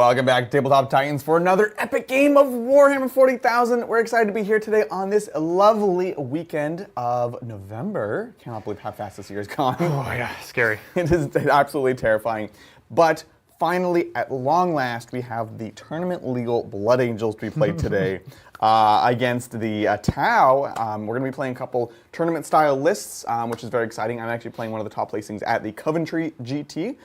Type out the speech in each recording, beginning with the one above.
Welcome back to Tabletop Titans for another epic game of Warhammer 40,000. We're excited to be here today on this lovely weekend of November. Cannot believe how fast this year has gone. Oh yeah, scary. It is absolutely terrifying. But finally, at long last, we have the tournament legal Blood Angels to be played today against the Tau. We're going to be playing a couple tournament style lists, which is very exciting. I'm actually playing one of the top placings at the Coventry GT.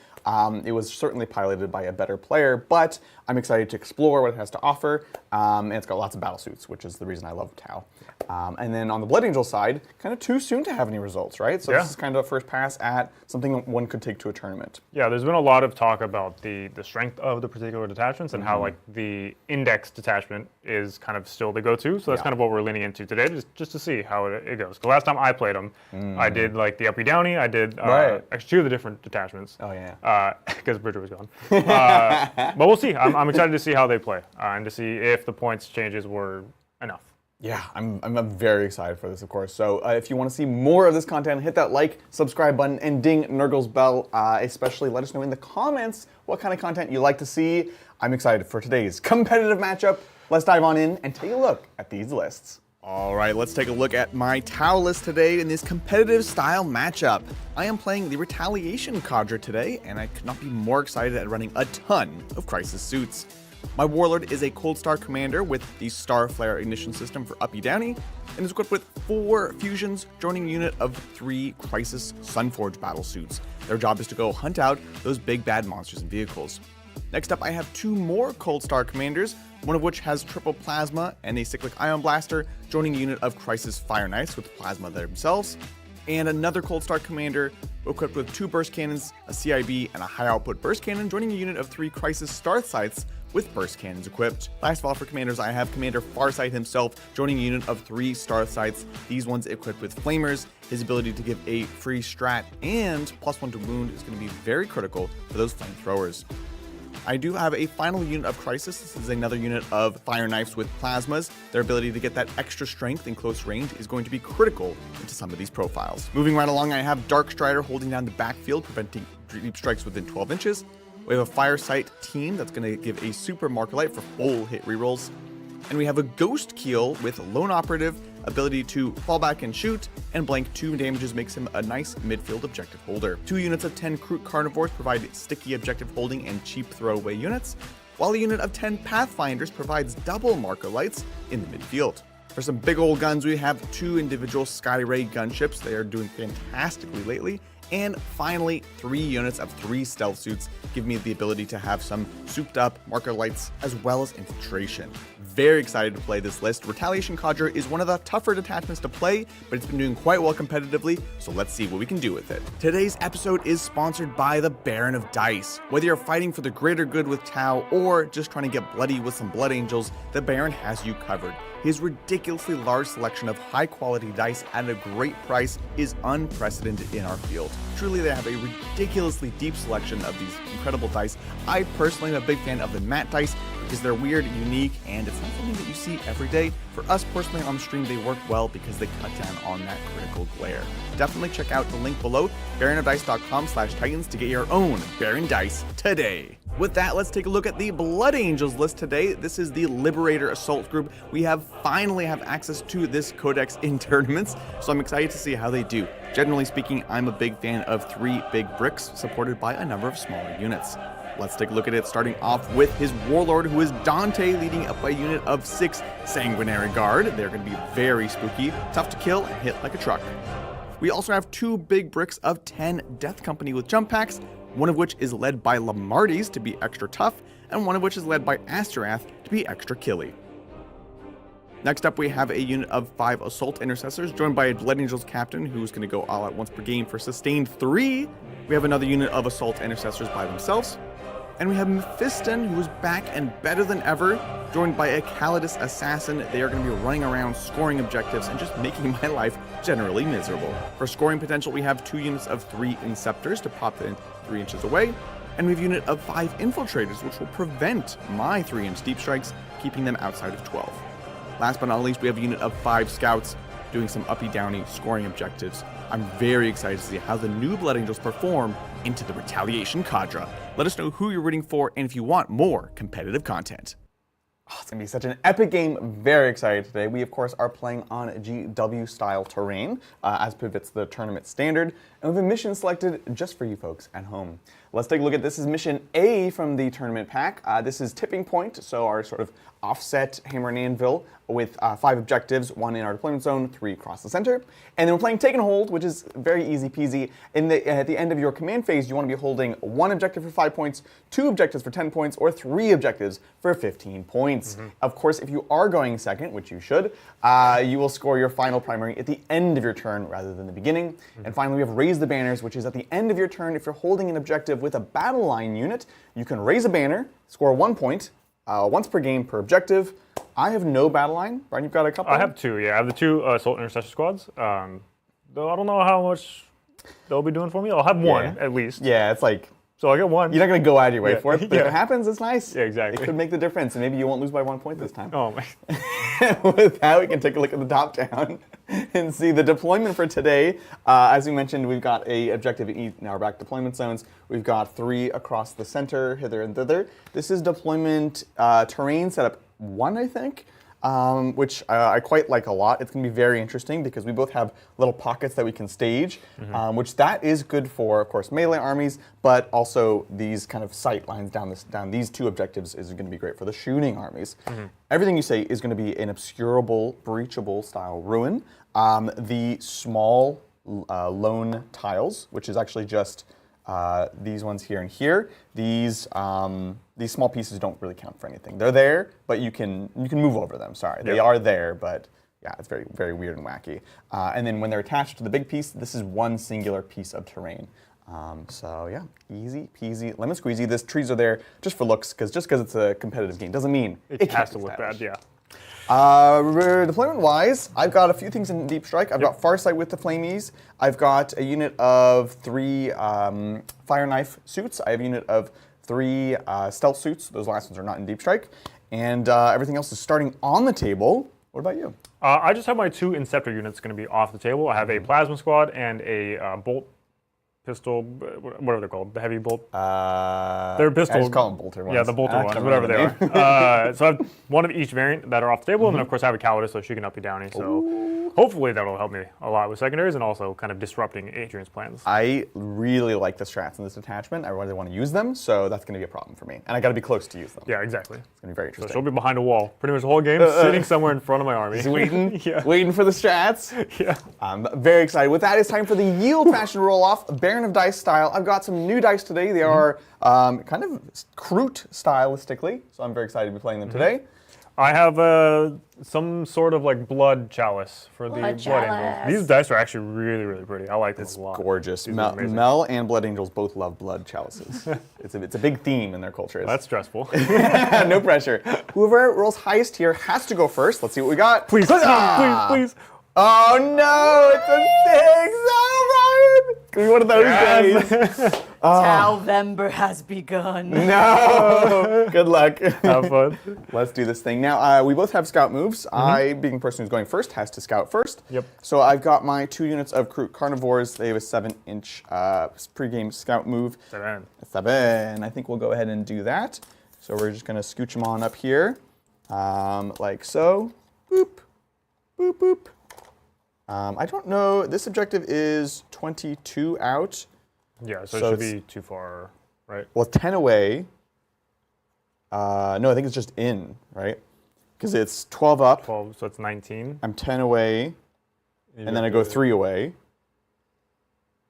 It was certainly piloted by a better player, but I'm excited to explore what it has to offer, and it's got lots of battle suits, which is the reason I love Tau. And then on the Blood Angel side, kind of too soon to have any results, right? So this is kind of a first pass at something one could take to a tournament. Yeah, there's been a lot of talk about the strength of the particular detachments and how like the index detachment is kind of still the go-to. So that's kind of what we're leaning into today, just to see how it goes. The last time I played them, I did like the uppy downy. I did actually two of the different detachments. Oh yeah. Because Bridger was gone. But we'll see. I'm excited to see how they play and to see if the points changes were enough. Yeah, I'm very excited for this, of course. So if you want to see more of this content, hit that like, subscribe button, and ding Nurgle's bell. Especially let us know in the comments what kind of content you like to see. I'm excited for today's competitive matchup. Let's dive on in and take a look at these lists. All right, let's take a look at my Tau list today in this competitive style matchup. I am playing the Retaliation Cadre today, and I could not be more excited at running a ton of Crisis suits. My Warlord is a Cold Star Commander with the Star Flare Ignition System for Uppy Downy, and is equipped with 4 fusions, joining a unit of 3 Crisis Sunforge battle suits. Their job is to go hunt out those big bad monsters and vehicles. Next up, I have 2 more Cold Star Commanders, one of which has triple plasma and a cyclic ion blaster, joining a unit of Crisis Fire Knights with plasma themselves, and another Cold Star Commander equipped with 2 burst cannons, a CIB, and a high output burst cannon, joining a unit of 3 Crisis Star Scythes with burst cannons equipped. Last of all, for commanders, I have Commander Farsight himself, joining a unit of 3 Star Scythes, these ones equipped with flamers. His ability to give a free strat and +1 to wound is going to be very critical for those flamethrowers. I do have a final unit of Crisis. This is another unit of Fire Knights with plasmas. Their ability to get that extra strength in close range is going to be critical into some of these profiles. Moving right along, I have Dark Strider holding down the backfield, preventing deep strikes within 12 inches. We have a Fire Sight team that's going to give a Super Marker Light for full hit rerolls. And we have a Ghost Keel with Lone Operative, ability to fall back and shoot, and blank 2 damages makes him a nice midfield objective holder. 2 units of 10 Kroot Carnivores provide sticky objective holding and cheap throwaway units, while a unit of 10 Pathfinders provides double marker lights in the midfield. For some big old guns, we have 2 individual Skyray gunships. They are doing fantastically lately. And finally, 3 units of 3 stealth suits give me the ability to have some souped up marker lights as well as infiltration. Very excited to play this list. Retaliation Cadre is one of the tougher detachments to play, but it's been doing quite well competitively, so let's see what we can do with it. Today's episode is sponsored by the Baron of Dice. Whether you're fighting for the greater good with Tau or just trying to get bloody with some Blood Angels, the Baron has you covered. His ridiculously large selection of high-quality dice at a great price is unprecedented in our field. Truly, they have a ridiculously deep selection of these incredible dice. I personally am a big fan of the matte dice because they're weird, unique, and it's not something that you see every day. For us personally on stream, they work well because they cut down on that critical glare. Definitely check out the link below, baronofdice.com/titans, to get your own Baron dice today. With that, let's take a look at the Blood Angels list today. This is the Liberator Assault Group. We finally have access to this codex in tournaments, so I'm excited to see how they do. Generally speaking, I'm a big fan of 3 big bricks supported by a number of smaller units. Let's take a look at it, starting off with his Warlord, who is Dante, leading up a unit of 6 Sanguinary Guard. They're going to be very spooky, tough to kill, and hit like a truck. We also have 2 big bricks of 10 Death Company with jump packs, one of which is led by Lamartis to be extra tough, and one of which is led by Asterath to be extra killy. Next up, we have a unit of 5 Assault Intercessors, joined by a Blood Angels captain who's going to go all out once per game for sustained 3. We have another unit of Assault Intercessors by themselves. And we have Mephiston, who is back and better than ever, joined by a Calidus Assassin. They are going to be running around, scoring objectives, and just making my life generally miserable. For scoring potential, we have 2 units of 3 Inceptors to pop in 3 inches away, and we have a unit of 5 Infiltrators, which will prevent my 3-inch deep strikes, keeping them outside of 12. Last but not least, we have a unit of 5 Scouts, doing some uppy-downy scoring objectives. I'm very excited to see how the new Blood Angels perform into the Retaliation Cadre. Let us know who you're rooting for and if you want more competitive content. Oh, it's going to be such an epic game. Very excited today. We, of course, are playing on GW-style terrain, as befits the tournament standard, and we have a mission selected just for you folks at home. Let's take a look at this. This is Mission A from the tournament pack. This is Tipping Point, so our sort of offset hammer and anvil with 5 objectives, 1 in our deployment zone, 3 across the center. And then we're playing Take and Hold, which is very easy peasy. At the end of your command phase, you want to be holding 1 objective for 5 points, 2 objectives for 10 points, or 3 objectives for 15 points. Of course, if you are going second, which you should, you will score your final primary at the end of your turn rather than the beginning. And finally, we have Raise the Banners, which is at the end of your turn. If you're holding an objective with a battle line unit, you can raise a banner, score 1 point, once per game per objective. I have no battle line. Brian, you've got a couple? I have 2, yeah. I have the 2 Assault Intercession Squads. Though I don't know how much they'll be doing for me. I'll have 1 at least. Yeah, it's like... So I'll get 1. You're not going to go out of your way for it, but if it happens, it's nice. Yeah, exactly. It could make the difference, and maybe you won't lose by 1 point this time. Oh, my. With that, we can take a look at the top down and see the deployment for today. As we mentioned, we've got a objective in our back deployment zones. We've got 3 across the center, hither and thither. This is deployment terrain setup 1, I think. Which I quite like a lot. It's going to be very interesting because we both have little pockets that we can stage, which that is good for, of course, melee armies, but also these kind of sight lines down these 2 objectives is going to be great for the shooting armies. Everything you say is going to be an obscurable, breachable style ruin. The small lone tiles, which is actually just these ones here and here, these small pieces don't really count for anything. They're there, but you can move over them. Sorry, they are there, but yeah, it's very, very weird and wacky. And then when they're attached to the big piece, this is one singular piece of terrain. So yeah, easy peasy, lemon squeezy. These trees are there just for looks, because it's a competitive game doesn't mean it has to look bad. Yeah. Deployment-wise, I've got a few things in Deep Strike. I've got Farsight with the Flamies. I've got a unit of 3 Fire Knife suits. I have a unit of 3 Stealth suits. Those last ones are not in Deep Strike. And everything else is starting on the table. What about you? I just have my 2 Inceptor units going to be off the table. I have a Plasma Squad and a Bolt Pistol, whatever they're called, the heavy bolt. They're pistol. I just call them bolter ones. Yeah, the bolter ones, whatever they are. So I have 1 of each variant that are off the table, and then of course I have a Cowardice, so she can up you downy. So hopefully that'll help me a lot with secondaries and also kind of disrupting Adrian's plans. I really like the strats in this detachment. I really want to use them, so that's going to be a problem for me. And I got to be close to use them. Yeah, exactly. It's going to be very interesting. So she'll be behind a wall pretty much the whole game, sitting somewhere in front of my army. Just waiting, waiting for the strats. Yeah. I'm very excited. With that, it's time for the Yield Fashion roll-off, Baron of Dice style. I've got some new dice today. They are kind of Kroot stylistically, so I'm very excited to be playing them today. I have some sort of like blood chalice for the Blood Angels. These dice are actually really, really pretty. I like them a lot. It's gorgeous. Mel and Blood Angels both love blood chalices. it's a big theme in their cultures. That's stressful. No pressure. Whoever rolls highest here has to go first. Let's see what we got. Please, please. Oh no, it's a 6! Oh, Ryan! It's gonna be one of those days. Talvember has begun. No! Good luck. Have fun. Let's do this thing. Now, we both have scout moves. I, being the person who's going first, has to scout first. Yep. So I've got my 2 units of Kroot Carnivores. They have a 7-inch pre-game scout move. 7. I think we'll go ahead and do that. So we're just gonna scooch them on up here, like so. Boop, boop, boop. I don't know, this objective is 22 out. Yeah, so it should be too far, right? Well, 10 away. No, I think it's just in, right? Because it's 12 up. 12, so it's 19. I'm 10 away, and then I go 3 away.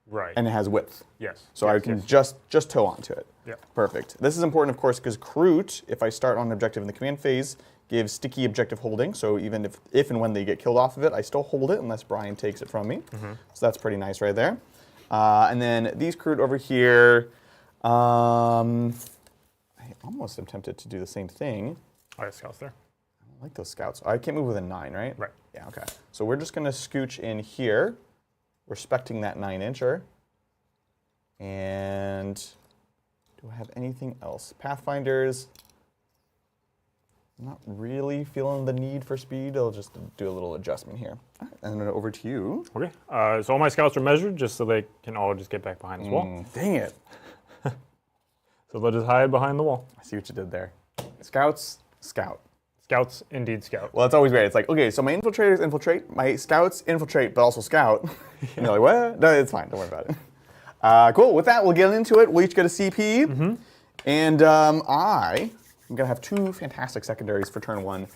Right. And it has width. Yes. So I can just toe onto it. Yeah. Perfect. This is important, of course, because Kroot, if I start on an objective in the command phase, gives sticky objective holding. So even if and when they get killed off of it, I still hold it unless Brian takes it from me. So that's pretty nice right there. And then these Kroot over here, I almost am tempted to do the same thing. Oh, yeah, scouts there. I don't like those scouts. I can't move with a 9, right? Right. Yeah, okay. So we're just going to scooch in here, respecting that 9-incher. And do I have anything else? Pathfinders. I'm not really feeling the need for speed. I'll just do a little adjustment here. And then over to you. Okay. So all my scouts are measured just so they can all just get back behind this wall. Dang it. So they'll just hide behind the wall. I see what you did there. Scouts, scout. Scouts, indeed scout. Well, it's always great. It's like, okay, so my infiltrators infiltrate, my scouts infiltrate, but also scout. And you're like, what? No, it's fine. Don't worry about it. Cool. With that, we'll get into it. We'll each get a CP. And I'm going to have 2 fantastic secondaries for turn 1.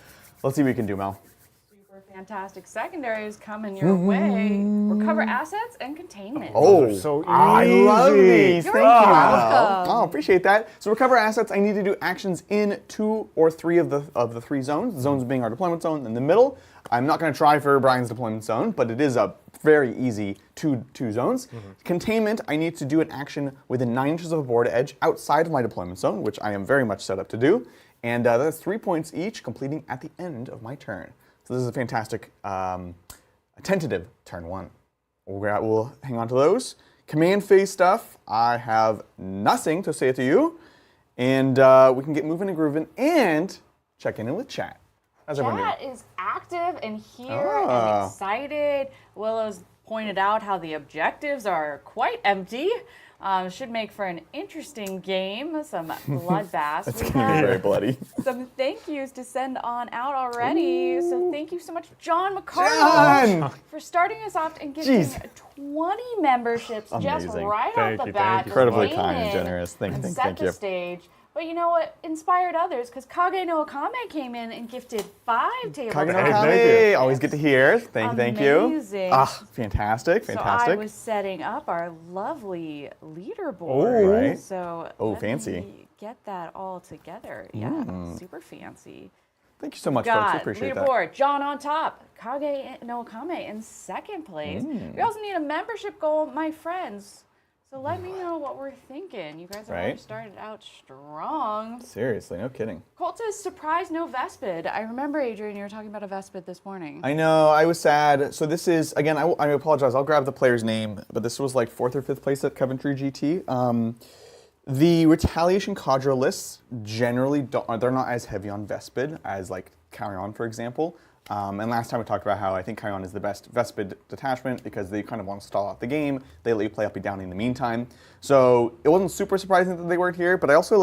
Let's see what we can do, Mel. Super fantastic secondaries coming your way. Recover assets and containment. Oh, so I love these. You're Thank you, Mel. welcome. Oh, appreciate that. So recover assets, I need to do actions in 2 or 3 of the 3 zones. Zones being our deployment zone in the middle. I'm not going to try for Brian's deployment zone, but it is a very easy two zones. Containment, I need to do an action within 9 inches of a board edge outside of my deployment zone, which I am very much set up to do. And that's 3 points each, completing at the end of my turn. So this is a fantastic tentative turn 1. We'll hang on to those. Command phase stuff, I have nothing to say to you. And we can get moving and grooving and check in with chat. How's everyone doing? Chat is active and here and excited. Willow's pointed out how the objectives are quite empty. Should make for an interesting game, some bloodbaths. It's going to be very bloody. Some thank yous to send on out already. So thank you so much, John McCartney, for starting us off and giving 20 memberships just Amazing. right Thank off the you, bat. thank you. Incredibly Came kind and in generous. Thank and you. set the stage. But you know what inspired others? Because Kage no Akame came in and gifted 5 tables. Kage no Thank Akame, you. always good to hear. Thank you. Amazing. Ah, fantastic. So I was setting up our lovely leaderboard. Oh, right. So let fancy. me get that all together. Yeah, super fancy. Thank you so much, folks. I Got appreciate that. leaderboard. John on top. Kage no Akame in 2nd place. We also need a membership goal, my friends. So let me know what we're thinking. You guys have already started out strong. Seriously, no kidding. Cultist surprise no Vespid. I remember, Adrian, you were talking about a Vespid this morning. I know, I was sad. So this is, again, I apologize. I'll grab the player's name, but this was like 4th or 5th place at Coventry GT. The Retaliation Cadre lists generally they're not as heavy on Vespid as like Carrion, for example. And last time we talked about how I think Carrion is the best Vespid detachment because they kind of want to stall out the game. They let you play uppy down in the meantime. So it wasn't super surprising that they weren't here, but I also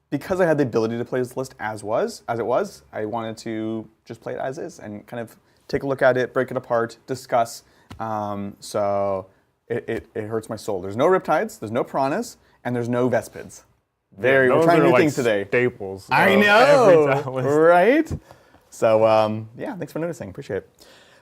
because I had the ability to play this list as it was, I wanted to just play it as is and kind of take a look at it, break it apart, discuss. So it hurts my soul. There's no Riptides, there's no Piranhas, and there's no Vespids. We're trying new things today. Staples. I know, right? So yeah, thanks for noticing. Appreciate it.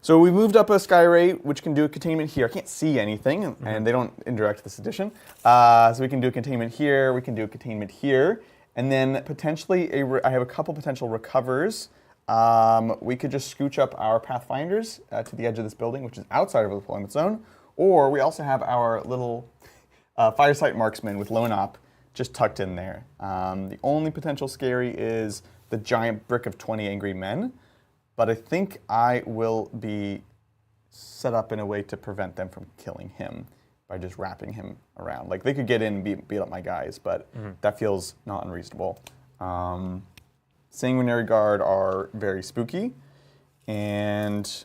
So we moved up a Skyray, which can do a containment here. I can't see anything, and they don't indirect this edition. So we can do a containment here. We can do a containment here, and then potentially I have a couple potential recovers. We could just scooch up our Pathfinders to the edge of this building, which is outside of the deployment zone, or we also have our little Firesight Marksman with Lone Op just tucked in there. The only potential scary is the giant brick of 20 angry men, but I think I will be set up in a way to prevent them from killing him by just wrapping him around. Like, they could get in and beat up my guys, but that feels not unreasonable. Sanguinary Guard are very spooky, and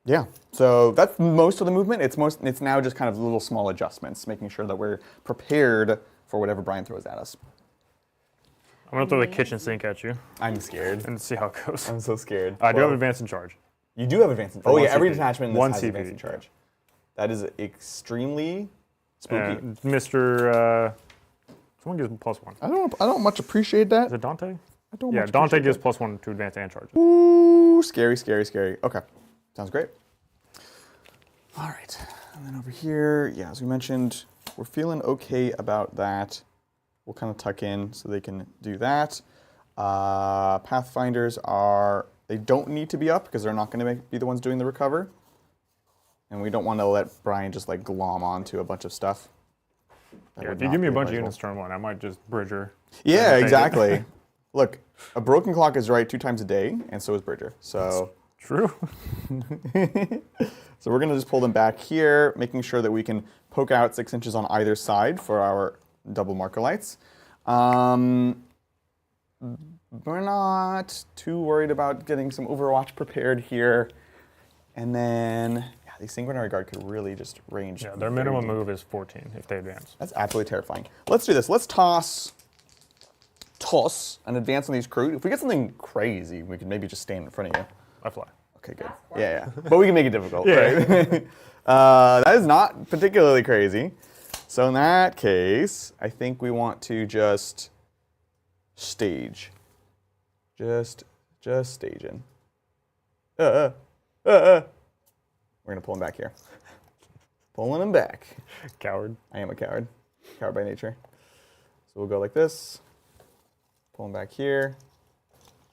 yeah, so that's most of the movement. It's now just kind of little small adjustments, making sure that we're prepared for whatever Brian throws at us. I'm going to throw the kitchen sink at you I'm scared. and see how it goes. I'm so scared. I do have advance in charge. You do have advance in charge. Oh yeah, every CP. detachment in this One has CP. advance in charge. That is extremely spooky. Mr. Someone gives him +1. I don't much appreciate that. Is it Dante? I don't Yeah, much Dante appreciate gives +1 to advance and charge. that. Ooh, scary, scary, scary. Okay, sounds great. All right, and then over here, yeah, as we mentioned, we're feeling okay about that. We'll kind of tuck in so they can do that. Pathfinders they don't need to be up because they're not going to be the ones doing the recover. And we don't want to let Brian just like glom onto a bunch of stuff. Yeah, if you give me a bunch of units turn 1, I might just Bridger. Yeah, exactly. Look, a broken clock is right 2 times a day, and so is Bridger. So True. So we're going to just pull them back here, making sure that we can poke out 6 inches on either side for our double marker lights. we're not too worried about getting some Overwatch prepared here. And then, yeah, the Sanguinary Guard could really just range. Yeah, their minimum move is 14 if they advance. That's absolutely terrifying. Let's do this. Let's toss and advance on these crew. If we get something crazy, we can maybe just stand in front of you. I fly. Okay, good. Yeah. But we can make it difficult, Yeah. right? That is not particularly crazy. So in that case, I think we want to just stage. Just stage in. We're gonna pull him back here. Pulling him back. Coward. I am a coward. Coward by nature. So we'll go like this. Pull him back here.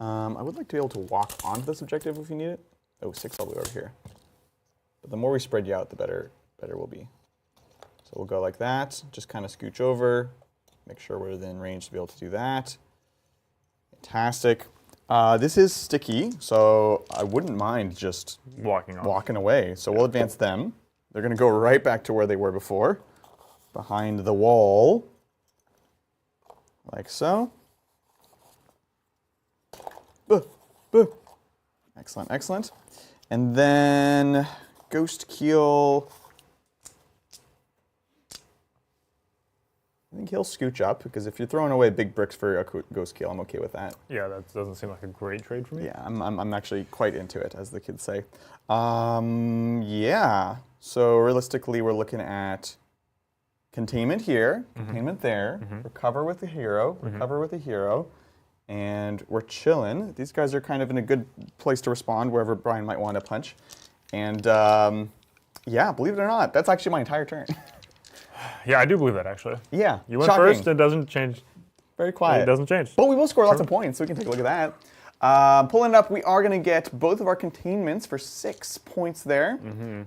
I would like to be able to walk onto this objective if you need it. Oh, 6 all the way over here. But the more we spread you out, the better we'll be. So we'll go like that. Just kind of scooch over. Make sure we're within range to be able to do that. Fantastic. This is sticky, so I wouldn't mind just walking away. So we'll advance them. They're going to go right back to where they were before, behind the wall, like so. Excellent, excellent. And then Ghost Keel. I think he'll scooch up, because if you're throwing away big bricks for a Ghost Keel, I'm okay with that. Yeah, that doesn't seem like a great trade for me. Yeah, I'm actually quite into it, as the kids say. Yeah, so realistically, we're looking at containment here, containment there, recover with the hero, recover with the hero, and we're chilling. These guys are kind of in a good place to respond wherever Brian might want to punch. And yeah, believe it or not, that's actually my entire turn. Yeah, I do believe that, actually. Yeah, You went first, it doesn't change. Very quiet. It doesn't change. But we will score lots of points, so we can take a look at that. Pulling it up, we are going to get both of our containments for 6 points there.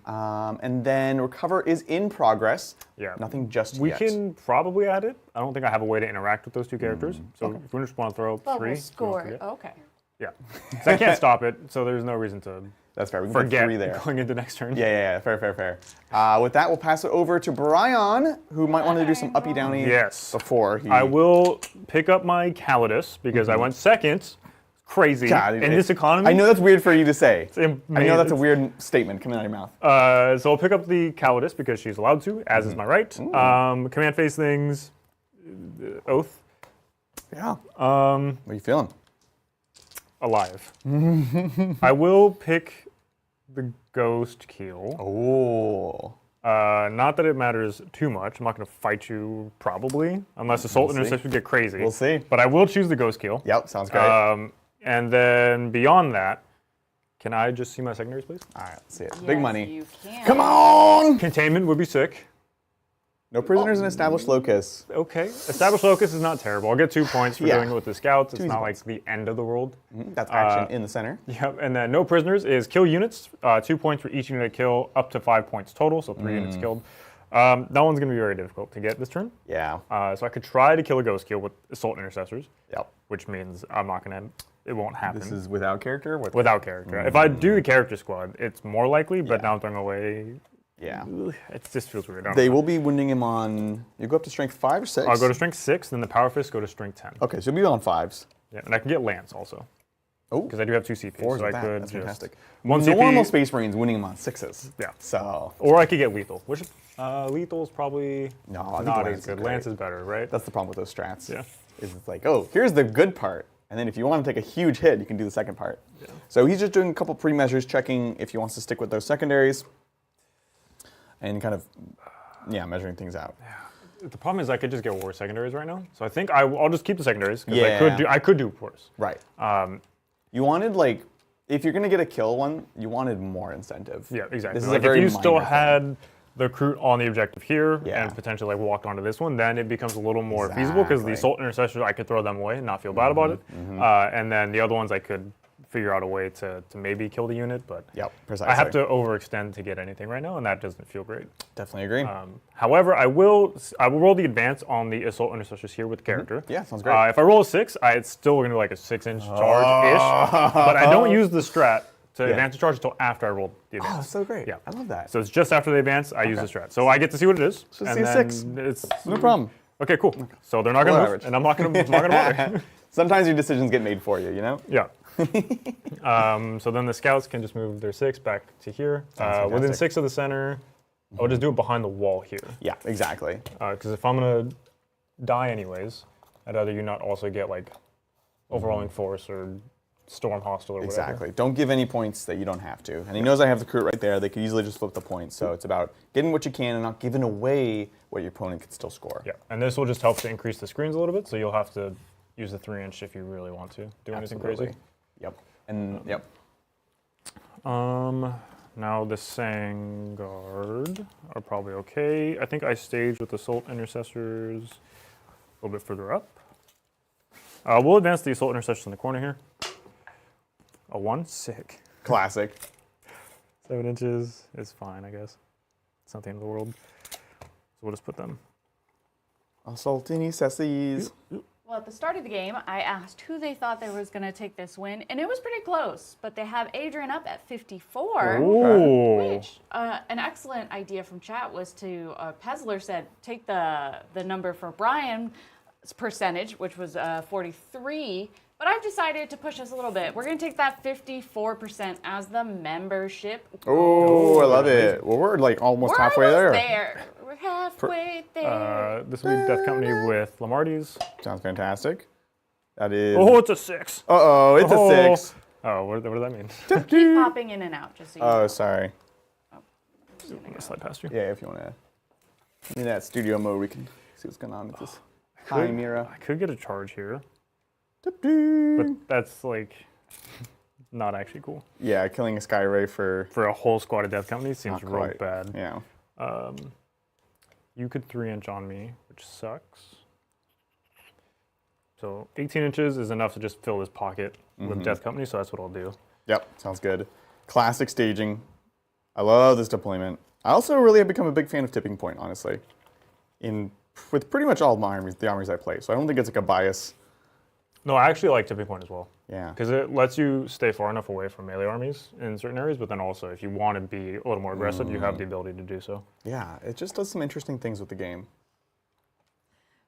And then recover is in progress. Yeah. Nothing just We yet. can probably add it. I don't think I have a way to interact with those two characters. So if we just want to throw But 3. we'll don't score. forget. Okay. Yeah. 'Cause I can't stop it, so there's no reason to That's fair. We can put forget 3 there. going into next turn. Yeah. Fair. With that, we'll pass it over to Brian, who might want to do some uppy-downy Yes. before he... I will pick up my Calidus because I went second. Crazy. God, in this economy. I know that's weird for you to say. I know amazing. that's a weird statement coming out of your mouth. So I'll pick up the Calidus because she's allowed to, as is my right. Command phase things, Oath. Yeah. Um, What are you feeling? alive. I will pick the Ghost Keel. Oh. Not that it matters too much. I'm not going to fight you, probably, unless Assault and Interception get crazy. We'll see. But I will choose the Ghost Keel. Yep, sounds great. And then beyond that, can I just see my secondaries, please? All right, let's see it. Big Yes, money. You can. Come on! Containment would be sick. No prisoners in established locus. Okay. Established Locus is not terrible. I'll get 2 points for Yeah. doing it with the scouts. It's easy not points. like the end of the world. That's action in the center. Yep. And then no prisoners is kill units. 2 points for each unit I kill, up to 5 points total, so 3 units killed. That one's going to be very difficult to get this turn. Yeah. So I could try to kill a Ghost Keel with Assault Intercessors, Yep. which means I'm not going to, it won't happen. This is without character? without character. If I do the character squad, it's more likely, but now I'm throwing away. Yeah. It just feels weird. I don't They know. will be wounding him on... You go up to strength 5 or 6? I'll go to strength 6, then the Power Fist go to strength 10. Okay, so you'll be on 5s. Yeah, and I can get Lance also, Oh, because I do have 2 CP, 4s so I with that. could That's just fantastic. 1 CP, Normal Space Marines winning him on 6s. Yeah. So... or I could get lethal. Which lethal is probably No, I think not Lance as is good. great. Lance is better, right? That's the problem with those strats. Yeah. Is it's like, oh, here's the good part. And then if you want to take a huge hit, you can do the second part. Yeah. So he's just doing a couple pre-measures, checking if he wants to stick with those secondaries. And kind of, yeah, measuring things out. The problem is I could just get war secondaries right now, so I think I'll just keep the secondaries because Yeah. I could do wars. Right. You wanted, like, if you're going to get a kill one, you wanted more incentive. Yeah, exactly. This is Like a very if you still minor thing. had the recruit on the objective here Yeah. and potentially like walked onto this one, then it becomes a little more feasible because the Exactly. Assault Intercessors, I could throw them away and not feel bad about it. And then the other ones I could figure out a way to maybe kill the unit, but Yep, precisely. I have to overextend to get anything right now, and that doesn't feel great. Definitely agree. However, I will roll the advance on the Assault Intercessors here with character. Yeah, sounds great. If I roll a 6, it's still going to be like a 6-inch charge-ish, but I don't use the strat to advance the charge until after I roll the advance. Oh, that's so great. Yeah. I love that. So it's just after the advance, I use the strat. So I get to see what it is. So and see a then 6. It's No problem. Okay, cool. So they're not going to Below move, average. and I'm not going to bother. Sometimes your decisions get made for you, you know? Yeah. So then the scouts can just move their 6 back to here. Within 6 of the center, I'll just do it behind the wall here. Yeah, exactly. Because if I'm going to die anyways, I'd rather you not also get like overwhelming force or storm hostile or whatever. Exactly. Don't give any points that you don't have to. And he knows I have the crew right there. They could easily just flip the points. So it's about getting what you can and not giving away what your opponent can still score. Yeah, and this will just help to increase the screens a little bit. So you'll have to use the 3-inch if you really want to do anything crazy. Yep. And yep. Now the Sangard are probably okay. I think I staged with Assault Intercessors a little bit further up. We'll advance the Assault Intercessors in the corner here. A 1, sick. Classic. 7 inches is fine, I guess. It's not the end of the world. So we'll just put them. Assault Intercessors. Well, at the start of the game, I asked who they thought they was going to take this win, and it was pretty close. But they have Adrian up at 54. Ooh. Which, an excellent idea from chat was to, Pezler said, take the number for Brian's percentage, which was 43. But I've decided to push us a little bit. We're going to take that 54% as the membership. Oh, I love it. Well, we're like almost halfway there. We're halfway there. This will be Death Company with Lamarties. Sounds fantastic. That is. Oh, it's a 6. Uh-oh, it's a 6. Oh, what does that mean? Keep popping in and out, just so you know. Oh, sorry. Oh, I'm going to slide past you. Yeah, if you want to. In that studio mode, we can see what's going on with this time era. I could get a charge here, but that's like not actually cool. Yeah, killing a Sky Ray for a whole squad of Death Company seems not real quite. bad. Yeah. You could 3-inch on me, which sucks. So 18 inches is enough to just fill this pocket with Death Company, so that's what I'll do. Yep, sounds good. Classic staging. I love this deployment. I also really have become a big fan of Tipping Point, honestly. With pretty much all of my armies, the armies I play. So I don't think it's like a bias. No, I actually like Tipping Point as well. Yeah. Because it lets you stay far enough away from melee armies in certain areas, but then also if you want to be a little more aggressive, you have the ability to do so. Yeah, it just does some interesting things with the game.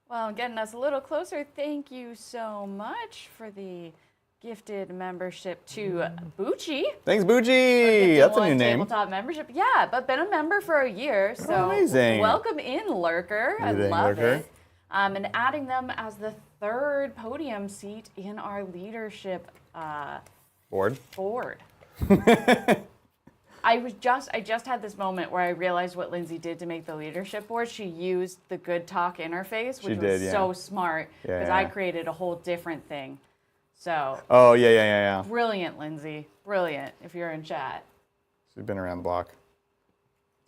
Well, getting us a little closer, thank you so much for the gifted membership to Bucci. Thanks, Bucci! That's a new name. Tabletop membership. Yeah, but been a member for a year, so amazing. Welcome in, Lurker. I love it. And adding them as the 3rd podium seat in our leadership Board. I just had this moment where I realized what Lindsay did to make the leadership board. She used the Good Talk interface, which was so smart because I created a whole different thing. So. Oh, yeah. Brilliant, Lindsay. Brilliant, if you're in chat. She's been around the block.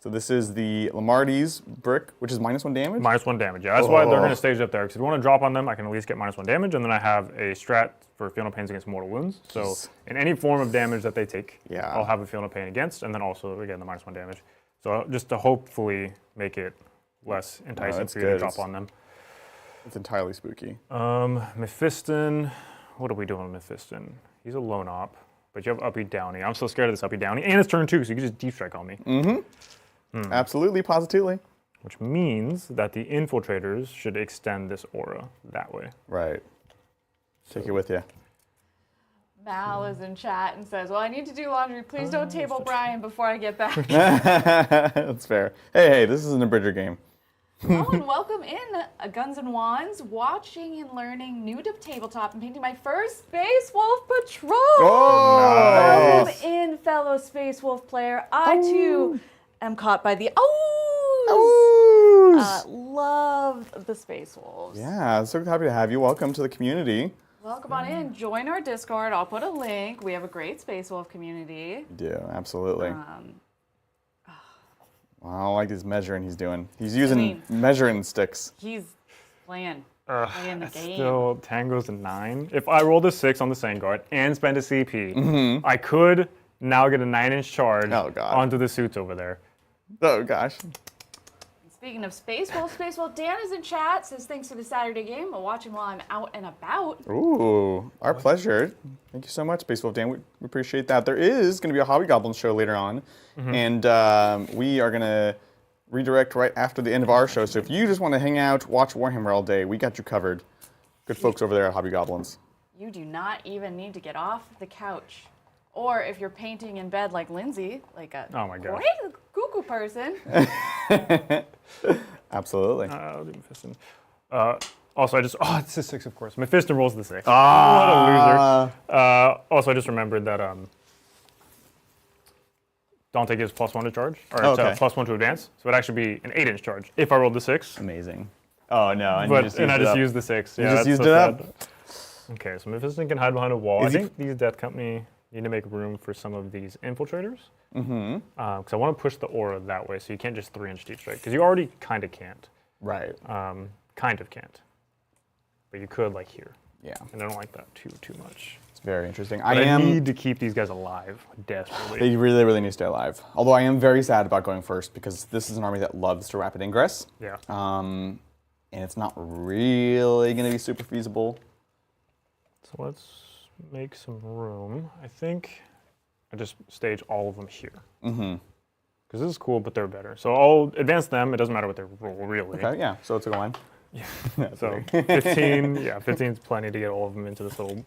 So this is the Lamarties brick, which is -1 damage? -1 damage, yeah. That's why they're going to stage up there. Because if you want to drop on them, I can at least get -1 damage. And then I have a strat for Feel No Pains against mortal wounds. So in any form of damage that they take, I'll have a Feel No Pain against. And then also, again, the -1 damage. So just to hopefully make it less enticing for you to drop on them. It's entirely spooky. Mephiston. What are we doing with Mephiston? He's a lone op, but you have Uppy Downy. I'm so scared of this Uppy Downy. And it's turn 2, so you can just deep strike on me. Absolutely, positively. Which means that the infiltrators should extend this aura that way. Right. Take it with you. Mal is in chat and says, well, I need to do laundry. Please don't table Brian before I get back. That's fair. Hey, this is an abridger game. Oh, and welcome in, Guns and Wands, watching and learning new to tabletop and painting my first Space Wolf Patrol. Oh, nice. Welcome in, fellow Space Wolf player. I, too, am caught by the love the Space Wolves. Yeah, so happy to have you. Welcome to the community. Welcome on in. Join our Discord. I'll put a link. We have a great Space Wolf community. You do, absolutely. I like this measuring he's doing. He's using measuring sticks. He's playing the game. Still, Tango's a 9. If I rolled a 6 on the Sangard and spent a CP, I could now get a 9-inch charge onto the suits over there. Oh, gosh. Speaking of Space Wolf, Dan is in chat, says thanks for the Saturday game. I'll watch him while I'm out and about. Ooh, our pleasure. Thank you so much, Space Wolf Dan. We appreciate that. There is going to be a Hobby Goblin show later on, and we are going to redirect right after the end of our show. So if you just want to hang out, watch Warhammer all day, we got you covered. Good folks over there at Hobby Goblins. You do not even need to get off the couch. Or if you're painting in bed like Lindsay, like a Oh my gosh. great cuckoo person. Absolutely. I'll do Mephiston. Also, it's a 6, of course. Mephiston rolls the 6. Ah. What a loser. Also, I just remembered that Dante gives +1 to charge, or it's +1 to advance. So it'd actually be an 8-inch charge if I rolled the 6. Amazing. Oh no, I just used the 6. Yeah, you just used so it up. Sad. Okay, so Mephiston can hide behind a wall. Is I think these Death Company need to make room for some of these infiltrators. Because I want to push the aura that way, so you can't just 3-inch deep strike. Because you already kind of can't. Right. Kind of can't. But you could, like here. Yeah. And I don't like that too much. It's very interesting. But I need to keep these guys alive desperately. They really, really need to stay alive. Although I am very sad about going first because this is an army that loves to rapid ingress. Yeah. And it's not really going to be super feasible. So let's make some room. I think I just stage all of them here. Because this is cool, but they're better. So I'll advance them. It doesn't matter what they roll, really. Okay, yeah. So it's a go line. Yeah. So 15, 15 is plenty to get all of them into this little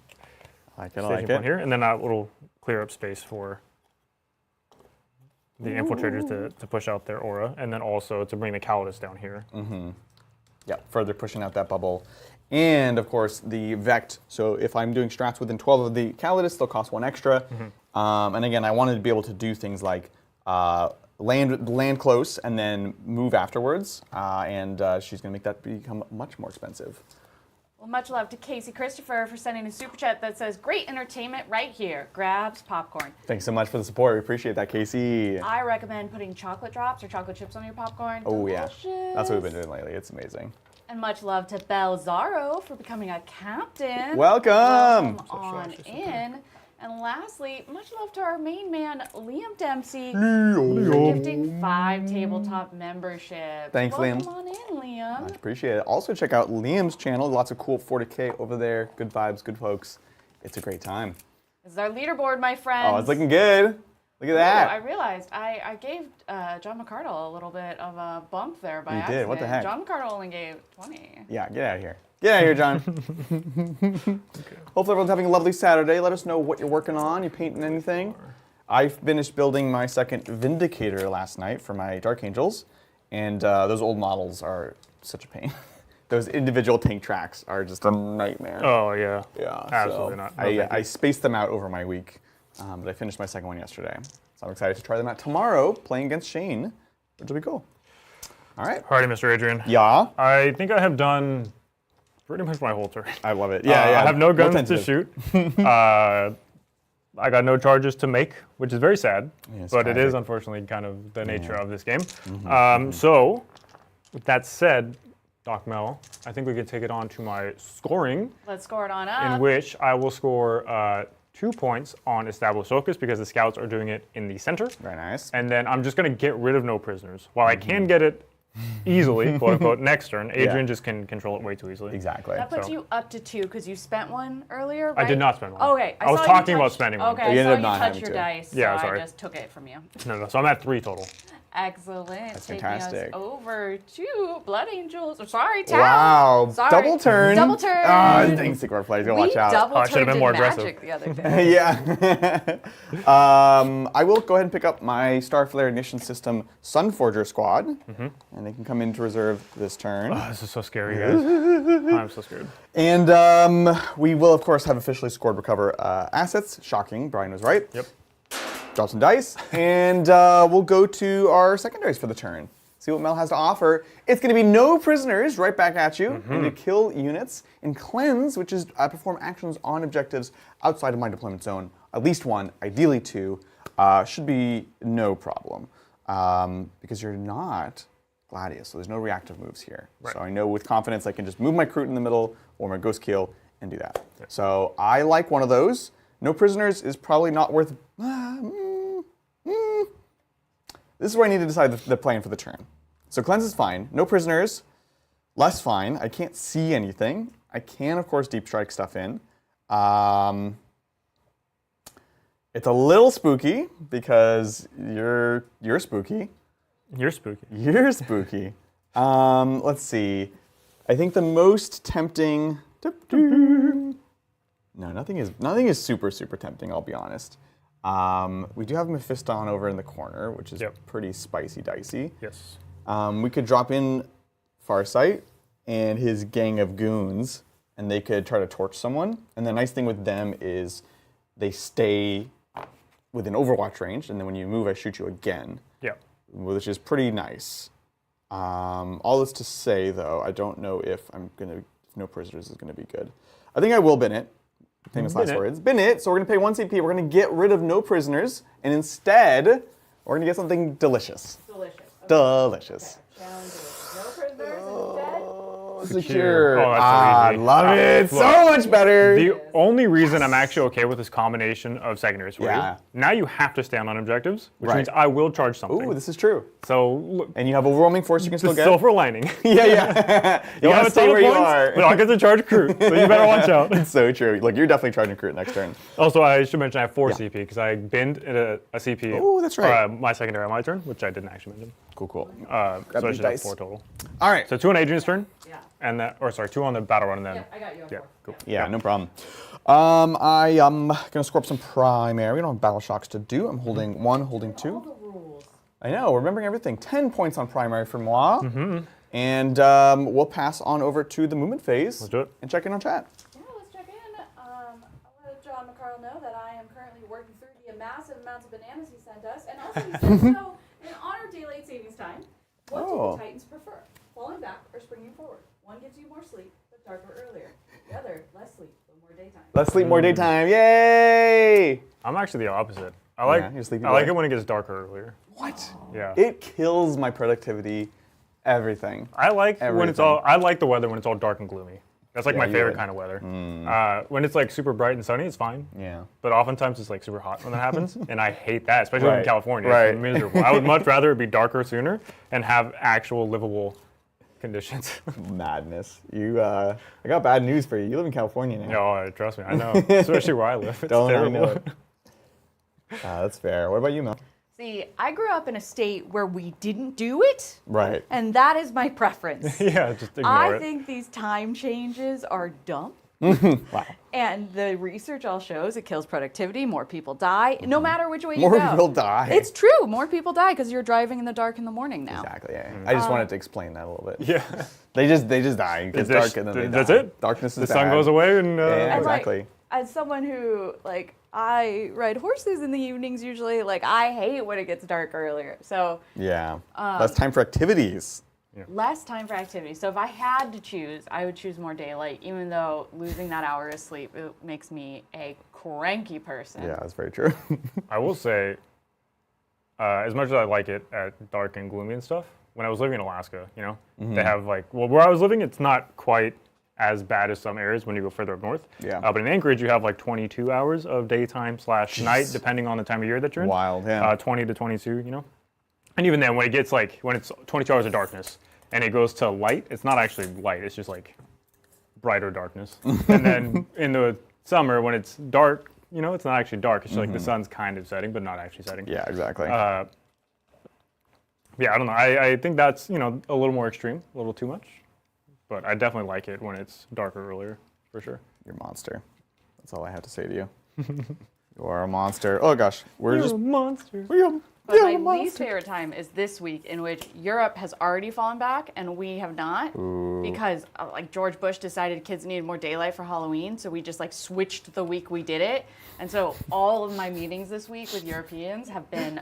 staging point here. And then that will clear up space for the infiltrators to push out their aura. And then also to bring the Calidus down here. Yeah, further pushing out that bubble. And of course the Vect. So if I'm doing strats within 12 of the Calidus, they'll cost 1 extra. And again, I wanted to be able to do things like land close and then move afterwards. And she's going to make that become much more expensive. Well, much love to Casey Christopher for sending a super chat that says, great entertainment right here. Grabs popcorn. Thanks so much for the support. We appreciate that, Casey. I recommend putting chocolate drops or chocolate chips on your popcorn. Oh, Delicious. yeah. That's what we've been doing lately. It's amazing. And much love to Belzaro for becoming a captain. Welcome. On in. And lastly, much love to our main man, Liam Dempsey, for gifting 5 tabletop memberships. Thanks, Liam. Welcome on in, Liam. Much appreciate it. Also, check out Liam's channel. Lots of cool 40k over there. Good vibes, good folks. It's a great time. This is our leaderboard, my friends. Oh, it's looking good. Look at that. I realized I gave John McCardle a little bit of a bump there by accident. You did? What the heck? John McCardle only gave 20. Yeah, get out of here. Get out of here, John. Hopefully everyone's having a lovely Saturday. Let us know what you're working on. You painting anything? I finished building my second Vindicator last night for my Dark Angels, and those old models are such a pain. Those individual tank tracks are just a nightmare. Oh, yeah. Yeah, Absolutely so not. I spaced them out over my week, but I finished my second one yesterday. So I'm excited to try them out tomorrow, playing against Shane, which will be cool. All right. Alrighty, Mr. Adrian. Yeah. I think I have done pretty much my whole turn. I love it. Yeah, yeah. I have no guns to shoot. I got no charges to make, which is very sad, but it is unfortunately kind of the nature of this game. So, with that said, Doc Mel, I think we could take it on to my scoring. Let's score it on up. In which I will score 2 points on Established Focus because the scouts are doing it in the center. Very nice. And then I'm just going to get rid of no prisoners. While I can get it easily, quote unquote, next turn, Adrian just can control it way too easily. Exactly. That puts you up to 2 because you spent one earlier, right? I did not spend one. Okay. I was saw you talking about touch- spending one. Okay, You I ended saw up you not touch having your to. dice, Yeah, so sorry. I just took it from you. No, so I'm at 3 total. Excellent. That's Taking fantastic. us over to Blood Angels. I'm sorry, Town. Wow. Sorry. Double turn. Double turn. Ah, dang, Sigmar plays. Gotta watch out. Double I should have turned been more in aggressive. Magic the other day. Yeah. I will go ahead and pick up my Starflare Ignition System Sunforger squad, and they can come into reserve this turn. Oh, this is so scary, guys. I'm so scared. And we will, of course, have officially scored recover assets. Shocking. Brian was right. Yep. Drop some dice, and we'll go to our secondaries for the turn. See what Mel has to offer. It's going to be no prisoners, right back at you. And to kill units. And cleanse, which is perform actions on objectives outside of my deployment zone. At least 1, ideally 2, should be no problem. Because you're not Gladius, so there's no reactive moves here. Right. So I know with confidence I can just move my Kroot in the middle or my Ghost Keel and do that. Yeah. So I like one of those. No prisoners is probably not worth. This is where I need to decide the plan for the turn. So cleanse is fine. No prisoners, less fine. I can't see anything. I can, of course, deep strike stuff in. It's a little spooky because you're spooky. You're spooky. You're spooky. Let's see. I think the most tempting. No, nothing is super tempting. I'll be honest. We do have Mephiston over in the corner, which is pretty spicy dicey. Yes. We could drop in Farsight and his gang of goons, and they could try to torch someone. And the nice thing with them is they stay within Overwatch range, and then when you move, I shoot you again. Yeah. Which is pretty nice. All this to say, though, I don't know if no prisoners is gonna be good. I think I will bin it. Famous last words. Bin it. So we're gonna pay 1 CP. We're gonna get rid of no prisoners, and instead, we're gonna get something delicious. Delicious. Okay. Delicious. Okay. Challenge delicious. No prisoners instead. Secure. Oh, that's so I easy. love it. Look, So much better. The only reason I'm actually okay with this combination of secondaries for you, now you have to stand on objectives, which means I will charge something. Ooh, this is true. So look, And you have overwhelming force you can still get. silver lining. Yeah. You have gotta a stay ton of where you points, are. but I'll get to charge crew, so you better watch out. It's so true. Look, you're definitely charging crew next turn. Also, I should mention I have 4 CP because I binned a CP. Oh, that's right. My secondary on my turn, which I didn't actually mention. Cool. So I these should have dice. 4 total. All right. So 2 on Adrian's turn, Yeah. and 2 on the battle run, and then I got you. yeah, cool. Yeah, no problem. I am gonna score up some primary. We don't have battle shocks to do. I'm holding 1, holding All 2. the rules. I know, remembering everything. 10 points on primary for moi. And we'll pass on over to the movement phase. Let's do it. And check in on chat. Yeah, let's check in. I'll let John McCarl know that I am currently working through the massive amounts of bananas he sent us. And also he said, so, in honor of daylight savings time, what do the Titans prefer? Falling back or springing forward? One gives you more sleep, but darker earlier. The other, less sleep, but more daytime. Let's sleep more daytime. Yay! I'm actually the opposite. I like you're sleepy I like boy. it when it gets darker earlier. What? Yeah. It kills my productivity, everything. I like when it's all. Everything. I like the weather when it's all dark and gloomy. That's like my you favorite would. kind of weather. When it's like super bright and sunny, it's fine. Yeah. But oftentimes it's like super hot when that happens, and I hate that, especially in Right. California. Right. It's miserable. I would much rather it be darker sooner and have actual livable conditions. Madness. I got bad news for you. You live in California now. No, trust me, I know. Especially where I live. It's Don't I terrible. know it. That's fair. What about you, Mel? See, I grew up in a state where we didn't do it, Right. and that is my preference. Yeah, just ignore I it. think these time changes are dumb. Wow. And the research all shows it kills productivity, more people die, no matter which way you More go. people die. It's true, more people die because you're driving in the dark in the morning now. Exactly. Yeah. I just wanted to explain that a little bit. Yeah. They just die. It gets dark and then they That's die. it? Darkness is The sun bad. goes away and Yeah, And, exactly. like, as someone who, I ride horses in the evenings usually, I hate when it gets dark earlier. So Yeah. Less time for activities. less time for activity. So if I had to choose, I would choose more daylight, even though losing that hour of sleep it makes me a cranky person. Yeah, that's very true. I will say, as much as I like it at dark and gloomy and stuff, when I was living in Alaska, they have where I was living, it's not quite as bad as some areas when you go further up north. Yeah. But in Anchorage, you have 22 hours of daytime / night, depending on the time of year that you're in. Wild, yeah. 20 to 22, And even then, when it gets when it's 22 hours of darkness and it goes to light, it's not actually light, it's just brighter darkness. And then in the summer, when it's dark, it's not actually dark. It's just the sun's kind of setting, but not actually setting. Yeah, exactly. Yeah, I don't know. I think that's, a little more extreme, a little too much. But I definitely like it when it's darker earlier, for sure. You're a monster. That's all I have to say to you. You are a monster. Oh gosh, we're You're just a monster. But my least favorite time is this week, in which Europe has already fallen back and we have not, because George Bush decided kids needed more daylight for Halloween, so we just switched the week we did it, and so all of my meetings this week with Europeans have been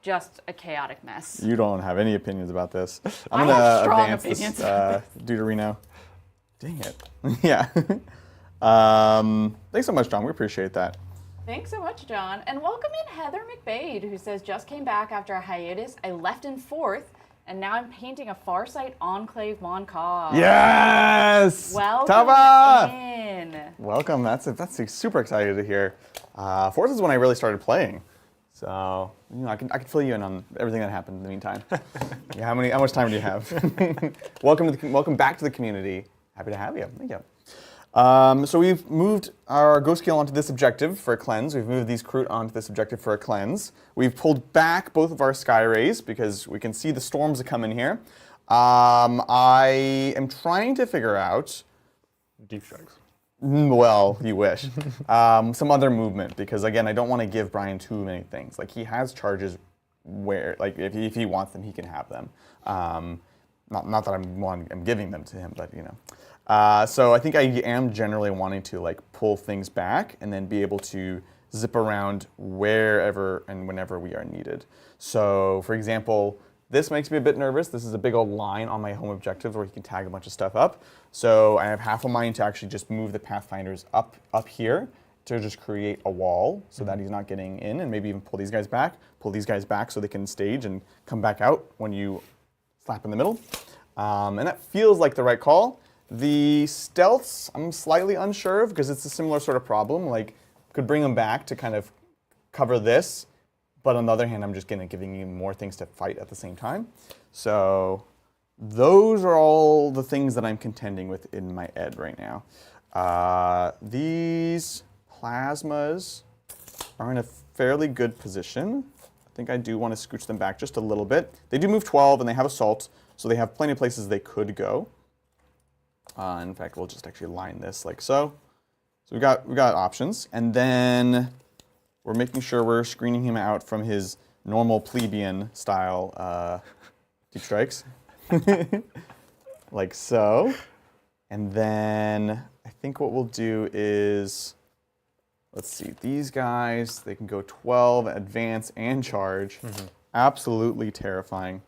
just a chaotic mess. You don't have any opinions about this. I I'm have gonna strong advance opinions this about Deuterino. Dang it. Yeah. Thanks so much, John. We appreciate that. Thanks so much, John. And welcome in Heather McBade, who says, just came back after a hiatus. I left in 4th, and now I'm painting a Farsight Enclave Moncave. Yes! Welcome Tava! in. Welcome. That's super excited to hear. Force is when I really started playing. So, I can fill you in on everything that happened in the meantime. Yeah, how much time do you have? Welcome back to the community. Happy to have you. Thank you. So we've moved our Ghost Scale onto this objective for a cleanse. We've moved these Kroot onto this objective for a cleanse. We've pulled back both of our Sky Rays because we can see the storms that come in here. I am trying to figure out... Deep strikes. Well, you wish. Some other movement, because again, I don't want to give Brian too many things. Like, he has charges where, like, if he wants them, he can have them. Not that I'm giving them to him, but you know. So I think I am generally wanting to like pull things back and then be able to zip around wherever and whenever we are needed. So, for example, this makes me a bit nervous. This is a big old line on my home objectives where you can tag a bunch of stuff up. So I have half a mind to actually just move the Pathfinders up here to just create a wall so that he's not getting in, and maybe even pull these guys back so they can stage and come back out when you slap in the middle. And that feels like the right call. The stealths, I'm slightly unsure of because it's a similar sort of problem. Like, could bring them back to kind of cover this, but on the other hand, I'm just giving you more things to fight at the same time. So those are all the things that I'm contending with in my ed right now. These plasmas are in a fairly good position. I think I do want to scooch them back just a little bit. They do move 12 and they have assault, so they have plenty of places they could go. In fact, we'll just actually line this like so. So we got options, and then we're making sure we're screening him out from his normal plebeian style deep strikes, like so. And then I think what we'll do is, let's see, these guys, they can go 12, advance, and charge. Absolutely terrifying.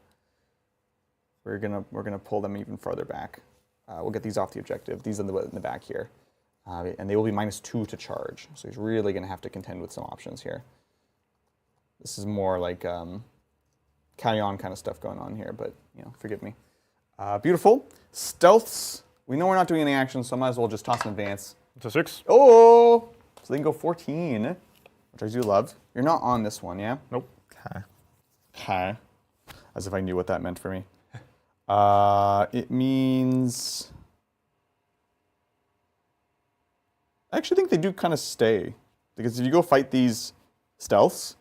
We're gonna pull them even further back. We'll get these off the objective. These are in the back here. And they will be -2 to charge. So he's really going to have to contend with some options here. This is more like carry-on kind of stuff going on here, but you know, forgive me. Beautiful. Stealths. We know we're not doing any action, so I might as well just toss an advance. It's a 6. Oh! So they can go 14, which I do love. You're not on this one, yeah? Nope. Okay. As if I knew what that meant for me. It means... I actually think they do kind of stay. Because if you go fight these stealths,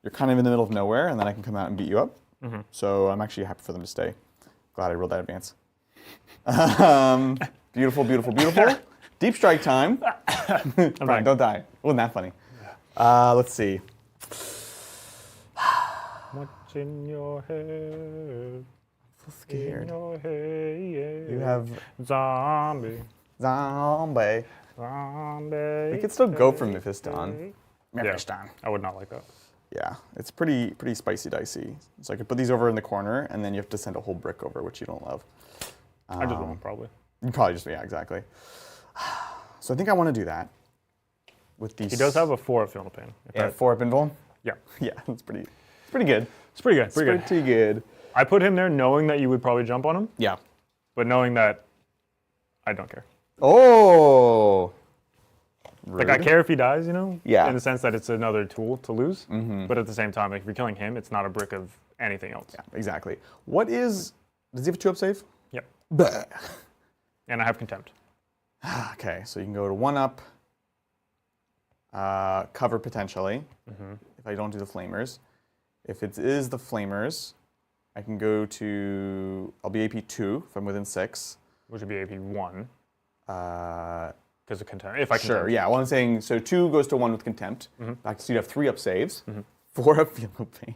you're kind of in the middle of nowhere, and then I can come out and beat you up. So I'm actually happy for them to stay. Glad I rolled that advance. Beautiful, beautiful, beautiful. Deep strike time. Brian, don't die. Wasn't that funny? Let's see. What's in your head? So scared. In your head. You have zombie. zombie. Zombie. We could still go for Mephiston. Yeah, I would not like that. Yeah, it's pretty spicy dicey. So I could put these over in the corner, and then you have to send a whole brick over, which you don't love. I just won't, probably. You probably just, yeah, exactly. So I think I want to do that with these. He does have a 4 at Field of Pain. Yeah, 4 up invuln? Yeah. Yeah, it's pretty good. It's pretty good. Pretty good. I put him there knowing that you would probably jump on him, Yeah. but knowing that I don't care. Oh. Like, I care if he dies, you know? Yeah. In the sense that it's another tool to lose. But at the same time, like, if you're killing him, it's not a brick of anything else. Yeah, exactly. What is... Does he have a 2-up save? Yep. Bleh. And I have Contempt. Okay, so you can go to 1-up. Cover potentially, if I don't do the flamers. If it is the flamers, I can go to... I'll be AP 2 if I'm within 6. Which would be AP 1. Because of Contempt. If I can. Sure, yeah. Well, I'm saying, so 2 goes to 1 with Contempt. So you'd have 3-up saves, 4-up Field of Pain.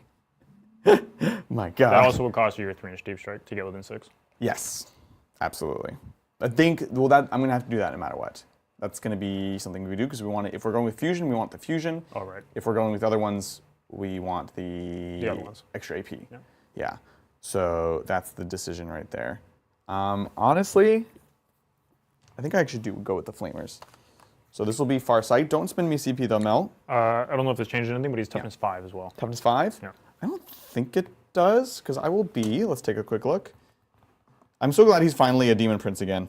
My God. That also would cost you your 3-inch deep strike to get within 6. Yes, absolutely. I think, well, that I'm going to have to do that no matter what. That's going to be something we do because we want to, if we're going with fusion, we want the fusion. All right. If we're going with other ones, we want the other ones. extra AP. Yeah. Yeah. So that's the decision right there. Honestly, I think I actually do go with the flamers. So this will be Farsight. Don't spend me CP though, Mel. I don't know if this changes anything, but he's toughness 5 as well. Toughness 5? Yeah. I don't think it does, because I will be. Let's take a quick look. I'm so glad he's finally a Demon Prince again.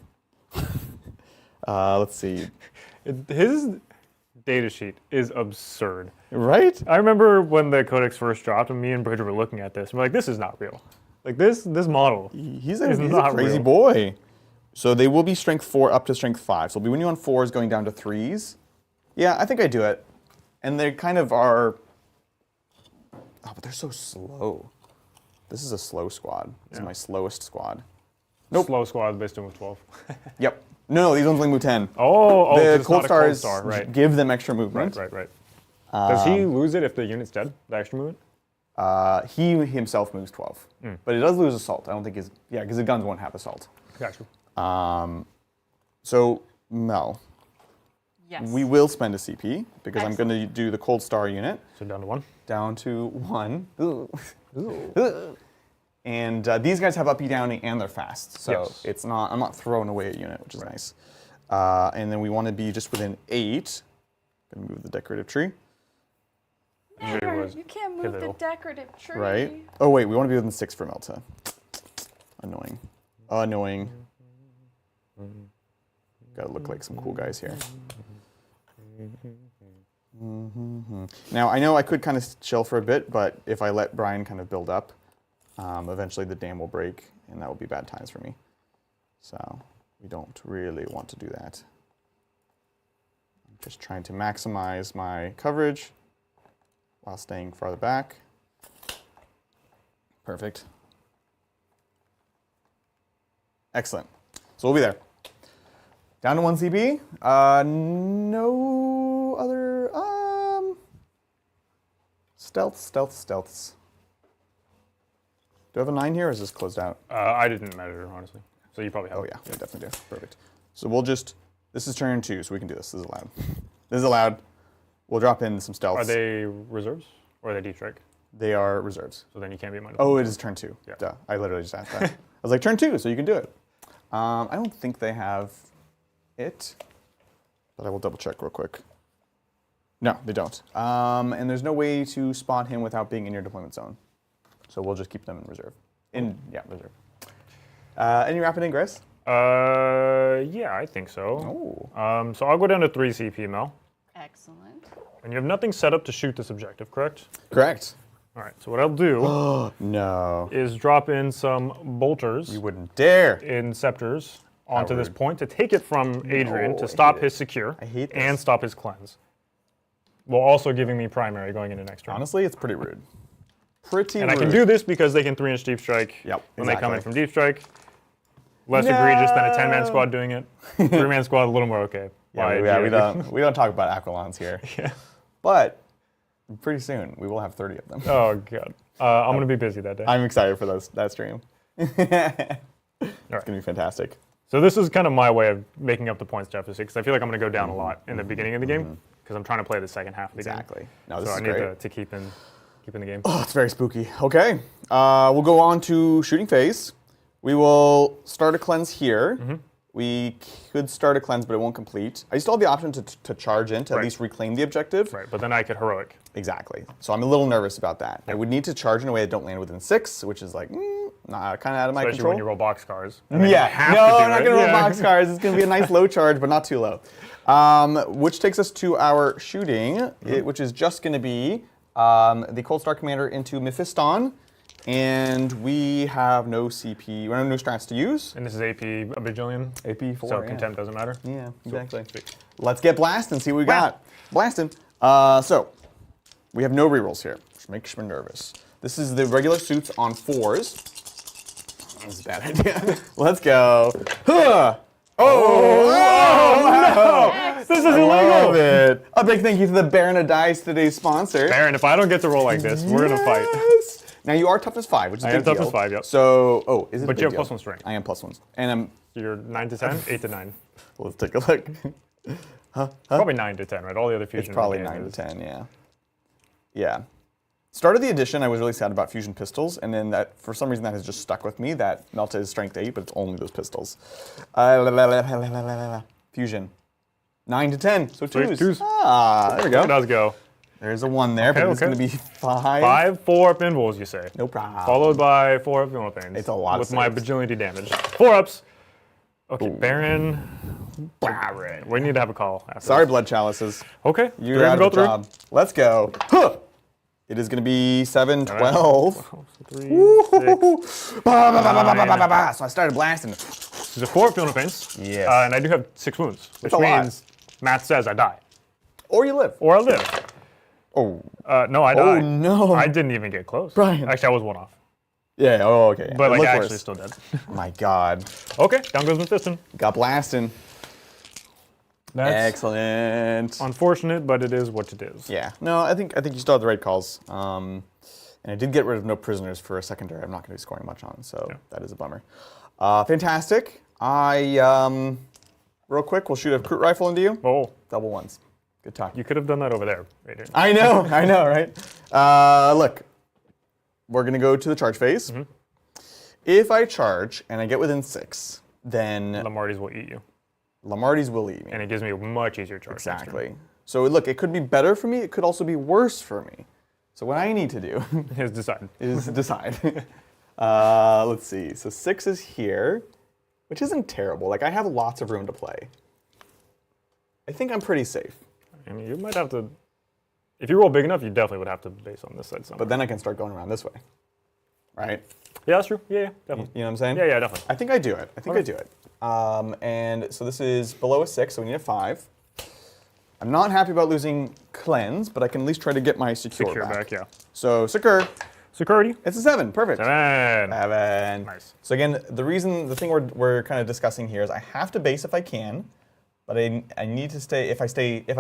Let's see. His data sheet is absurd. Right? I remember when the Codex first dropped, and me and Bridget were looking at this. We're like, this is not real. Like, this model He's is a not crazy real. boy. So they will be strength 4 up to strength 5. So it'll be when you're on 4s going down to 3s. Yeah, I think I do it. And they kind of are... Oh, but they're so slow. This is a slow squad. This is my slowest squad. Nope. Slow squad based on with 12. Yep. No, these ones only move 10. Oh, the 'cause it's cold not a cold stars star, right? give them extra movement. Right. Does he lose it if the unit's dead? The extra movement? He himself moves 12, but he does lose assault. I don't think his because the guns won't have assault. Gotcha. So Mel, Yes. we will spend a CP because I'm Excellent. going to do the cold star unit So down to 1. down to 1. And these guys have uppy downy and they're fast, so Yes. it's not. I'm not throwing away a unit, which is nice. And then we want to be just within 8. Going to move the decorative tree. Never. was You can't move the pivotal. decorative tree. Right. Oh wait, we want to be within 6 for Melta. Annoying. Annoying. Gotta look like some cool guys here. Now I know I could kind of chill for a bit, but if I let Brian kind of build up, eventually the dam will break, and that will be bad times for me. So we don't really want to do that. I'm just trying to maximize my coverage while staying farther back. Perfect. Excellent. So we'll be there. Down to 1 CP. No other stealths. Do I have a 9 here, or is this closed out? I didn't measure, honestly. So you probably have. Oh yeah, we definitely do. Perfect. So we'll just. This is turn 2, so we can do this. This is allowed. This is allowed. We'll drop in some stealths. Are they reserves or are they deep strike? They are reserves. So then you can't be minus. Oh, it is turn 2. Yeah. Duh. I literally just asked that. I was like, turn 2, so you can do it. I don't think they have it, but I will double check real quick. No, they don't. And there's no way to spot him without being in your deployment zone. So we'll just keep them in reserve. Reserve. Any rapid ingress? Yeah, I think so. Oh. So I'll go down to 3 CP, Mel. Excellent. And you have nothing set up to shoot this objective, correct? Correct. All right, so what I'll do No. is drop in some bolters You wouldn't dare. in scepters onto this rude. point to take it from Adrian No, to I stop hate his secure I hate this. and stop his cleanse. While also giving me primary going into next turn. Honestly, it's pretty rude. Pretty And rude. I can do this because they can 3-inch deep strike Yep, when they come in exactly. from deep strike. Less egregious than a 10-man No. squad doing it. 3-man squad a little more okay. We don't talk about aquilons here. Yeah. But pretty soon we will have 30 of them. Oh god. I'm gonna be busy that day. I'm excited for that stream. It's All right. gonna be fantastic. So this is kind of my way of making up the points deficit because I feel like I'm gonna go down a lot in the beginning of the game because I'm trying to play the second half of the Exactly. game. No, this So is I need great. to keep in the game. Oh, it's very spooky. Okay, we'll go on to shooting phase. We will start a cleanse here. We could start a cleanse, but it won't complete. I still have the option to charge in to at Right. least reclaim the objective. Right, but then I could heroic. Exactly. So I'm a little nervous about that. I would need to charge in a way that don't land within 6, which is like, kind of out of my Especially control. when you roll box cars. and then you Yeah, have no, to do I'm not it. going to roll Yeah. boxcars. It's going to be a nice low charge, but not too low. Which takes us to our shooting, which is just going to be the Cold Star Commander into Mephiston. And we have no CP, we have no strats to use. And this is AP a bajillion. AP4, So yeah. contempt doesn't matter. Yeah, exactly. Sweet. Let's get blasting and see what we got. Blasting. So, we have no rerolls here, which makes me nervous. This is the regular suits on 4s. This is a bad idea. Let's go. Huh. Oh, This is I love illegal! it. A big thank you to the Baron of Dice, today's sponsor. Baron, if I don't get to roll like this, we're gonna fight. Yes. Now you are toughness 5, which is a I big am toughness deal. 5, yep. So, is it a But big you have deal? +1 strength. I am +1. And I'm, You're 9 to 10, 8 to 9. let's take a look. Probably 9 to 10, right? All the other fusion. It's probably 9 to 10, yeah. Yeah. Start of the edition, I was really sad about fusion pistols, and then that, for some reason, that has just stuck with me. That Melta is strength 8, but it's only those pistols. Fusion. 9 to 10, so Sweet, 2s. twos. Ah, there we It go. does go. There's a 1 there, but Okay, it's okay. going to be 5. 5, 4 up invulns, you say. No problem. Followed by 4 up Villain Pains. It's a lot of with my saves. bajillion damage. 4 ups. Okay, Baron. Baron. We need to have a call after Sorry, this. Blood Chalices. Okay. You're we're out gonna of the job. Let's go. Huh. It is going to be 7, 12. 3, 6. Ba, ba, ba, ba, ba, ba, ba, ba. So I started blasting. This is a 4 up Villain Pains. Yes. And I do have 6 wounds, which a lot. means Matt says I die. Or you live. Or I live. Oh. No, I died. Oh, no. I didn't even get close. Brian. Actually, I was 1 off. Yeah, oh, okay. But It like looked actually worse. still dead. My God. Okay, down goes Mephiston. Got blasting. That's Excellent. unfortunate, but it is what it is. Yeah. No, I think you still have the right calls. And I did get rid of no prisoners for a secondary. I'm not going to be scoring much on, so that is a bummer. Fantastic. Real quick, we'll shoot a recruit rifle into you. Oh, Double ones. Good talk. you could have done that over there, Adrian. I know, right? Look, we're going to go to the charge phase. If I charge and I get within 6, then Lamarties will eat you. Lamarties will eat me. And it gives me a much easier charge. Exactly. So look, it could be better for me. It could also be worse for me. So what I need to do Is decide. is decide. Let's see. So 6 is here, which isn't terrible. Like, I have lots of room to play. I think I'm pretty safe. I mean, you might have to. If you roll big enough, you definitely would have to base on this side somewhere. But then I can start going around this way. Right? Yeah, that's true. Yeah, definitely. You know what I'm saying? Yeah, definitely. I think I do it. I do it. And so this is below a 6, so we need a 5. I'm not happy about losing cleanse, but I can at least try to get my secure back. Yeah. So secure. Security. It's a 7. Perfect. 7. 7. Nice. So again, the thing we're kind of discussing here is I have to base if I can, but I need to stay. If I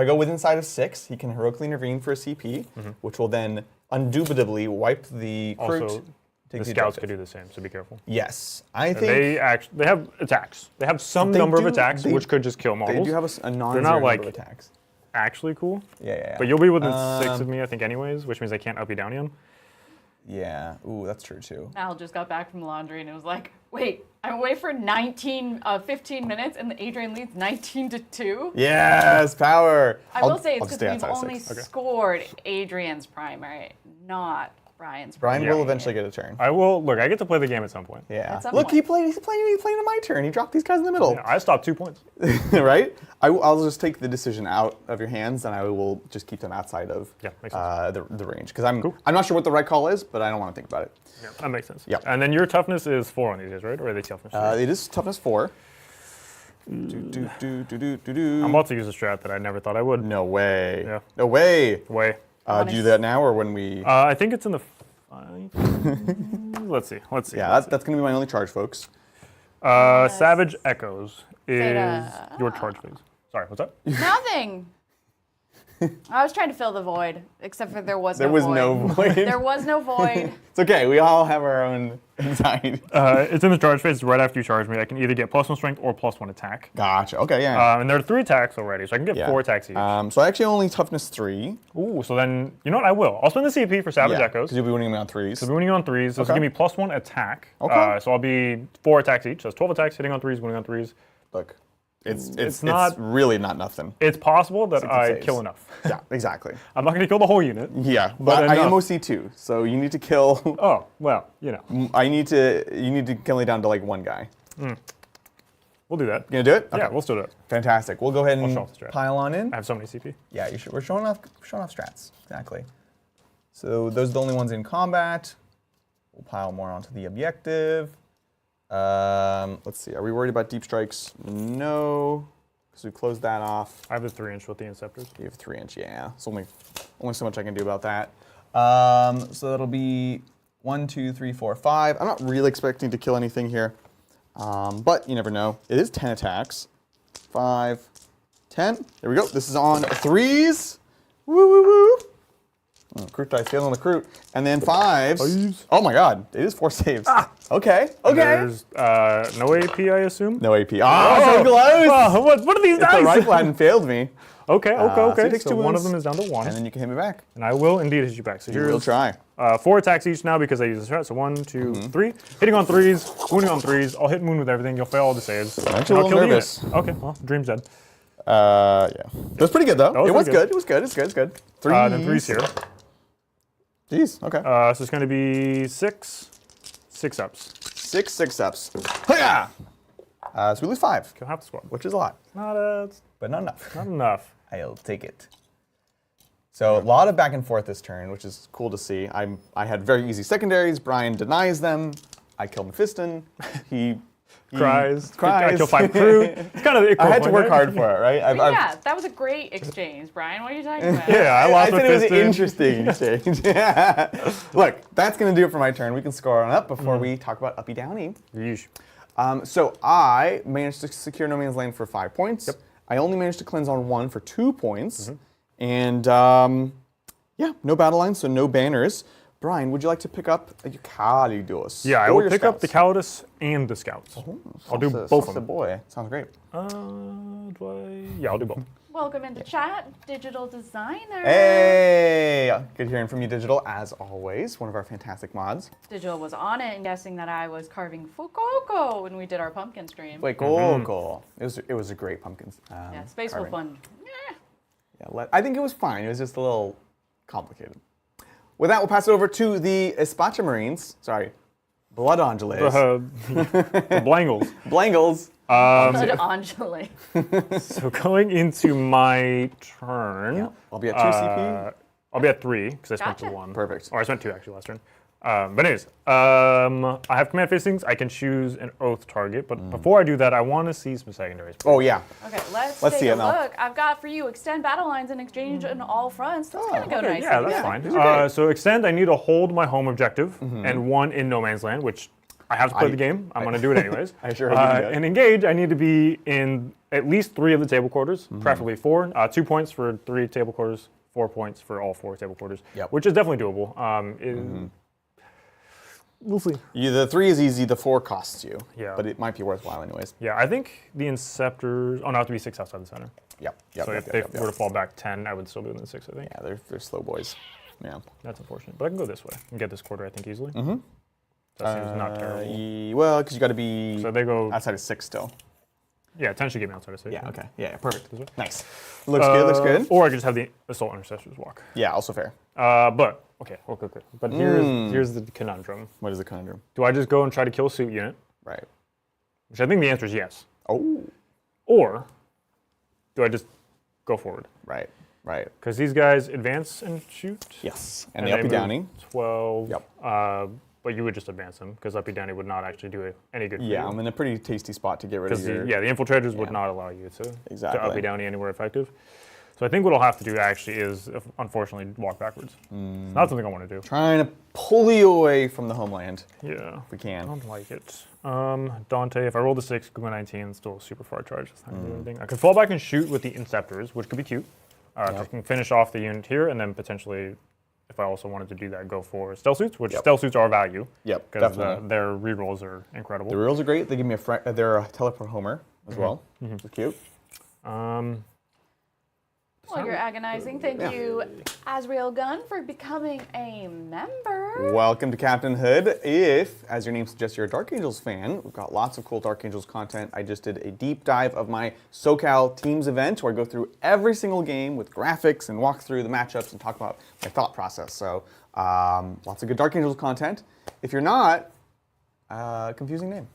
go within inside of 6, he can heroically intervene for a CP, which will then undoubtedly wipe the recruit. Also, take the scouts could do the same, so be careful. Yes, I think They have attacks. They have some They number of do- attacks, they- which could just kill models. they do have a non-zero They're not number like of attacks. actually cool. Yeah. But you'll be within 6 of me, I think, anyways, which means I can't up you down again. Yeah. Ooh, that's true too. Al just got back from laundry and it was like, wait, I'm away for 15 minutes and Adrian leads 19-2? Yes, power. I will say it's I'll just because stay we've outside of only 6. scored Adrian's primary, not Brian's Brian primary. will eventually get a turn. I will. Look, I get to play the game at some point. Yeah. At some Look, point. he's playing in my turn. He dropped these guys in the middle. Yeah, I stopped 2 points. Right? I'll just take the decision out of your hands, and I will just keep them outside of makes sense. the range. Because I'm not sure what the right call is, but I don't want to think about it. Yeah, that makes sense. Yep. And then your toughness is 4 on these guys, right? Or are they toughness 3? It is toughness 4. I'm about to use a strat that I never thought I would. No way. Yeah. No way. Way. Do you do that now or when we? I think it's in the. Let's see. Yeah, that's going to be my only charge, folks. Savage Echoes is Theta. your charge phase. Sorry, what's that? Nothing. I was trying to fill the void, except for there was There no was void. no void. There was no void. It's okay. We all have our own anxiety. It's in the charge phase. Right after you charge me, I can either get +1 strength or +1 attack. Gotcha. Okay, yeah. And there are 3 attacks already, so I can get 4 attacks each. So I actually only toughness 3. Ooh, so then, you know what? I will. I'll spend the CP for Savage Echoes. Because you'll be winning me on 3s. So we're winning on 3s. This will give me +1 attack. Okay. So I'll be 4 attacks each. So it's 12 attacks, hitting on 3s, winning on 3s. Look, it's really not nothing. It's possible that I saves. kill enough. Yeah, exactly. I'm not going to kill the whole unit. Yeah, but I am enough. OC2, so you need to kill. Oh, well, you know. You need to kill me down to like 1 guy. We'll do that. You gonna do it? Yeah, we'll still do it. Fantastic. We'll go ahead and show off the strat. pile on in. I have so many CP. Yeah, you should. We're showing off strats. Exactly. So those are the only ones in combat. We'll pile more onto the objective. Let's see. Are we worried about deep strikes? No, because we closed that off. I have the 3-inch with the Inceptors. You have 3-inch. Yeah, it's only so much I can do about that. So that'll be 1, 2, 3, 4, 5. I'm not really expecting to kill anything here, but you never know. It is 10 attacks. 5, 10. There we go. This is on 3s. Woo woo woo. Recruit dice failed on the recruit. And then 5s. Oh my god, it is 4 saves. Okay, okay. There's no AP, I assume? No AP. Oh, so close! Oh, what are these If dice? the rifle hadn't failed me. Okay. So it takes 2 one of wounds. them is down to 1. And then you can hit me back. And I will indeed hit you back. So You will try. 4 attacks each now because I use the strat. So 1, 2, 3. Hitting on 3s, wounding on 3s. I'll hit Moon with everything. You'll fail all the saves. I'm and actually a I'll little kill the nervous. unit. Okay, well, Dream's dead. Yeah. That was pretty good though. was It was pretty good. It was good. It's good. It's good. 3. Then 3's here. Jeez. Okay. So it's going to be 6 ups. 6 ups. Hiya! So we lose 5, Kill half the squad. which is a lot, It's but not enough. not enough. I'll take it. So a lot of back and forth this turn, which is cool to see. I had very easy secondaries. Brian denies them. I kill Mephiston. He Cries. Cries. I kill 5 crew. It's kind of the I had to equivalent, work right? hard for it, right? Yeah, that was a great exchange, Brian. What are you talking about? Yeah, I lost I said it was an Mephiston. interesting exchange. Yeah. Look, that's going to do it for my turn. We can score on up before we talk about uppy downy. Yeesh. So I managed to secure No Man's Land for 5 points. Yep. I only managed to cleanse on 1 for 2 points. And yeah, no battle lines, so no banners. Brian, would you like to pick up your Calidus? Yeah, I will pick up the Calidus and the Scouts. I'll do both of them. Boy, sounds great. Yeah, I'll do both. Welcome into chat, Digital Designer. Hey! Good hearing from you, Digital, as always. One of our fantastic mods. Digital was on it and guessing that I was carving Fukuoko when we did our pumpkin stream. Wait, cool. It was a great pumpkin. Yeah, Spaceful Fun. Yeah, I think it was fine. It was just a little complicated. With that, we'll pass it over to the Espacha Marines. Sorry, Blood Angeles. The Blangles. Blangles. Blood Angele. So going into my turn. Yeah, I'll be at 2 CP. I'll be at 3 because I spent Gotcha. 1. Perfect. Or I spent 2 actually last turn. But anyways, I have command facings. I can choose an oath target, but before I do that, I want to see some secondaries. Oh yeah. Okay, let's see take it a now. look. I've got for you extend battle lines and exchange on all fronts. That's gonna go nicely. Yeah, that's together. fine. So extend, I need to hold my home objective and 1 in no man's land, which I have to play the game. I'm going to do it anyways. I sure hope you do that. And engage, I need to be in at least 3 of the table quarters, preferably 4. 2 points for 3 table quarters, 4 points for all 4 table quarters, which is definitely doable. We'll see. The 3 is easy, the 4 costs you. Yeah. But it might be worthwhile anyways. Yeah, I think the Inceptors, no, I have to be 6 outside the center. Yep. So if they were to fall back 10, I would still be within 6, I think. Yeah, they're slow boys. Yeah. That's unfortunate. But I can go this way and get this quarter, I think, easily. That seems not terrible. Well, because you got to be So they go outside of 6 still. Yeah, 10 should get me outside of 6. Yeah, okay. Yeah, perfect. Nice. Looks good. Or I could just have the Assault Intercessors walk. Yeah, also fair. But here's the conundrum. What is the conundrum? Do I just go and try to kill a suit unit? Right. Which I think the answer is yes. Oh. Or do I just go forward? Right. Because these guys advance and shoot. Yes. And the uppy downy. 12. Yep. But you would just advance them because uppy downy would not actually do any good for you. Yeah, I'm in a pretty tasty spot to get rid of your... The infiltrators would not allow you to Exactly. uppy downy anywhere effective. So I think what I'll have to do actually is, unfortunately, walk backwards. It's not something I want to do. Trying to pull you away from the homeland. Yeah. If we can. I don't like it. Dante, if I roll the 6, go 19, it's still a super far charge. That's not going to do anything. I could fall back and shoot with the Inceptors, which could be cute. I can finish off the unit here, and then potentially, if I also wanted to do that, go for stealth suits, which stealth suits are value. Yep, because definitely. their rerolls are incredible. The reels are great. They give me they're a teleport homer as well. Which is cute. While you're agonizing, thank you, Azrael Gunn, for becoming a member. Welcome to Captain Hood. If, as your name suggests, you're a Dark Angels fan, we've got lots of cool Dark Angels content. I just did a deep dive of my SoCal Teams event where I go through every single game with graphics and walk through the matchups and talk about my thought process. So lots of good Dark Angels content. If you're not, confusing name.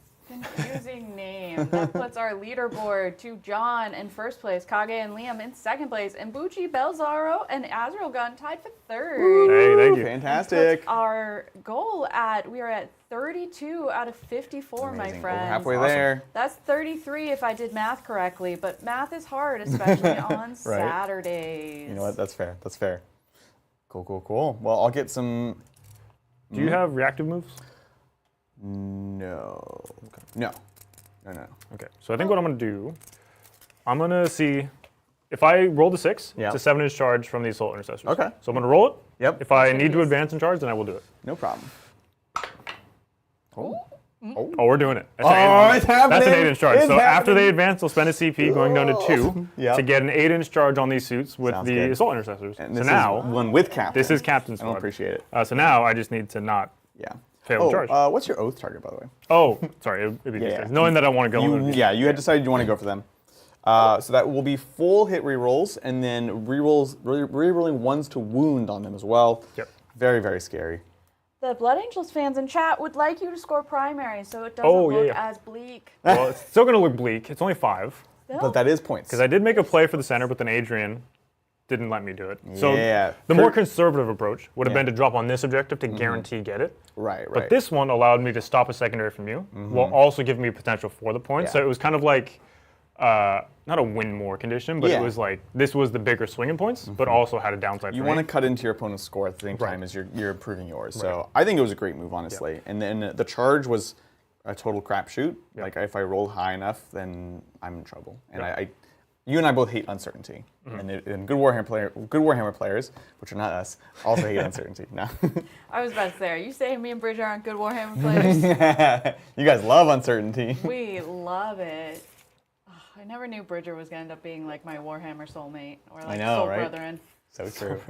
Confusing name. That puts our leaderboard to John in first place, Kage and Liam in second place, and Bucci, Belzaro, and Azrael Gunn tied for third. Hey, thank you. Fantastic. Puts our goal we are at 32 out of 54, Amazing. my We're friends. halfway there. That's 33 if I did math correctly, but math is hard, especially on Saturdays. You know what? That's fair. That's fair. Cool. Well, I'll get some... Do you have reactive moves? No. Okay. No. Okay, so I think what I'm going to do, I'm going to see if I roll the 6, it's a 7-inch charge from the Assault Intercessors. Okay. So I'm going to roll it. Yep. If I need to advance and charge, then I will do it. No problem. Oh. Oh, we're doing it. It's happening. That's an 8-inch charge. It's so after happening. they advance, they'll spend a CP going down to 2 to get an 8-inch charge on these suits with Sounds the good. Assault Intercessors. And so this now, is one with Captain. this is Captain's I don't squad. appreciate it. So now I just need to not fail the charge. What's your oath target, by the way? Oh, sorry, it'd be these guys. Knowing that I want to go. You had decided you want to go for them. So that will be full hit rerolls, and then rerolling 1s to wound on them as well. Yep. Very, very scary. The Blood Angels fans in chat would like you to score primary so it doesn't look as bleak. Well, it's still going to look bleak. It's only 5. But that is points. Because I did make a play for the center, but then Adrian didn't let me do it. So Yeah. the more conservative approach would have been to drop on this objective to guarantee get it. Right. But this one allowed me to stop a secondary from you, while also giving me potential for the points. Yeah. So it was kind of like, not a win more condition, but it was like, this was the bigger swinging points, but also had a downside You for want me. to cut into your opponent's score at the same time as you're improving yours. So I think it was a great move, honestly. And then the charge was a total crapshoot. Like if I roll high enough, then I'm in trouble. And You and I both hate uncertainty, and good Warhammer players, which are not us, also hate uncertainty. No. I was about to say, are you saying me and Bridget aren't good Warhammer players? You guys love uncertainty. We love it. Oh, I never knew Bridger was going to end up being like my Warhammer soulmate or like soul brethren. So true.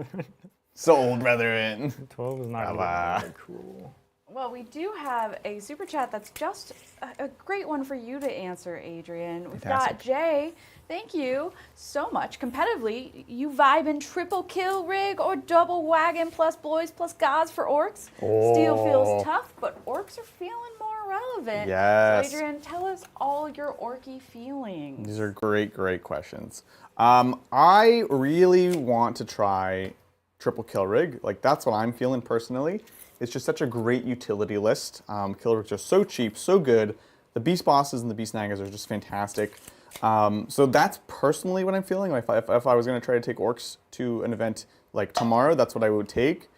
Soul brethren. 12 is not very cool. Well, we do have a super chat that's just a great one for you to answer, Adrian. We've got Jay. Thank you so much. Competitively, you vibe in triple kill rig or double wagon plus boys plus gods for orcs? Oh. Steel feels tough, but orcs are feeling more relevant. Yes. So Adrian, tell us all your orky feelings. These are great, great questions. I really want to try triple kill rig. Like, that's what I'm feeling personally. It's just such a great utility list. Kill rigs are so cheap, so good. The beast bosses and the beast naggers are just fantastic. So that's personally what I'm feeling. If I was going to try to take orcs to an event like tomorrow, that's what I would take.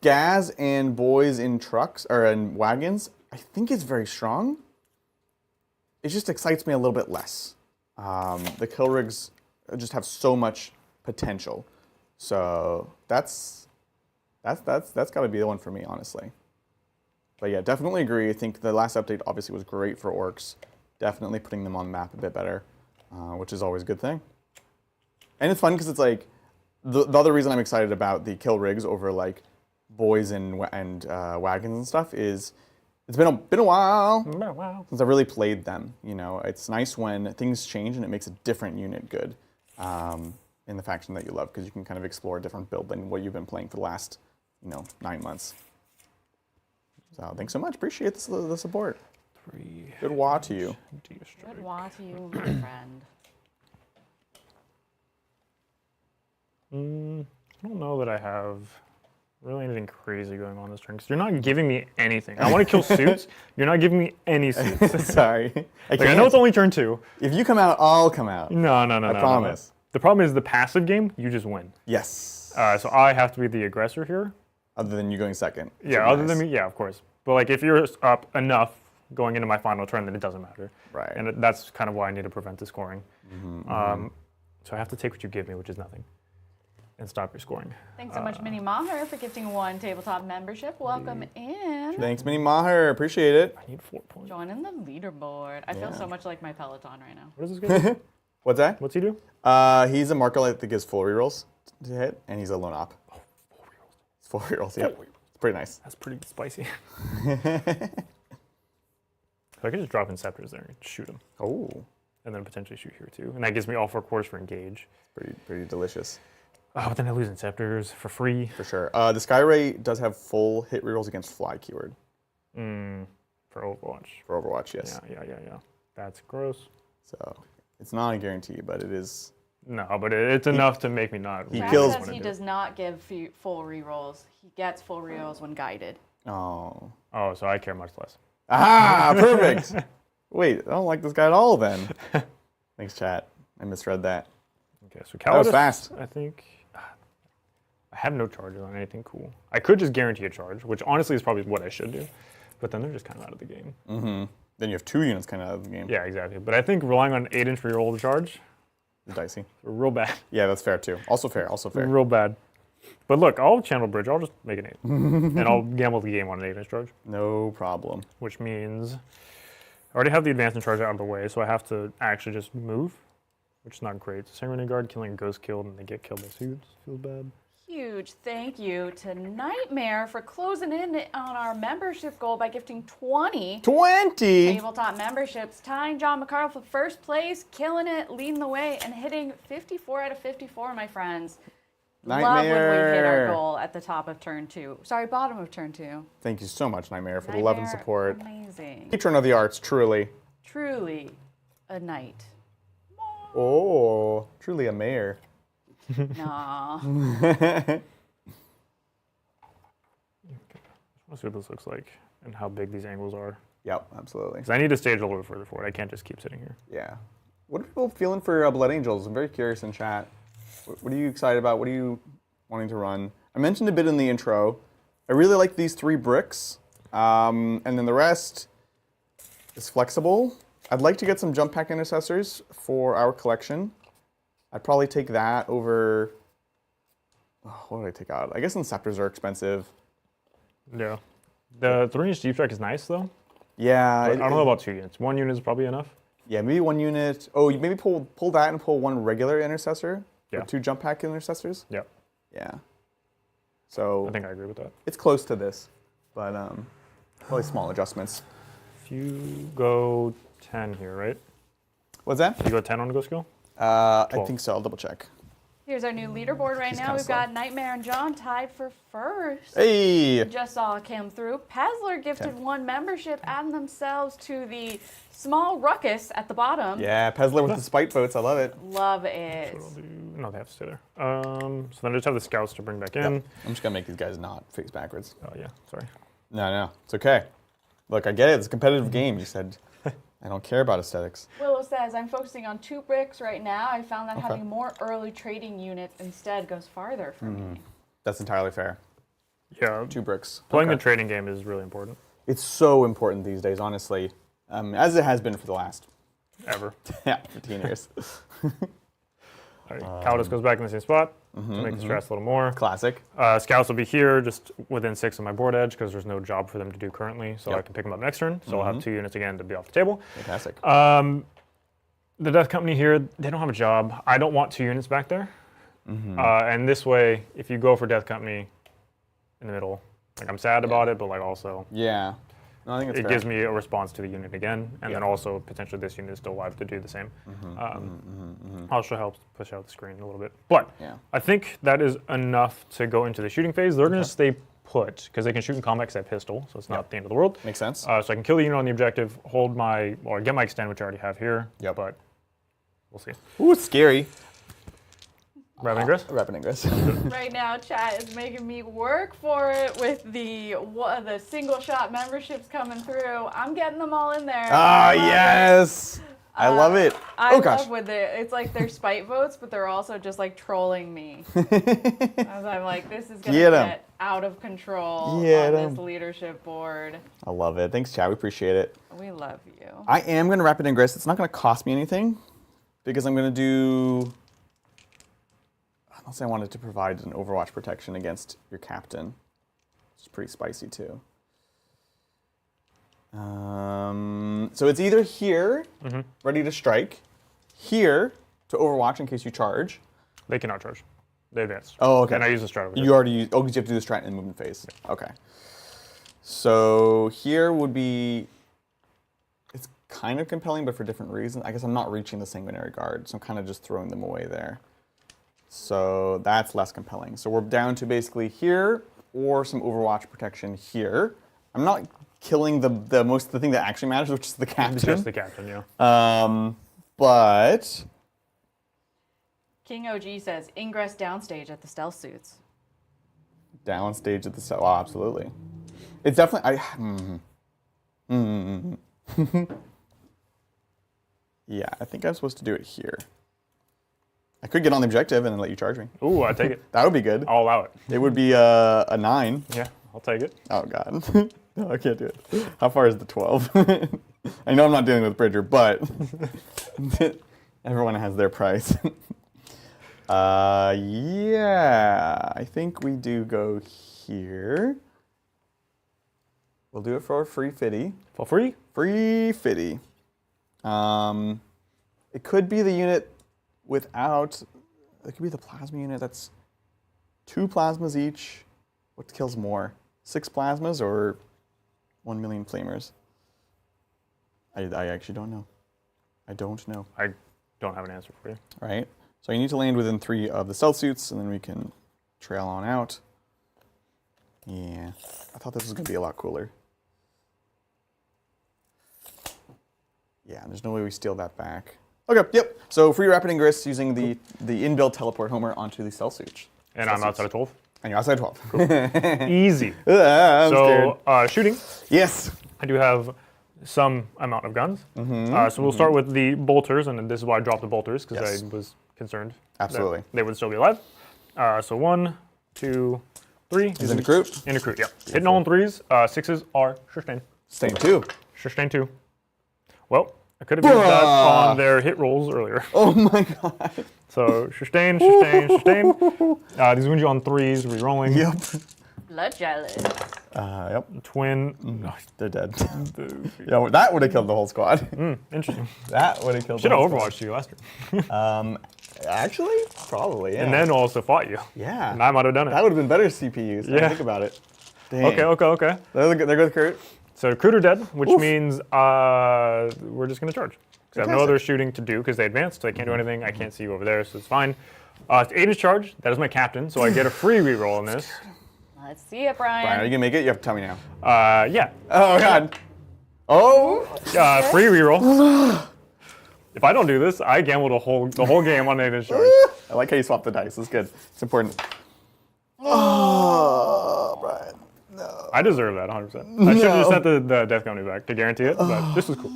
Gaz and boys in trucks or in wagons, I think it's very strong. It just excites me a little bit less. The kill rigs just have so much potential. So that's got to be the one for me, honestly. But yeah, definitely agree. I think the last update obviously was great for orcs. Definitely putting them on the map a bit better, which is always a good thing. And it's fun because it's like, the other reason I'm excited about the kill rigs over like boys and wagons and stuff is it's been a while since I really played them. You know, it's nice when things change and it makes a different unit good in the faction that you love, because you can kind of explore a different build than what you've been playing for the last 9 months. So thanks so much. Appreciate the support. Good wah to you. Good wah to you, my friend. I don't know that I have really anything crazy going on this turn, because you're not giving me anything. I want to kill suits. You're not giving me any suits. Sorry. I know it's only turn 2. If you come out, I'll come out. No. I promise. No. The problem is the passive game, you just win. Yes. So I have to be the aggressor here. Other than you going second. Yeah, other than me, yeah, of course. But like, if you're up enough going into my final turn, then it doesn't matter. Right. And that's kind of why I need to prevent the scoring. So I have to take what you give me, which is nothing, and stop your scoring. Thanks so much, Mini Maher, for gifting 1 tabletop membership. Welcome in. Thanks, Mini Maher. Appreciate it. I need 4 points. Joining the leaderboard. I feel so much like my Peloton right now. What does this guy do? What's that? What's he do? He's a marker that gives full rerolls to hit, and he's a lone op. Oh, 4 rerolls. It's full rerolls, yep. It's pretty nice. That's pretty spicy. So I could just drop in scepters there and shoot him. Oh. And then potentially shoot here too. And that gives me all 4 cores for engage. Pretty delicious. Oh, but then I lose in scepters for free. For sure. The Skyray does have full hit rerolls against fly keyword. For Overwatch. For Overwatch, yes. Yeah. That's gross. So it's not a guarantee, but it is. No, but it's enough to make me not. He Brad kills. says he does not give full rerolls. He gets full rerolls when guided. Oh. Oh, so I care much less. Ah, perfect. Wait, I don't like this guy at all then. Thanks, chat. I misread that. Okay, so That was Calidus, fast. I think. I have no charges on anything cool. I could just guarantee a charge, which honestly is probably what I should do. But then they're just kind of out of the game. Mm-hmm. Then you have 2 units kind of out of the game. Yeah, exactly. But I think relying on an 8-inch reroll to charge, Dicey. real bad. Yeah, that's fair too. Also fair. Real bad. But look, I'll channel bridge. I'll just make an 8. And I'll gamble the game on an 8-inch charge. No problem. Which means I already have the advance and charge out of the way, so I have to actually just move, which is not great. Sanguinary Guard killing a ghost killed and they get killed by suits. Feels bad. Huge thank you to Nightmare for closing in on our membership goal by gifting 20 tabletop memberships, tying John McCarl for first place, killing it, leading the way, and hitting 54 out of 54, my friends. Nightmare. Love when we hit our goal at the top of turn 2. Sorry, bottom of turn 2. Thank you so much, Nightmare, for the love and support. Amazing. Patron of the arts, truly. Truly a knight. Oh, truly a mayor. Nah. Let's see what this looks like and how big these angles are. Yep, absolutely. Because I need to stage a little bit further forward. I can't just keep sitting here. Yeah. What are people feeling for Blood Angels? I'm very curious in chat. What are you excited about? What are you wanting to run? I mentioned a bit in the intro. I really like these 3 bricks. And then the rest is flexible. I'd like to get some jump pack intercessors for our collection. I'd probably take that over. Oh, what do I take out? I guess Inceptors are expensive. Yeah. The 3-inch deep strike is nice though. Yeah. I don't know about 2 units. 1 unit is probably enough. Yeah, maybe 1 unit. Oh, you maybe pull that and pull 1 regular intercessor. Yeah. Or 2 jump pack intercessors. Yeah. Yeah. So I think I agree with that. it's close to this, but probably small adjustments. If you go 10 here, right? What's that? You go 10 on the go skill? I think so. I'll double check. Here's our new leaderboard right now. We've got Nightmare and John tied for first. Hey! Just saw it come through. Pezler gifted 1 membership, adding themselves to the small ruckus at the bottom. Yeah, Pezler with the spite votes. I love it. Love it. No, they have to stay there. So then I just have the scouts to bring back in. Yep. I'm just going to make these guys not face backwards. Oh, yeah. Sorry. No. It's okay. Look, I get it. It's a competitive game. You said I don't care about aesthetics. Willow says, I'm focusing on 2 bricks right now. I found that having more early trading units instead goes farther for me. That's entirely fair. Yeah. 2 bricks. Playing the trading game is really important. It's so important these days, honestly, as it has been for the last Ever. 15 years. All right. Caldus goes back in the same spot to make the stress a little more. Classic. Scouts will be here, just within 6 of my board edge, because there's no job for them to do currently, so I can pick them up next turn. So I'll have 2 units again to be off the table. Fantastic. The Death Company here, they don't have a job. I don't want 2 units back there. And this way, if you go for Death Company in the middle, like I'm sad about it, but like also Yeah. No, I think it's it fair. gives me a response to the unit again, and then also potentially this unit is still alive to do the same. Also helps push out the screen a little bit. But I think that is enough to go into the shooting phase. They're going to stay put because they can shoot in combat because they have pistol, so it's not the end of the world. Makes sense. So I can kill the unit on the objective, hold my, or get my extend, which I already have here. Yep. But we'll see. Ooh, it's scary. Rapid Ingress? Rapid Ingress. Right now, chat is making me work for it with the single shot memberships coming through. I'm getting them all in there. Ah, yes. I love it. I Oh, gosh. love with it. It's like they're spite votes, but they're also just like trolling me. As I'm like, this is going to get out of control on this leadership board. I love it. Thanks, chat. We appreciate it. We love you. I am going to Rapid Ingress. It's not going to cost me anything because I'm going to do... Unless I wanted to provide an Overwatch protection against your captain. It's pretty spicy too. So it's either here, ready to strike, here to Overwatch in case you charge. They cannot charge. They advance. Oh, okay. And I use the strat over here. You already used, because you have to do the strat in the movement phase. Yeah. Okay. So here would be, it's kind of compelling, but for different reasons. I guess I'm not reaching the Sanguinary Guard, so I'm kind of just throwing them away there. So that's less compelling. So we're down to basically here or some Overwatch protection here. I'm not killing the thing that actually matters, which is the captain. Just the captain, yeah. But King OG says ingress downstage at the stealth suits. Downstage at the stealth. Oh, absolutely. It's definitely. Yeah, I think I'm supposed to do it here. I could get on the objective and then let you charge me. Ooh, I take it. That would be good. I'll allow it. It would be a 9. Yeah, I'll take it. Oh, God. No, I can't do it. How far is the 12? I know I'm not dealing with Bridger, but everyone has their price. Yeah, I think we do go here. We'll do it for a free fitty. For free? Free fitty. It could be the unit without, it could be the plasma unit. That's 2 plasmas each. What kills more? 6 plasmas or 1 million flamers? I actually don't know. I don't know. I don't have an answer for you. Right? So you need to land within 3 of the stealth suits, and then we can trail on out. Yeah. I thought this was going to be a lot cooler. Yeah, there's no way we steal that back. Okay, yep. So free rapid ingress using the inbuilt teleport homer onto the stealth suits. And I'm outside of 12? And you're outside 12. Cool. Easy. I'm so scared. Shooting. Yes. I do have some amount of guns. So we'll start with the bolters, and this is why I dropped the bolters, because I was concerned Absolutely. that they would still be alive. So 1, 2, 3. He's in the crew? In the crew, yeah. Hitting all in 3s. 6s are sustain. Sustain 2. Sustain 2. Well, I could have used that on their hit rolls earlier. Oh my god. So sustain, sustain, sustain. These wound you on 3s, re-rolling. Yep. Blood jealous. Yep. Twin. Oh, they're dead. Yeah, that would have killed the whole squad. Interesting. That would have killed. Should the have whole overwatched you last turn. squad. Actually, probably. Yeah. And then also fought you. Yeah. And I might have done it. That would have been better CPUs. Yeah. Think about it. Dang. Okay. There goes Kurt. So Cruder dead, which means we're just going to charge. Because I have no other shooting to do because they advanced, so I can't do anything. I can't see you over there, so it's fine. It's Aiden's charge. That is my captain, so I get a free reroll on this. Let's see it, Brian. Brian, are you gonna make it? You have to tell me now. Yeah. Oh god. Oh. Free reroll. If I don't do this, I gamble the whole game on Aiden's charge. I like how you swap the dice. It's good. It's important. Oh, Brian. No. I deserve that 100%. I should have just sent the death company back to guarantee it, but this was cool.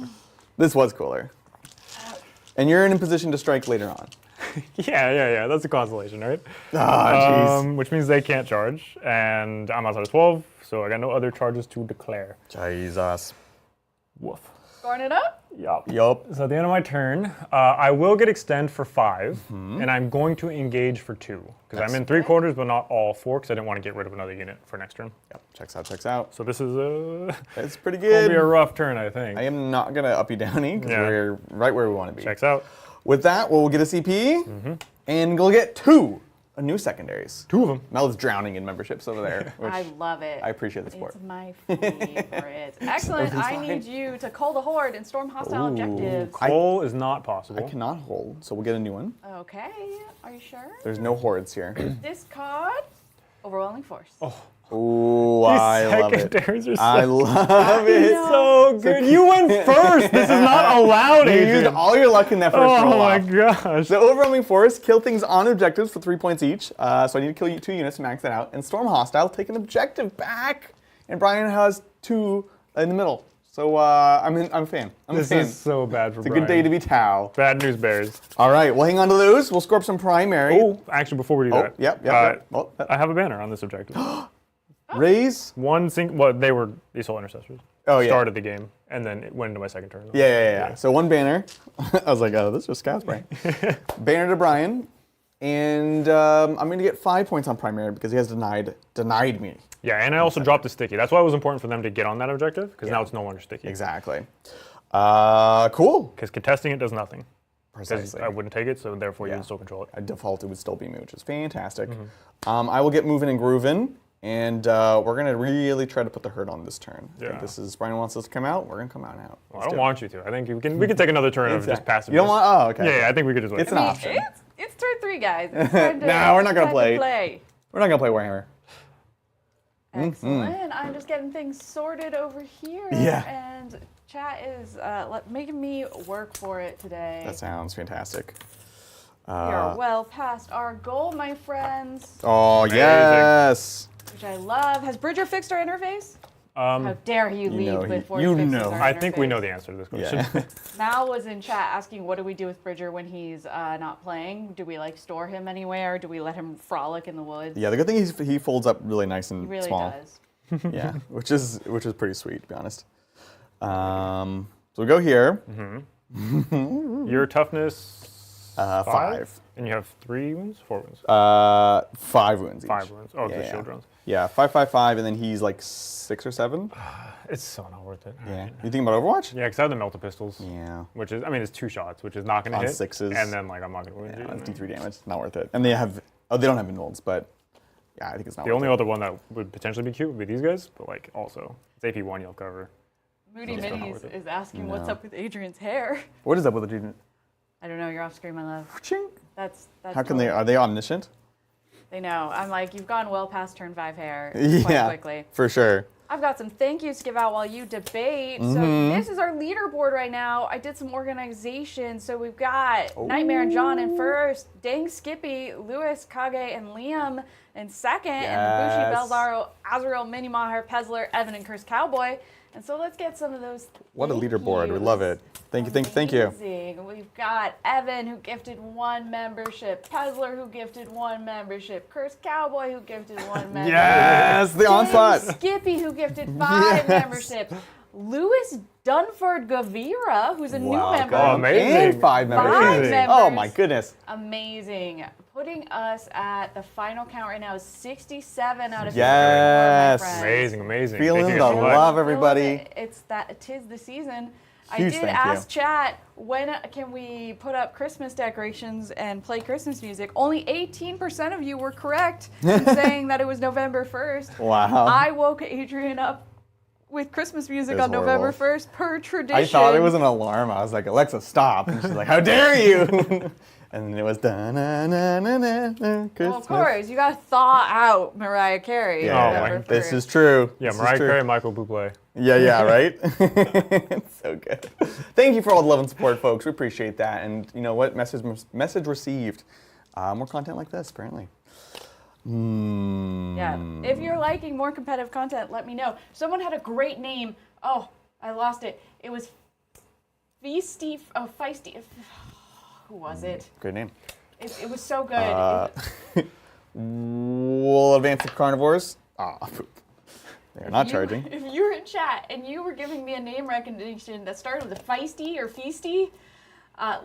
This was cooler. And you're in a position to strike later on. Yeah. That's a consolation, right? Ah, jeez. Which means they can't charge, and I'm outside of 12, so I got no other charges to declare. Jesus. Woof. Scoring it up? Yup. So at the end of my turn, I will get extend for 5, and I'm going to engage for 2. Because I'm in 3 quarters, but not all 4, because I didn't want to get rid of another unit for next turn. Yep. Checks out. So this is It's pretty gonna good. be a rough turn, I think. I am not gonna uppy downy because we're right where we want to be. Checks out. With that, we'll get a CP, and we'll get 2 new secondaries. 2 of them. Mel's drowning in memberships over there. Which I love it. I appreciate the support. It's my favorite. Excellent. I need you to cull the horde and storm hostile objectives. Coal is not possible. I cannot hold, so we'll get a new one. Okay. Are you sure? There's no hordes here. Discard. Overwhelming force. Ooh, I love it. Secondaries are so, I love it. so good. You went first. This is not allowed, You used Adrian. all your luck in that first roll Oh my off. gosh. So overwhelming force, kill things on objectives for 3 points each. So I need to kill you 2 units to max that out. And storm hostile, take an objective back. And Brian has 2 in the middle. So I'm a fan. I'm This a fan. is so bad for It's a Brian. good day to be Tau. Bad news bears. All right, we'll hang on to those. We'll score up some primary. Oh, actually, before we do that, Yep. Oh, I have a banner on this objective. raise. They were these whole intercessors. Oh, yeah. Started the game, and then it went into my second turn. Yeah. So 1 banner. I was like, oh, this was Scout's Brian. Banner to Brian. And I'm going to get 5 points on primary because he has denied me. Yeah, and I also dropped the sticky. That's why it was important for them to get on that objective, because now it's no longer sticky. Exactly. Cool. Because contesting it does nothing. Because Precisely. I wouldn't take it, so therefore you would still control it. By default, it would still be me, which is fantastic. I will get moving and grooving, and we're going to really try to put the hurt on this turn. I think this is, Brian wants us to come out, we're going to come out now. Well, I don't want you to. I think we can take another turn of just passive. You don't want, oh, okay. Yeah, I think we could just wait. It's an option. It's turn 3, guys. It's time to, Nah, we're not going to time play. We're not going to play Warhammer. Excellent. I'm just getting things sorted over here. Yeah. And chat is making me work for it today. That sounds fantastic. We are well past our goal, my friends, Oh, Amazing. yes. which I love. Has Bridger fixed our interface? Um, How dare you leave know before you he fixes know. our I think we interface. know the answer to this question. Yeah. Mal was in chat asking, what do we do with Bridger when he's not playing? Do we store him anywhere? Do we let him frolic in the woods? Yeah, the good thing is he folds up really nice and He really small. does. Yeah, which is pretty sweet, to be honest. So we go here. Your toughness 5. And you have 3 wounds? 4 wounds? 5 wounds each. 5 wounds. Oh, Yeah, the yeah. shield rounds. Yeah, 5, and then he's like 6 or 7. It's so not worth it. Yeah. You think about Overwatch? Yeah, because I have the melta pistols. Yeah. Which is, it's 2 shots, which is not going to On hit. 6s. And then, I'm not going to wound you. That's D3 damage. Not worth it. And they don't have invulns, but yeah, I think it's not The worth only it. other one that would potentially be cute would be these guys, but also, it's AP1 you'll cover. Moody That's not Minis worth it. is asking what's No. up with Adrian's hair. What is up with the Adrian? I don't know. You're off screen, my love. Ching. That's How can they? totally- Are they omniscient? They know. I'm like, you've gone well past turn 5 hair quite Yeah, quickly. for sure. I've got some thank yous to give out while you debate. Mm-hmm. So this is our leaderboard right now. I did some organization. So we've got Nightmare and John in first, Dang Skippy, Lewis, Kage, and Liam in second, and Bushi, Yes. Belzaro, Azrael, Mini Maher, Pezler, Evan, and Curse Cowboy. And so let's get some of those. What a thank leaderboard. We yous. love it. Thank you. Amazing. We've got Evan, who gifted 1 membership. Pezler, who gifted 1 membership. Curse Cowboy, who gifted 1 membership. Yes, the Dang onslaught. Skippy, who gifted 5 Yes. memberships. Louis Dunford Gavira, who's a new member. Oh, amazing. And 5 members. 5 members. Oh my goodness. Amazing. Putting us at the final count right now is 67 out of 54, Yes. my friends. Amazing, amazing. Feeling Thank you the so much. love, everybody. Tis the season. Huge I did thank ask you. chat, when can we put up Christmas decorations and play Christmas music? Only 18% of you were correct in saying that it was November 1st. Wow. I woke Adrian up with Christmas music It was on November horrible. 1st, per tradition. I thought it was an alarm. I was like, Alexa, stop. And she's like, how dare you? And then it was da-na-na-na-na, Christmas. Well, of course, you gotta thaw out Mariah Carey. Yeah, on yeah. November this 1st. is true. Yeah, This is Mariah true. Carey, Michael Bublé. Yeah, right? It's so good. Thank you for all the love and support, folks. We appreciate that. And you know what? Message received. More content like this, apparently. Yeah. If you're liking more competitive content, let me know. Someone had a great name. Oh, I lost it. It was Feisty. Oh, Feisty. Who was it? Great name. It was so good. We'll advance the carnivores. Poop. They're not charging. If you were in chat and you were giving me a name recognition that started with a Feisty or Feisty,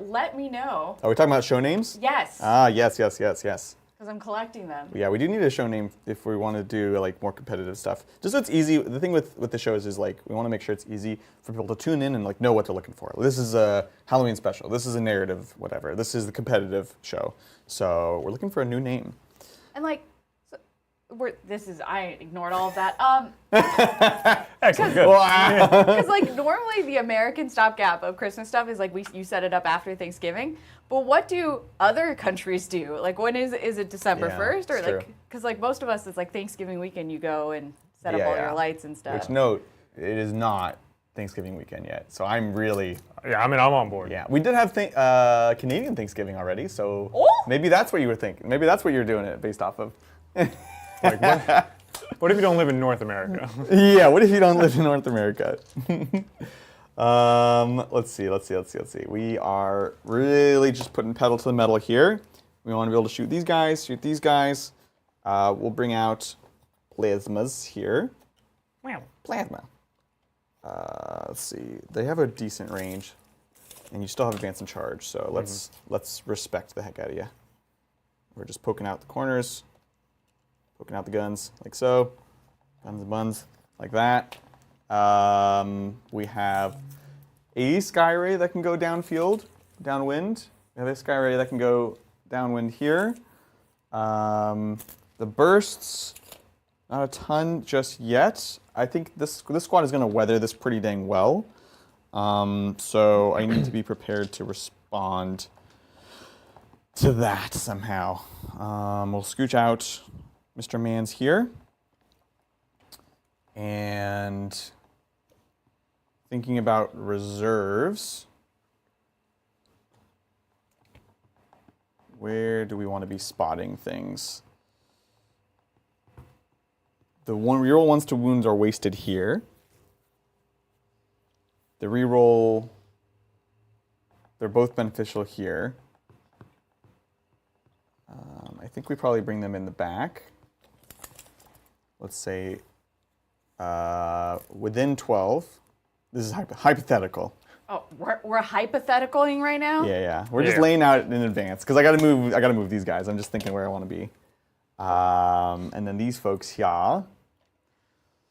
let me know. Are we talking about show names? Yes, Yes. because I'm collecting them. Yeah, we do need a show name if we want to do like more competitive stuff. Just so it's easy. The thing with the shows is like we want to make sure it's easy for people to tune in and like know what they're looking for. This is a Halloween special. This is a narrative, whatever. This is the competitive show. So we're looking for a new name. And like, I ignored all of that. Excellent, good. Wow. Because like normally the American stopgap of Christmas stuff is like you set it up after Thanksgiving. But what do other countries do? Like when is it December Yeah, 1st or it's like true. because like most of us it's like Thanksgiving weekend you go and set up all your lights and stuff. Which note, it is not Thanksgiving weekend yet. So I'm really Yeah, I mean, I'm on board. yeah. We did have Canadian Thanksgiving already. So Oh! maybe that's what you were thinking. Maybe that's what you're doing it based off of. Like, what if you don't live in North America? Yeah, what if you don't live in North America? Let's see. We are really just putting pedal to the metal here. We want to be able to shoot these guys. We'll bring out plasmas here. Wow. Plasma. Let's see. They have a decent range, and you still have advance and charge. So let's respect the heck out of you. We're just poking out the corners. Poking out the guns, like so. Guns and buns, like that. We have a sky ray that can go downfield, downwind. We have a sky ray that can go downwind here. The bursts, not a ton just yet. I think this squad is going to weather this pretty dang well. So I need to be prepared to respond to that somehow. We'll scooch out Mr. Mans here. And thinking about reserves, where do we want to be spotting things? The reroll ones to wounds are wasted here. The reroll, they're both beneficial here. I think we probably bring them in the back. Let's say within 12. This is hypothetical. Oh, we're hypotheticaling right now? Yeah. We're just Yeah. laying out in advance because I gotta move these guys. I'm just thinking where I want to be. And then these folks here.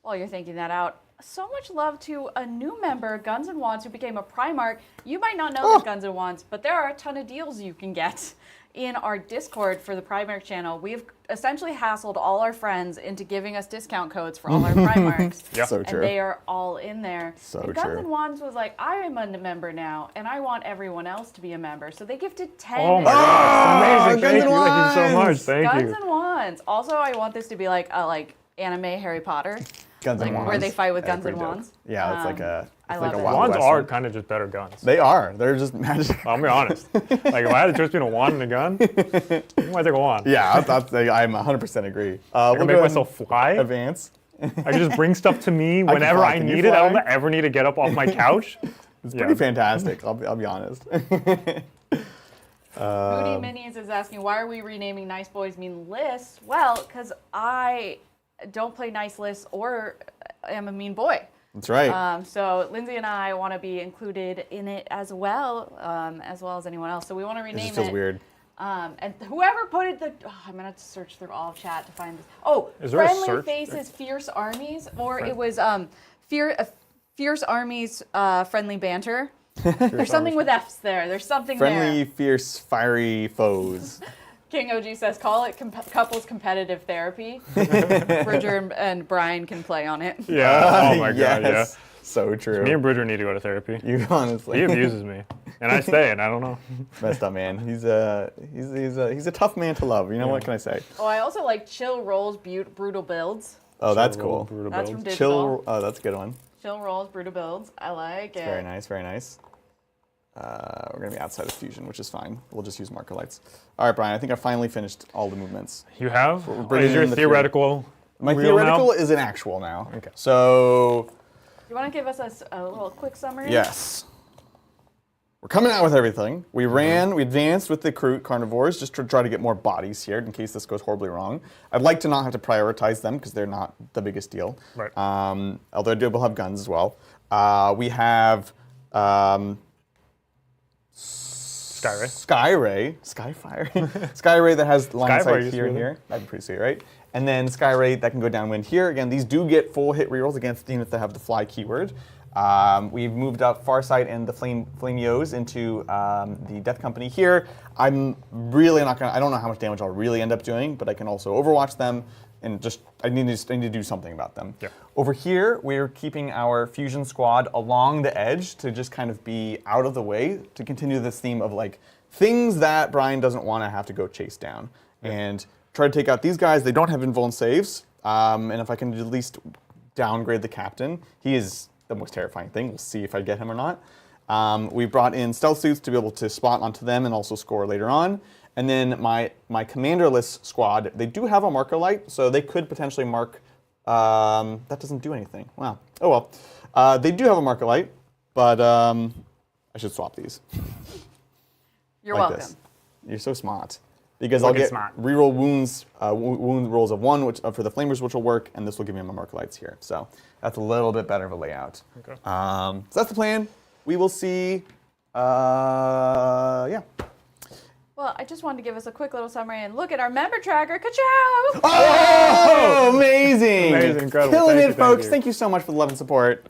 While you're thinking that out, so much love to a new member, Guns and Wands, who became a Primarch. You might not know this, Guns and Wands, but there are a ton of deals you can get in our Discord for the Primarch channel. We've essentially hassled all our friends into giving us discount codes for all our Primarchs. Yeah. So true. And they are all in there. So and Guns true. and Wands was like, I am a member now, and I want everyone else to be a member. So they gifted 10 Oh my God, Guns amazing! Thank and you so much. Wands. Thank Guns you. and Wands. Also, I want this to be like a anime Harry Potter. Guns and Like, Wands. where they fight with That's guns and pretty dope. wands. Yeah, it's like a love it. Wild Wands West are one. kind of just better guns. They are. They're just magic. I'll be honest. Like if I had to choose between a wand and a gun, I might take a wand. Yeah, I'm 100% agree. I We'll can go make ahead myself and fly. advance. I can just bring stuff to me whenever fly. I Can you need it. I fly? don't ever need to get up off my couch. It's pretty fantastic. I'll be honest. Moody Minions is asking, why are we renaming Nice Boys mean lists? Well, because I don't play nice lists or am a mean boy. That's right. So Lindsay and I want to be included in it as well as anyone else. So we want to rename It just feels weird. And whoever put it, I'm gonna have to search through all of chat to find this. Oh, Is there a Friendly search? Faces, Fierce Armies, or Right. it was Fierce Armies, Friendly Banter. There's something with F's there. There's something Friendly, there. fierce, fiery foes. King OG says, call it couples competitive therapy. Bridger and Brian can play on it. Yeah. Oh my yes. god. Yeah. So true. Me and Bridger need to go to therapy. You honestly. He abuses me, and I stay, and I don't know. Messed up, man. He's a tough man to love. You know what can I say? Oh, I also like Chill Rolls Brutal Builds. Oh, that's cool. Brutal That's builds. from Digital. Chill. Oh, that's a good one. Chill Rolls Brutal Builds. I like it. Very nice. Very nice. We're gonna be outside of fusion, which is fine. We'll just use marker lights. All right, Brian. I think I finally finished all the movements. You have? bringing Is your in the theoretical? My real theoretical now? is an actual now. Okay. So You want to give us a little quick summary? yes, we're coming out with everything. We advanced with the carnivores just to try to get more bodies here in case this goes horribly wrong. I'd like to not have to prioritize them because they're not the biggest deal. Right. Although we'll have guns as well. We have Skyray. Skyfire. Skyray that has line of Skyfire sight used to here be and there. here. That'd be pretty sweet, right? And then Skyray that can go downwind here. Again, these do get full hit rerolls against units that have the fly keyword. We've moved up Farsight and the Flame Yos into the Death Company here. I'm really not gonna. I don't know how much damage I'll really end up doing, but I can also Overwatch them and just I need to do something about them. Yeah. Over here, we're keeping our fusion squad along the edge to just kind of be out of the way to continue this theme of like things that Brian doesn't want to have to go chase down and try to take out these guys. They don't have invuln saves, and if I can at least downgrade the captain, he is the most terrifying thing. We'll see if I get him or not. We brought in stealth suits to be able to spot onto them and also score later on. And then my commanderless squad, they do have a marker light, so they could potentially mark. That doesn't do anything. Wow. Oh well. They do have a marker light, but I should swap these. You're like welcome. this. You're so smart. Because Looking I'll get smart. reroll wounds, wound rolls of 1 which, for the flamers, which will work, and this will give me my marker lights here. So that's a little bit better of a layout. Okay. So that's the plan. We will see. Yeah. Well, I just wanted to give us a quick little summary and look at our member tracker. Ka-chow! Oh, amazing! Amazing, incredible. Killing Thank it, you, thank folks. you. Thank you so much for the love and support.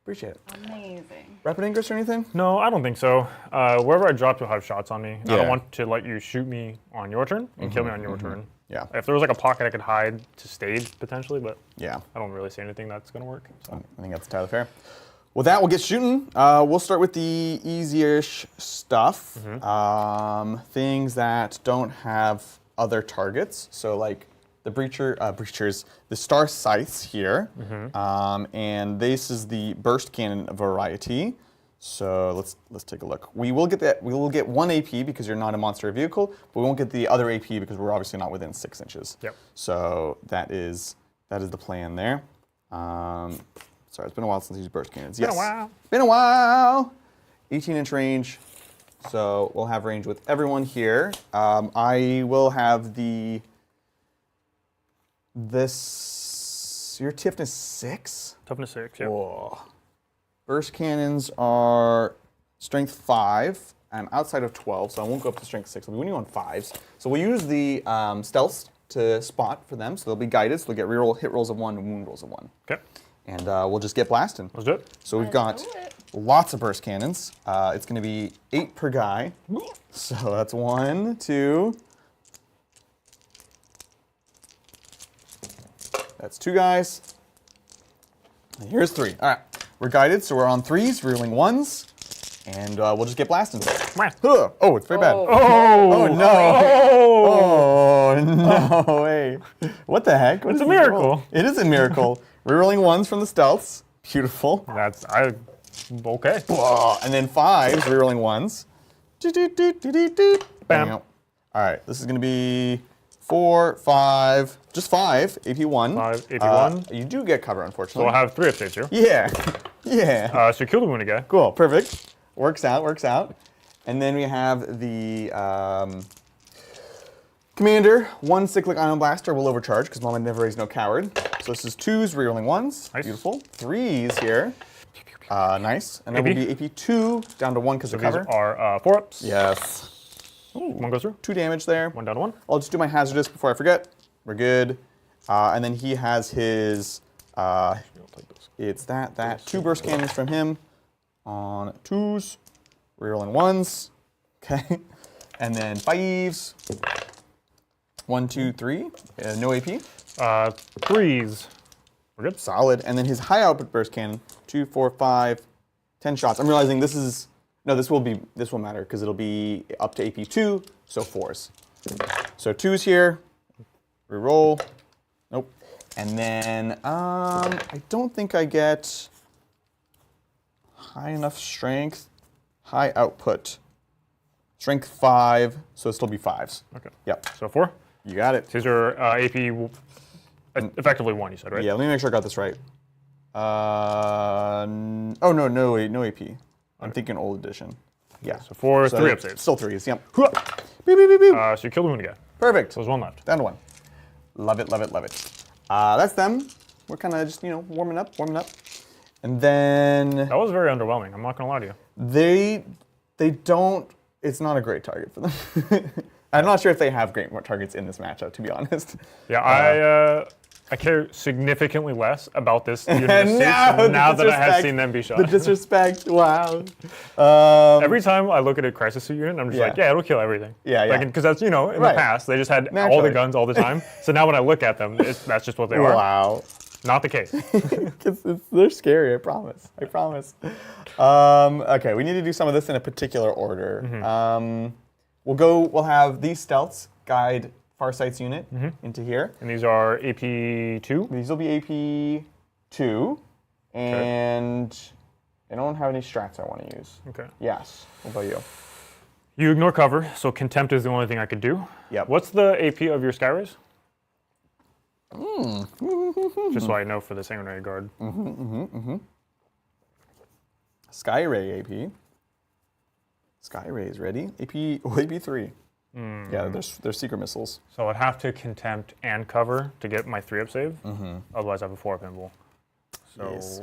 Appreciate it. Amazing. Rapid Ingress or anything? No, I don't think so. Wherever I drop, you'll have shots on me. I Yeah. don't want to let you shoot me on your turn and kill me on your turn. Yeah. If there was like a pocket I could hide to stage potentially, but Yeah. I don't really see anything that's going to work. So. I think that's entirely fair. With that, we'll get shooting. We'll start with the easier-ish stuff. Things that don't have other targets. So like the breachers, the star scythes here. And this is the burst cannon variety. So let's take a look. We will get that. We will get 1 AP because you're not a monster or vehicle, but we won't get the other AP because we're obviously not within 6 inches. Yep. So that is the plan there. Sorry, it's been a while since I used burst cannons. Yes. Been a while. Been a while. 18-inch range. So we'll have range with everyone here. I will have your toughness 6. Toughness 6, yeah. Whoa. Burst cannons are strength 5. I'm outside of 12, so I won't go up to strength 6. I'll be winning on 5s. So we'll use the stealths to spot for them. So they'll be guided, so they'll get reroll hit rolls of 1 and wound rolls of 1. Okay, And we'll just get blasting. let's do it. So we've Let's got do it. lots of burst cannons. It's going to be 8 per guy. So that's 1, 2. That's 2 guys. And here's 3. All right, we're guided, so we're on 3s, reeling 1s, and we'll just get blasting. Mwah. Oh, it's very bad. Oh. Oh no! Oh! Oh no way! What the heck? What It's is a this miracle. roll? It is a miracle. Rerolling 1s from the stealths. Beautiful. Okay. And then 5s, rerolling 1s. Bam. All right, this is going to be 4, 5, just 5, AP1. 5, AP1. You do get cover, unfortunately. So I'll have 3 updates here. Yeah, yeah. So you kill the wounded guy. Cool, perfect. Works out, works out. And then we have the commander. 1 cyclic ion blaster will overcharge because Mama never is no coward. So this is 2s, rerolling 1s. Nice. Beautiful. 3s here. Nice. And then will be AP 2 down to 1 because of These cover. are 4-ups. Yes. One goes through. 2 damage there. 1 down to 1. I'll just do my hazardous before I forget. We're good. And then he has his, it's that. 2 burst cannons from him on 2s, rerolling 1s. Okay. And then 5s. 1, 2, 3. No AP. 3s. We're good. Solid. And then his high output burst cannon. 2, 4, 5, 10 shots. I'm realizing this is, no, this will matter because it'll be up to AP 2, so 4s. So 2s here. Reroll. Nope. And then I don't think I get high enough strength. High output. Strength 5, so it'll still be 5s. Okay. Yep. So 4. You got it. These are AP effectively 1, you said, right? Yeah, let me make sure I got this right. Oh, no AP. I'm thinking old edition. Yeah. So 4, 3-up saves. Still 3s, yep. Beep, beep, beep, beep. So you killed the wounded guy. Perfect. So there's 1 left. Down to 1. Love it, love it, love it. That's them. We're kind of just, warming up. And then That was very underwhelming. I'm not going to lie to you. they don't, it's not a great target for them. I'm not sure if they have great targets in this matchup, to be honest. Yeah, I care significantly less about this unit of suits No, now that I have seen them be shot. The disrespect, wow. Every time I look at a crisis suit unit, I'm just like, yeah, it'll kill everything. Yeah. Because that's, in the past, they just had all Naturally. the guns all the time. So now when I look at them, that's just what they are. Wow. Not the case. They're scary, I promise. Okay, we need to do some of this in a particular order. We'll have these stealths guide Farsight's unit into here. And these are AP 2? These will be AP 2, and I don't have any strats I want to use. Okay. Yes. What about you? You ignore cover, so Contempt is the only thing I could do. Yep. What's the AP of your Skyrays? Just so I know for the Sanguinary Guard. Skyray AP. Skyray is ready. AP 3. Yeah, they're secret missiles. So I'd have to Contempt and cover to get my 3-up save. Otherwise, I have a 4-up invul. So Yes.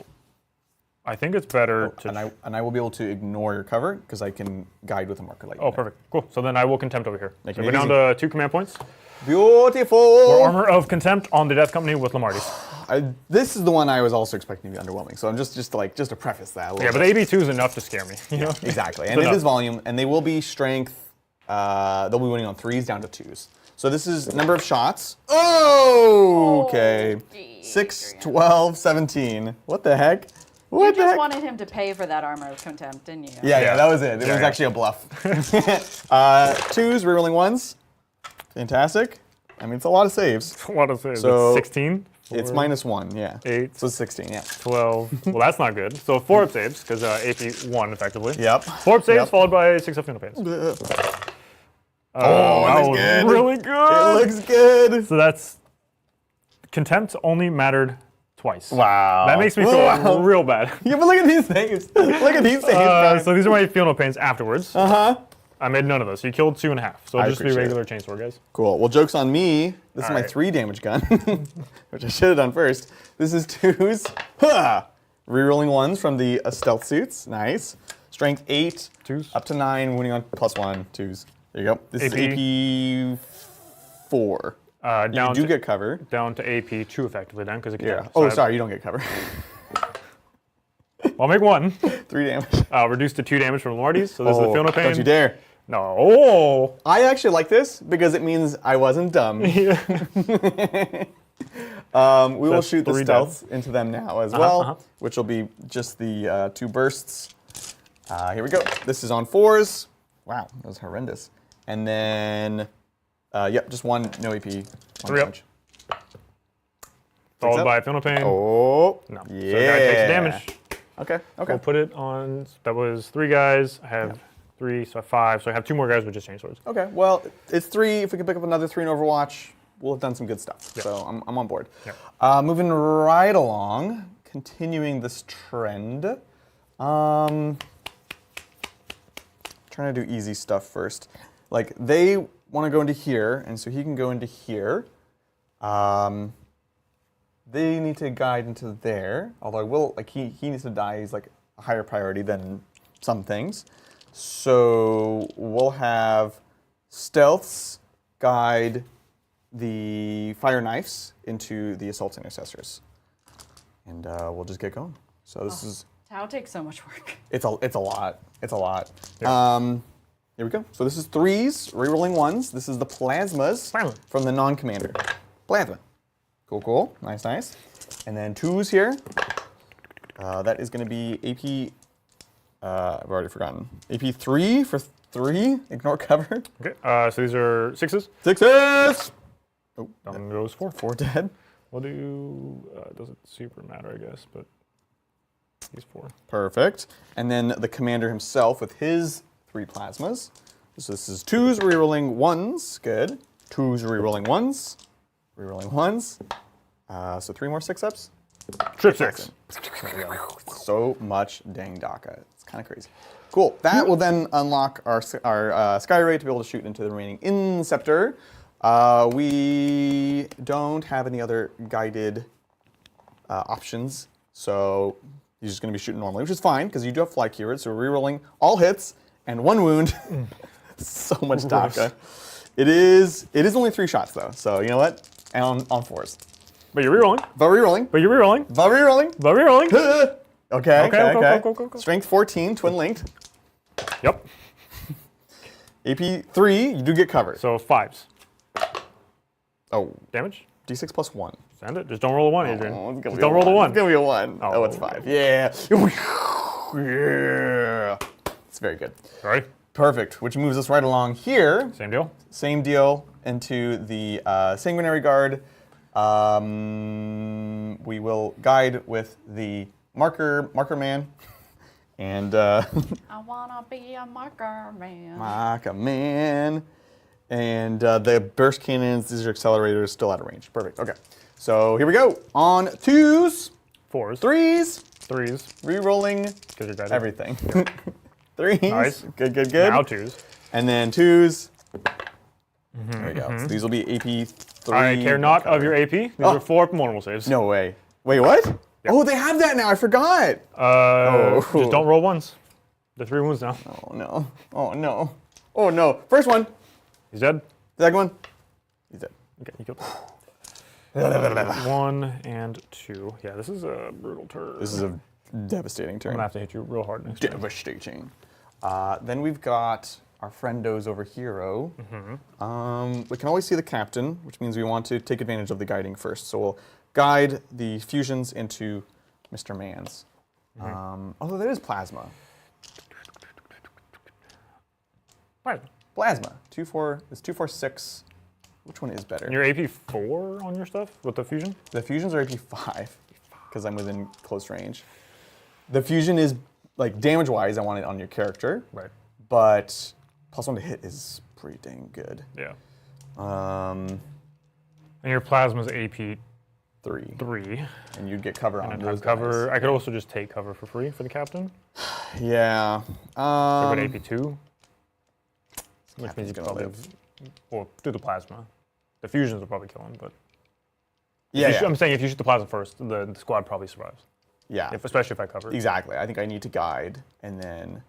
I think it's better to. And I will be able to ignore your cover because I can guide with a marker light. Oh, perfect. Cool. So then I will Contempt over here. Make So it we're down easy. to 2 command points. Beautiful. We're Armor of Contempt on the Death Company with Lamartis. This is the one I was also expecting to be underwhelming. So I'm just to preface that. Yeah, but the AB2 is enough to scare me. You know? Exactly, and it is volume, and they will be strength. They'll be winning on 3s down to 2s. So this is number of shots. Oh, okay. geez, 6, Adrian. 12, 17. What the heck? What You the just heck? wanted him to pay for that armor of contempt, didn't you? Yeah, that was it. It was yeah. actually a bluff. 2s, rerolling 1s. Fantastic. I mean, it's a lot of saves. A lot of saves. So- 16? It's -1, yeah. 8. So it's 16, yeah. 12. Well, that's not good. So 4-up saves, because AP 1 effectively. Yep. 4-up saves Yep. followed by 6 up funeral pains. Oh, that looks was good. really It good. looks good. So that's Contempt only mattered twice. Wow. That makes me feel real bad. Yeah, but look at these things. Look at these things. So these are my funeral pains afterwards. I made none of those. So you killed 2.5. So I it'll just be appreciate regular chainsword, guys. Cool. Well, joke's on me. This is my Alright. 3 damage gun, which I should have done first. This is 2s. Ha! Rerolling 1s from the stealth suits. Nice. Strength 8. 2s. Up to 9, wounding on +1. 2s. There you go. This AP. is AP 4. You Down do to, get cover. down to AP 2 effectively then, because it Yeah. can't. Oh, sorry, you don't get cover. I'll make 1. 3 damage. Reduced to 2 damage from Lordies. So this is the funeral pain. Don't you dare. No. Oh! I actually like this because it means I wasn't dumb. We will That's shoot the 3 dead. stealths into them now as well, which will be just the 2 bursts. Here we go. This is on 4s. Wow, that was horrendous. And then, yep, just 1, no AP. 1 3 up. damage. Followed up. by funeral pain. Oh, No. yeah. So the guy takes damage. Okay, okay. We'll put it on. That was 3 guys. I have 3, so I have 5. So I have 2 more guys with just chainswords. Okay, well, it's 3. If we can pick up another 3 in Overwatch, we'll have done some good stuff. Yeah. So I'm on board. Yeah. Moving right along, continuing this trend. Trying to do easy stuff first. Like, they want to go into here, and so he can go into here. they need to guide into there. Although I will, like, he needs to die. He's like a higher priority than some things. So we'll have stealths guide the fire knives into the assault intercessors, and we'll just get going. So this is. Tau takes so much work. It's a lot. It's a lot. Yeah. Here we go. So this is 3s, rerolling 1s. This is the plasmas Plasma. from the non-commander. Plasma. Cool, cool. Nice, nice. And then 2s here. That is going to be AP. I've already forgotten. AP 3 for 3. Ignore cover. Okay, so these are 6s. 6s! Oh, Down goes 4. 4 dead. We'll do, doesn't super matter, I guess, but he's 4. Perfect. And then the commander himself with his 3 plasmas. So this is 2s rerolling 1s. Good. 2s rerolling 1s. Rerolling 1s. So 3 more 6-ups. Trip 6. So much dang DACA. It's kind of crazy. Cool. That will then unlock our Skyray to be able to shoot into the remaining Inceptor. We don't have any other guided options, so he's just going to be shooting normally, which is fine because you do have fly keyword. So we're rerolling all hits and 1 wound. So much DACA. It is only 3 shots though, so you know what? And on 4s. But you're rerolling. But rerolling. But you're rerolling. But rerolling. But rerolling. Okay. Go. Strength 14, twin linked. Yep. AP 3, you do get covered. So 5s. Oh, Damage. D6 plus 1. Send it. Just don't roll a 1, Adrian. Oh, it's gonna Just be don't a roll the 1. It's gonna be a 1. Oh. Oh, it's 5. Yeah. Yeah. It's very good. Sorry. Perfect. Which moves us right along here. Same deal. Same deal into the Sanguinary Guard. We will guide with the marker man. And I wanna be a marker man. marker man. And the burst cannons, these are accelerators, still out of range. Perfect. Okay. So here we go. On 2s, 4s. 3s, 3s. re-rolling Because you're guided. everything. 3s. Nice. Good. Now 2s. And then 2s. There we go. So these will be AP 3. I care not of your AP. These are 4 normal saves. No way. Wait, what? Oh, they have that now. I forgot. Just don't roll 1s. They're 3 wounds now. Oh, no. Oh, no. Oh, no. First one. He's dead. Second one. He's dead. Okay, you killed him. 1 and 2. Yeah, this is a brutal turn. This is a devastating turn. I'm gonna have to hit you real hard next turn. Devastating. Then we've got our friendos over here. We can always see the captain, which means we want to take advantage of the guiding first. So we'll guide the fusions into Mr. Mans. Although there is plasma. Plasma. 2-4. It's 2-4-6. Which one is better? And you're AP 4 on your stuff with the fusion? The fusions are AP 5 because I'm within close range. The fusion is like damage-wise, I want it on your character. Right. But +1 to hit is pretty dang good. Yeah. Um, And your plasma's AP 3. 3. And you'd get cover on And those cover. guys. I could also just take cover for free for the captain. Yeah. So what AP 2? Which Captain's means you could gonna probably live. well, do the plasma. The fusions will probably kill him, but Yeah, I'm saying if you shoot the plasma first, the squad probably survives. yeah. Especially if I cover. Exactly. I think I need to guide and then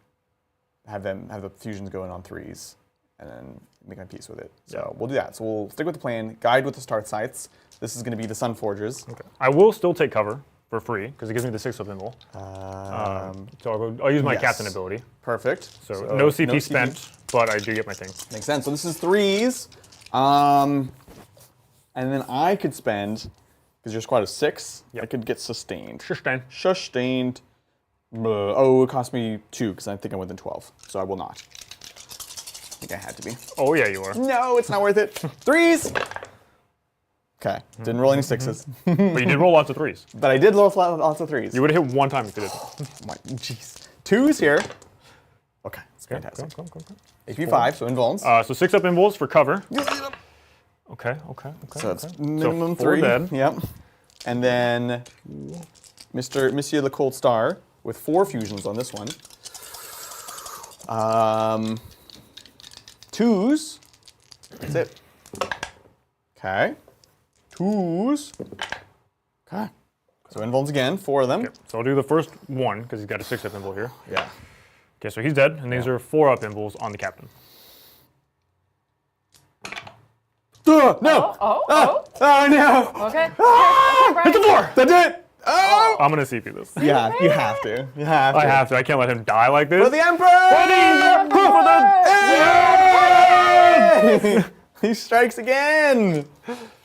have the fusions going on 3s and then make my peace with it. So we'll do that. So we'll stick with the plan. Guide with the start sites. This is going to be the Sun Forgers. Okay. I will still take cover for free because it gives me the 6 of invul. So I'll use my yes. captain ability. Perfect. So no CP spent, but I do get my thing. Makes sense. So this is 3s. And then I could spend, because your squad is 6, I could get sustained. Sustain. Sustained. Oh, it cost me 2 because I think I'm within 12. So I will not. I think I had to be. Oh yeah, you are. No, it's not worth it. 3s. Okay. Didn't roll any 6s. But you did roll lots of 3s. But I did roll lots of 3s. You would have hit 1 time if you did. My, jeez. 2s here. Okay. It's fantastic. Go. AP 5, so invulns. So 6 up invuls for cover. Okay. So it's minimum 4 3. dead. Yep. And then Monsieur Le Cold Star with 4 fusions on this one. 2s. That's it. Okay. 2s. Okay. So invulns again, 4 of them. Okay, so I'll do the first one, because he's got a 6-up invul here. Yeah. Okay, so he's dead, and these are 4-up invuls on the captain. No! Oh, no! Okay. Hit the floor! That's it! Oh! I'm going to CP this. Yeah, you have to. You have to. I have to. I can't let him die like this. For the Emperor! He strikes again!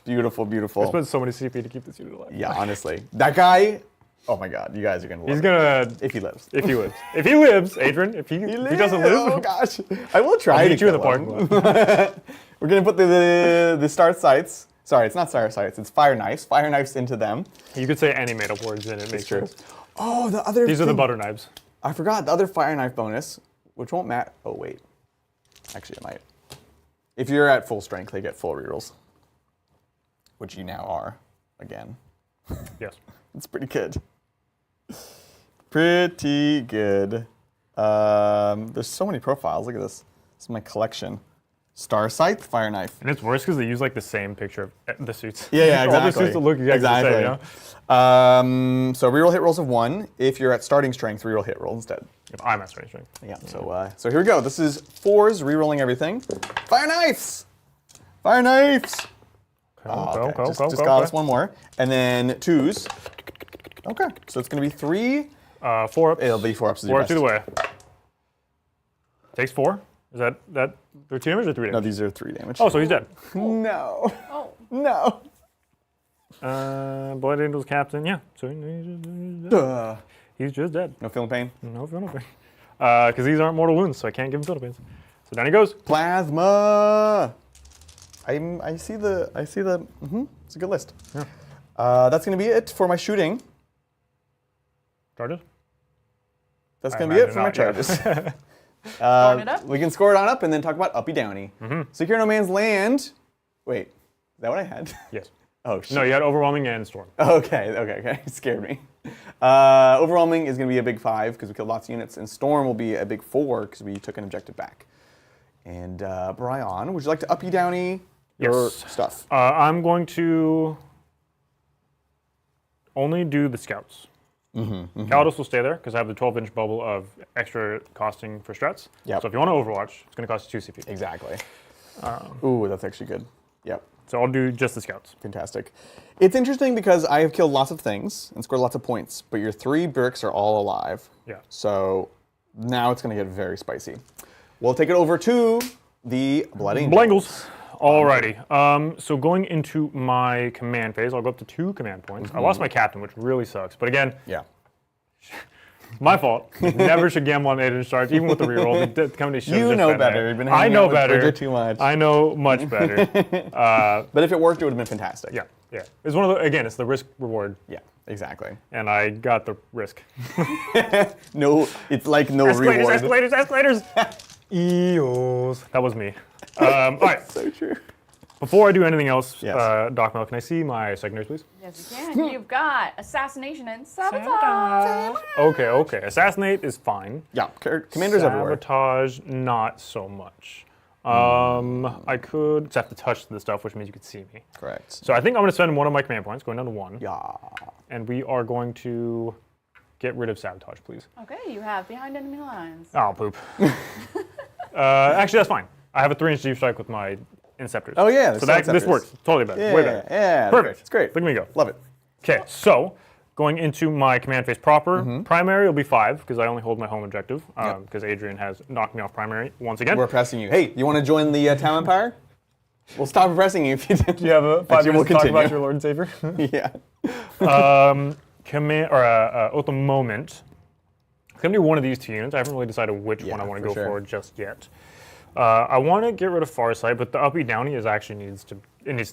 Beautiful, beautiful. I spent so many CP to keep this unit alive. Yeah, honestly. That guy, oh my god, you guys are going to love He's going to... it. If he lives. If he lives. If he lives, Adrian, if he doesn't live... Oh gosh. I will try I'll to meet you in the kill parking him. lot. We're going to put the start sights. Sorry, it's not start sights, it's fire knives. Fire knives into them. You could say any made-up words in it. Makes True. sense. Oh, the other These are the thing- butter knives. I forgot the other fire knife bonus, which won't matter. Oh, wait. Actually, it might. If you're at full strength, they get full rerolls. Which you now are, again. Yes. It's pretty good. Pretty good. There's so many profiles. Look at this. This is my collection. Star Scythe, Fire Knife. And it's worse because they use like the same picture of the suits. Yeah, All the exactly. suits look exactly the same, you know? So reroll hit rolls of 1. If you're at starting strength, reroll hit roll instead. If I'm at strength. Yeah. So here we go. This is 4s rerolling everything. Fire knives. Fire knives. Go. Just got us one more, and then 2s. Okay. So it's gonna be 3. 4-ups. It'll be 4 ups. 4 ups either way. Takes 4. Is that 2 damage or 3 damage? No, these are 3 damage. Oh, so he's dead. No. Oh. No. Blood Angel's captain. Yeah. So Duh. he's just dead. No feeling pain. No pain. Because these aren't mortal wounds, so I can't give him fatal pains. So down he goes. Plasma. I see the. It's a good list. Yeah. That's gonna be it for my shooting. Charges. That's I gonna be it imagine for my not, charges. Scoring it up? We can score it on up and then talk about uppy downy. Secure no man's land. Wait, is that what I had? Yes. Oh shit. No, you had overwhelming and storm. Okay. It scared me. Overwhelming is going to be a big 5 because we killed lots of units, and Storm will be a big 4 because we took an objective back. And Brian, would you like to uppy downy your Yes. stuff? I'm going to only do the scouts. Caldos will stay there because I have the 12-inch bubble of extra costing for strats. Yep. So if you want to Overwatch, it's going to cost you 2 CP. Exactly. Ooh, that's actually good. Yep. So I'll do just the scouts. Fantastic. It's interesting because I have killed lots of things and scored lots of points, but your 3 bricks are all alive. Yeah. So now it's going to get very spicy. We'll take it over to the Blood Angels. Blangles. Alrighty. So going into my command phase, I'll go up to 2 command points. I lost my captain, which really sucks. But again, Yeah. my fault. Never should gamble on 8-inch charge, even with the reroll. The company should have You just know been better. there. You've been I hanging know out with better. Bridget too much. I know much better. But if it worked, it would have been fantastic. Yeah. It's one of the, again, it's the risk reward, Yeah, exactly. and I got the risk. No, it's like no reward. Escalators. Eels. That was me. All right. So true. Before I do anything else, Yes. Doc Mel, can I see my secondaries, please? Yes, you can. You've got assassination and sabotage. Okay. Assassinate is fine. Yeah, commanders everywhere. Sabotage, not so much. I could just have to touch the stuff, which means you could see me. Correct. So I think I'm going to spend one of my command points, going down to 1. Yeah. And we are going to get rid of sabotage, please. Okay, you have behind enemy lines. Oh, poop. Actually, that's fine. I have a 3-inch deep strike with my Inceptors. Oh yeah. So this works totally better. Way better. Yeah. Perfect. It's great. Look at me go. Love it. Okay, so going into my command phase proper, primary will be 5 because I only hold my home objective because Adrian has knocked me off primary once again. We're pressing you. Hey, you want to join the Town Empire? We'll stop pressing you if you do. Do you have a 5 Actually, minutes we'll to talk about continue. your Lord and Savior? Yeah. Command or at the moment, I'm gonna do one of these 2 units. I haven't really decided which one I want to go for just yet. I want to get rid of Farsight, but the uppy downy needs to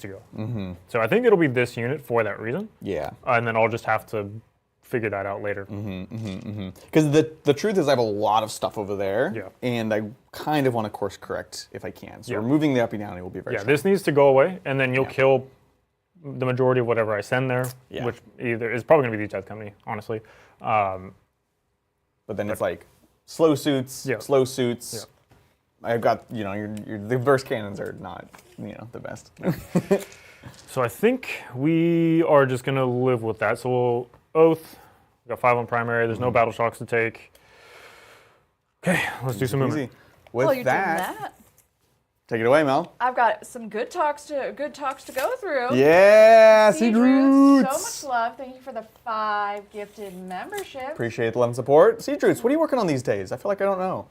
go. So I think it'll be this unit for that reason. Yeah. And then I'll just have to figure that out later. Because the truth is I have a lot of stuff over there. Yeah. And I kind of want to course correct if I can. So Yeah. removing the uppy downy will be very Yeah, this needs to go away, and then you'll kill the majority of whatever I send there, Yeah. which either is probably going to be the Death Company, honestly. But then it's like slow suits, slow suits. Yeah. I've got, the verse cannons are not, the best. So I think we are just going to live with that. So we'll Oath. We got 5 on primary. There's no battle shocks to take. Okay, let's do some Easy. movement. With Well, you're doing that, that. take it away, Mel. I've got some good talks to go through. Yeah, Siege Siege Roots, Roots. so much love. Thank you for the 5 gifted memberships. Appreciate the love and support. Siege Roots, what are you working on these days? I feel like I don't know.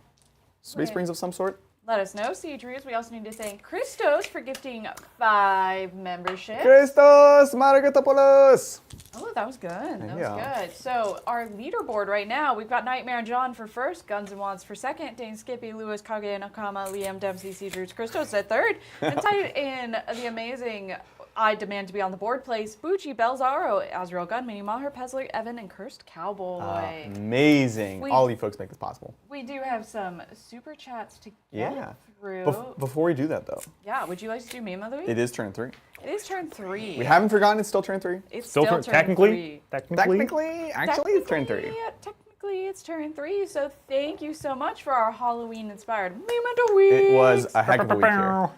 Space Right. Marines of some sort? Let us know, Siege Roots. We also need to thank Christos for gifting 5 memberships. Christos Maragotopoulos. Oh, that was good. That you was go. good. So our leaderboard right now, we've got Nightmare John for first, Guns and Wands for second, Dane Skippy, Lewis, Kage, Nakama, Liam, Dempsey, Siege Roots, Christos at third, and tied in the amazing I Demand to Be on the Board place, Bucci, Belzaro, Azrael Gunn, Mini Maher, Pezler, Evan, and Cursed Cowboy. Amazing. We- All you folks make this possible. We do have some super chats to get Yeah. through. Before we do that, though, Yeah, would you like to do Meme of the Week? it is turn 3. It is turn 3. We haven't forgotten it's still turn 3. It's Still still turn, turn technically, 3. Actually, it's turn 3. Technically, it's turn 3. So thank you so much for our Halloween-inspired Meme of the Week. It was a heck of a week here.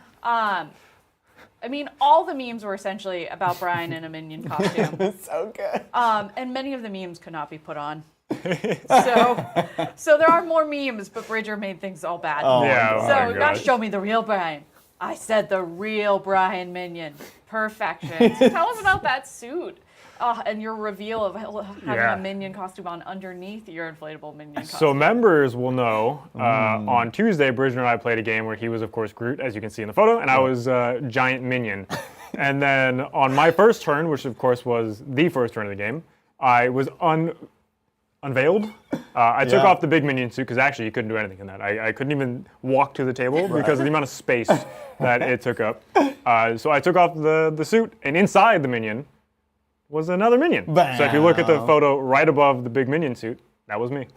I mean, all the memes were essentially about Brian in a minion costume. It's so good. And many of the memes could not be put on. So there are more memes, but Bridger made things all bad. Oh, Yeah, my so God. you gotta show me the real Brian. I said the real Brian minion. Perfection. So tell us about that suit. And your reveal of having Yeah. a minion costume on underneath your inflatable minion costume. So members will know, on Tuesday, Bridger and I played a game where he was, of course, Groot, as you can see in the photo, and I was Giant Minion. And then on my first turn, which of course was the first turn of the game, I was unveiled. I took Yeah. off the big minion suit because actually you couldn't do anything in that. I couldn't even walk to the table because of the amount of space that it took up. So I took off the suit, and inside the minion was another minion. So if you look at the photo right above the big minion suit, that was me.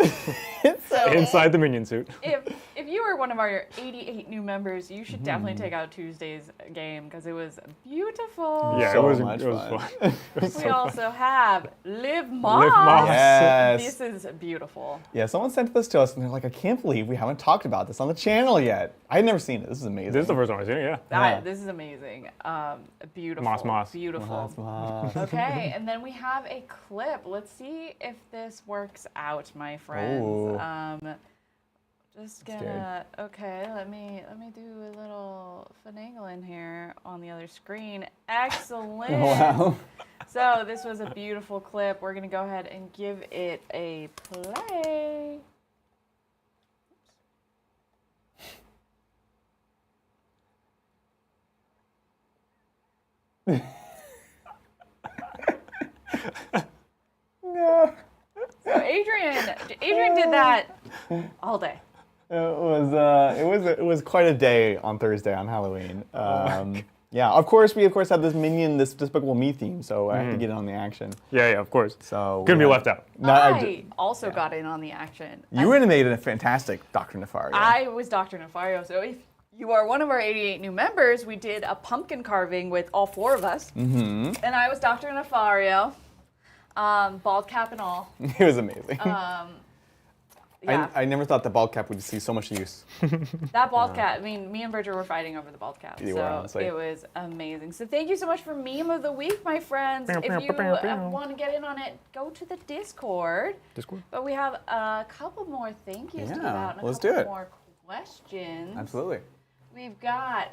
So Inside the minion suit. if you were one of our 88 new members, you should definitely take out Tuesday's game because it was beautiful. Yeah, So it was much fun. fun. We also have Liv Moss. Liv Moss. Yes. This is beautiful. Yeah, someone sent this to us, and they're like, I can't believe we haven't talked about this on the channel yet. I had never seen it. This is amazing. This is the first time I've seen it, yeah. Yeah. This is amazing. Beautiful. Moss. Beautiful. Moss. Okay, and then we have a clip. Let's see if this works out, my friends. Ooh. Just gonna let me do a little finagling here on the other screen. Excellent. Wow. So this was a beautiful clip. We're gonna go ahead and give it a play. No. So Adrian did that all day. It was quite a day on Thursday on Halloween. Yeah, of course we have this Minion, this Despicable Me theme, so I have to get in on the action. Yeah, of course. So Couldn't be left out. No, I also got in on the action. you animated a fantastic Dr. Nefario. I was Dr. Nefario, so if you are one of our 88 new members, we did a pumpkin carving with all 4 of us. Mm-hmm. And I was Dr. Nefario, bald cap and all. It was amazing. Yeah, I never thought the bald cap would see so much use. that bald cap, I mean, me and Bridger were fighting over the bald cap. You were, So honestly. it was amazing. So thank you so much for Meme of the Week, my friends. If you want to get in on it, go to the Discord. But we have a couple more thank yous to give Yeah, out and a let's couple do it. more questions. Absolutely. We've got,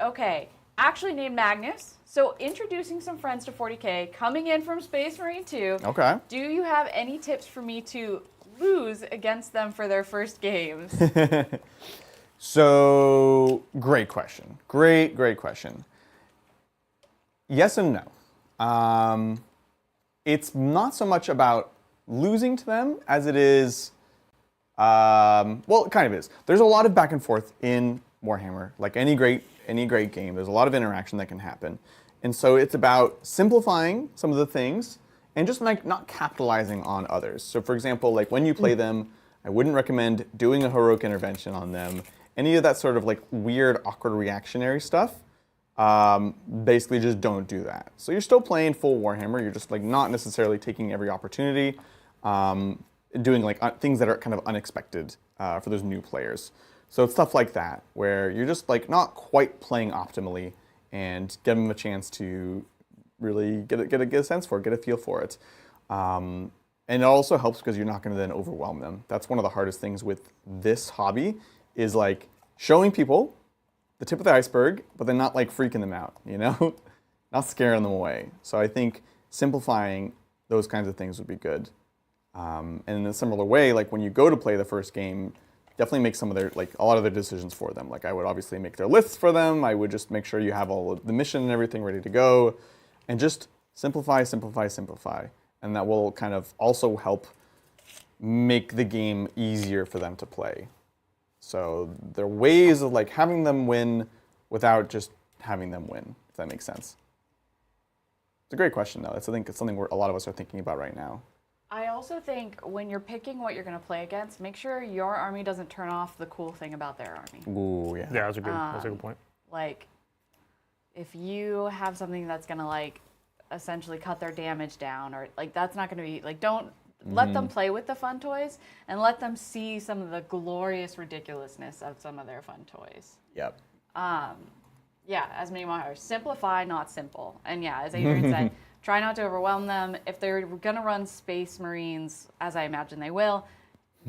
actually named Magnus. So introducing some friends to 40k, coming in from Space Marine 2. Okay. Do you have any tips for me to lose against them for their first games? So, great question. Great question. Yes and no. It's not so much about losing to them as it is, well, it kind of is. There's a lot of back and forth in Warhammer. Like any great game, there's a lot of interaction that can happen. And so it's about simplifying some of the things and just like not capitalizing on others. So for example, like when you play them, I wouldn't recommend doing a heroic intervention on them. Any of that sort of like weird, awkward reactionary stuff, basically just don't do that. So you're still playing full Warhammer, you're just like not necessarily taking every opportunity, doing like things that are kind of unexpected for those new players. So it's stuff like that, where you're just like not quite playing optimally and give them a chance to really get a sense for it, get a feel for it. And it also helps because you're not going to then overwhelm them. That's one of the hardest things with this hobby is like showing people the tip of the iceberg, but then not like freaking them out, you know, not scaring them away. So I think simplifying those kinds of things would be good. And in a similar way, like when you go to play the first game, definitely make some of their, like a lot of their decisions for them. Like I would obviously make their lists for them. I would just make sure you have all of the mission and everything ready to go, and just simplify, simplify, simplify. And that will kind of also help make the game easier for them to play. So there are ways of like having them win without just having them win, if that makes sense. It's a great question though. I think it's something a lot of us are thinking about right now. I also think when you're picking what you're going to play against, make sure your army doesn't turn off the cool thing about their army. Ooh, yeah. Yeah, that's a good point. Like, if you have something that's going to, like, essentially cut their damage down, or, like, that's not going to be, like, don't let them play with the fun toys, and let them see some of the glorious ridiculousness of some of their fun toys. Yep. Yeah, as many more, simplify, not simple. And yeah, as Adrian said, try not to overwhelm them. If they're going to run Space Marines, as I imagine they will,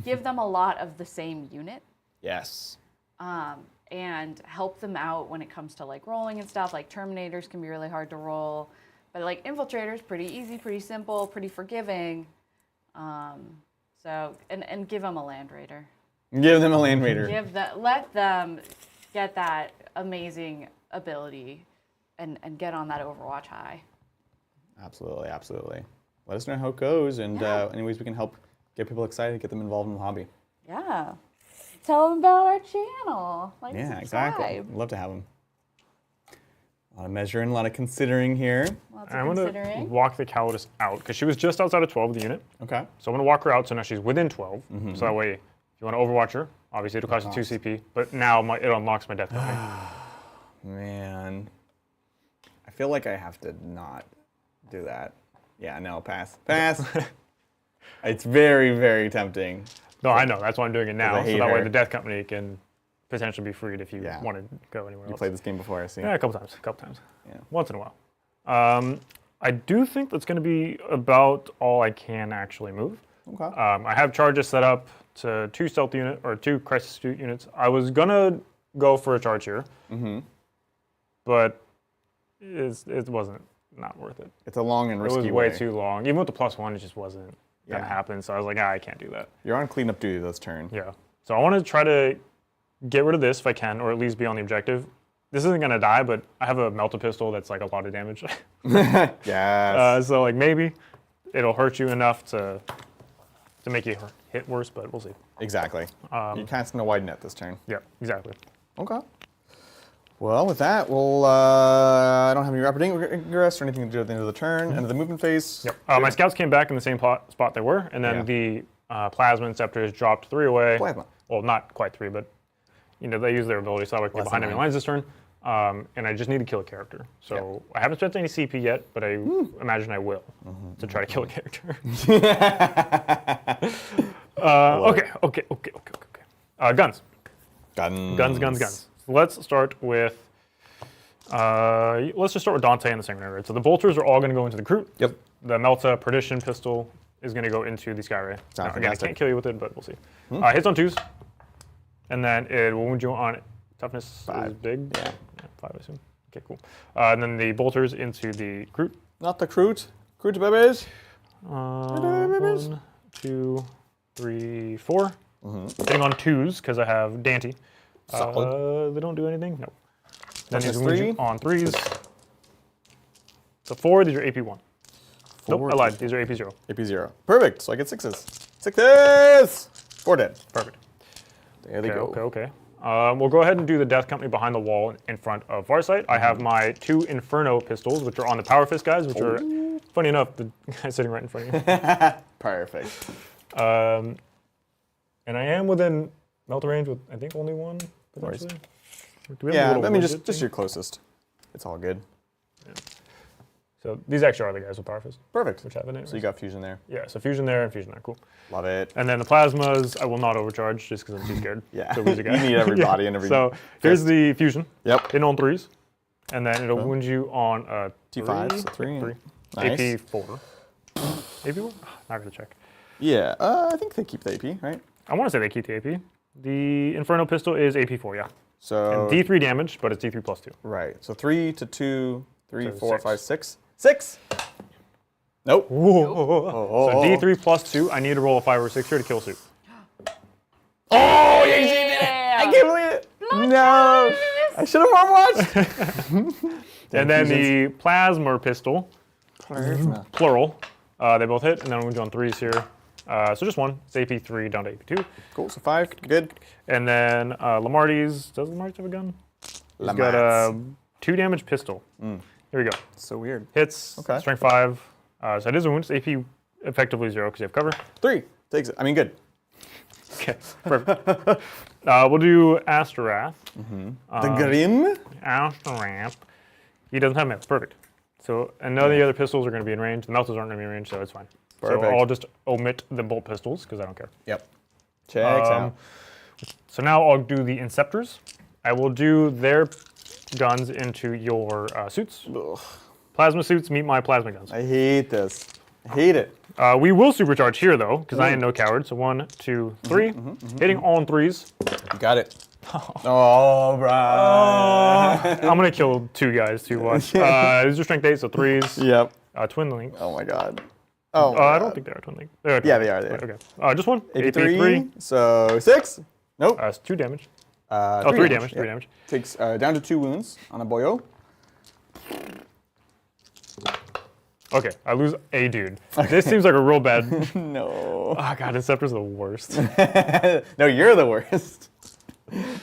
give them a lot of the same unit. Yes. And help them out when it comes to like rolling and stuff. Like Terminators can be really hard to roll, but like Infiltrators, pretty easy, pretty simple, pretty forgiving. So and give them a Land Raider. Give them a Land Raider. Let them get that amazing ability and get on that Overwatch high. Absolutely, absolutely. Let us know how it goes, and any ways we can help get people excited, get them involved in the hobby. Yeah. Tell them about our channel. Like, Yeah, subscribe. exactly. I'd love to have them. A lot of measuring, a lot of considering here. Lots of I'm going to considering. walk the Cowardice out, because she was just outside of 12 of the unit. Okay. So I'm going to walk her out, so now she's within 12. So that way, if you want to Overwatch her, obviously it'll cost you 2 CP, but now it unlocks my death penalty. Man. I feel like I have to not do that. Yeah, no, pass. Pass. It's very, very tempting. No, I know. That's why I'm doing it now. I hate So that way her. the death company can potentially be freed if you Yeah. want to go anywhere You else. played this game before, I see. Yeah, a couple times. Yeah. Once in a while. I do think that's going to be about all I can actually move. Okay. I have charges set up to 2 stealth unit or 2 crisis suit units. I was going to go for a charge here, but it wasn't not worth it. It's a long and risky It was way too long. Even with the +1, it just wasn't going to Yeah. happen. So I was like, I can't do that. You're on cleanup duty this turn. Yeah. So I want to try to get rid of this if I can, or at least be on the objective. This isn't going to die, but I have a melta pistol that's like a lot of damage. Yes. So like maybe it'll hurt you enough to make you hit worse, but we'll see. Exactly. You're casting a wide net this turn. Yeah, exactly. Okay. Well, with that, I don't have any rapid ingress or anything to do at the end of the turn. End of the movement phase. Yep. My scouts came back in the same spot they were, and then the plasma inceptors dropped 3 away. Plasma. Well, not quite 3, but they use their ability, so I would get behind enemy lines this turn. And I just need to kill a character. So I haven't spent any CP yet, but I imagine I will to try to kill a character. Okay. Guns. Guns. Let's start with. Let's just start with Dante and the Sanguinary. So the bolters are all going to go into the Crute. Yep. The Melta Perdition pistol is going to go into the Skyray. Now, again, I can't kill you with it, but we'll see. Hits on 2s, and then it will wound you on toughness 5. is big. Yeah. 5, I assume. Okay, cool. And then the bolters into the Crute. Not the Crute. Crute babies. 1, 2, 3, 4. Hitting on 2s because I have Dante. Solid. They don't do anything? No. Then Toughness these wound 3. you on 3s. So 4, these are AP1. Nope, I lied. These are AP0. AP0. Perfect. So I get 6s. 6s! 4 dead. Perfect. There they go. Okay. We'll go ahead and do the Death Company behind the wall in front of Farsight. I have my 2 Inferno pistols, which are on the Power Fist guys, which are, funny enough, the guy sitting right in front of you. Perfect. And I am within Melta range with, I think, only 1, potentially. Do we have a Yeah, little I mean, widget just thing? your closest. It's all good. Yeah. So these actually are the guys with Power Fist. Perfect. Which have it anyways. So you got fusion there. Yeah, so fusion there and fusion there. Cool. Love it. And then the plasmas, I will not overcharge just because I'm too scared. Yeah. To lose a guy. You need everybody and every. So here's the fusion. Yep. In on 3s. And then it'll wound you on a T5, so 3. Three. Nice. AP4. AP4? Not gonna check. Yeah, I think they keep the AP, right? I want to say they keep the AP. The Inferno pistol is AP4, yeah. So And D3 damage, but it's D3 plus 2. right. So 3 to 2, 3, So 4, 6. 5, 6. 6! Nope. So D3 plus 2, I need to roll a 5 or 6 here to kill Soup. Oh, yeah, you did it! I can't believe it! No! I should have more watched! And then the Plasma pistol, Plasma. plural, they both hit, and then I'm going to do on 3s here. So just one. It's AP3 down to AP2. Cool, so 5, good. And then Lamarty's, does Lamarty's have a gun? He's got a 2 damage pistol. Here we go. So weird. Hits, Okay. strength 5. So it is a wound. It's AP effectively 0 because you have cover. 3, takes it. I mean, good. Okay, perfect. We'll do Astarath. The Grim? Astarath. He doesn't have mets. Perfect. So, and none of the other pistols are going to be in range. The melters aren't going to be in range, so it's fine. Perfect. So I'll just omit the bolt pistols because I don't care. Yep. Checks out. So now I'll do the Inceptors. I will do their guns into your suits. Ugh. Plasma suits meet my plasma guns. I hate this. I hate it. We will supercharge here though, because I am no coward. So 1, 2, 3. Hitting all on 3s. You got it. Oh, Brian. I'm going to kill 2 guys to watch. These are strength 8, so 3s. Yep. Twin link. Oh my god. Oh. My I God. don't think they are twin link. They are twin Yeah, link. they are. They are. Okay. Just one. AP3. So 6. Nope. It's 2 damage. 3 damage. 3 Yep. damage. Takes down to 2 wounds on a boyo. Okay, I lose a dude. This seems like a real bad. No. Oh god, Inceptors are the worst. No, you're the worst.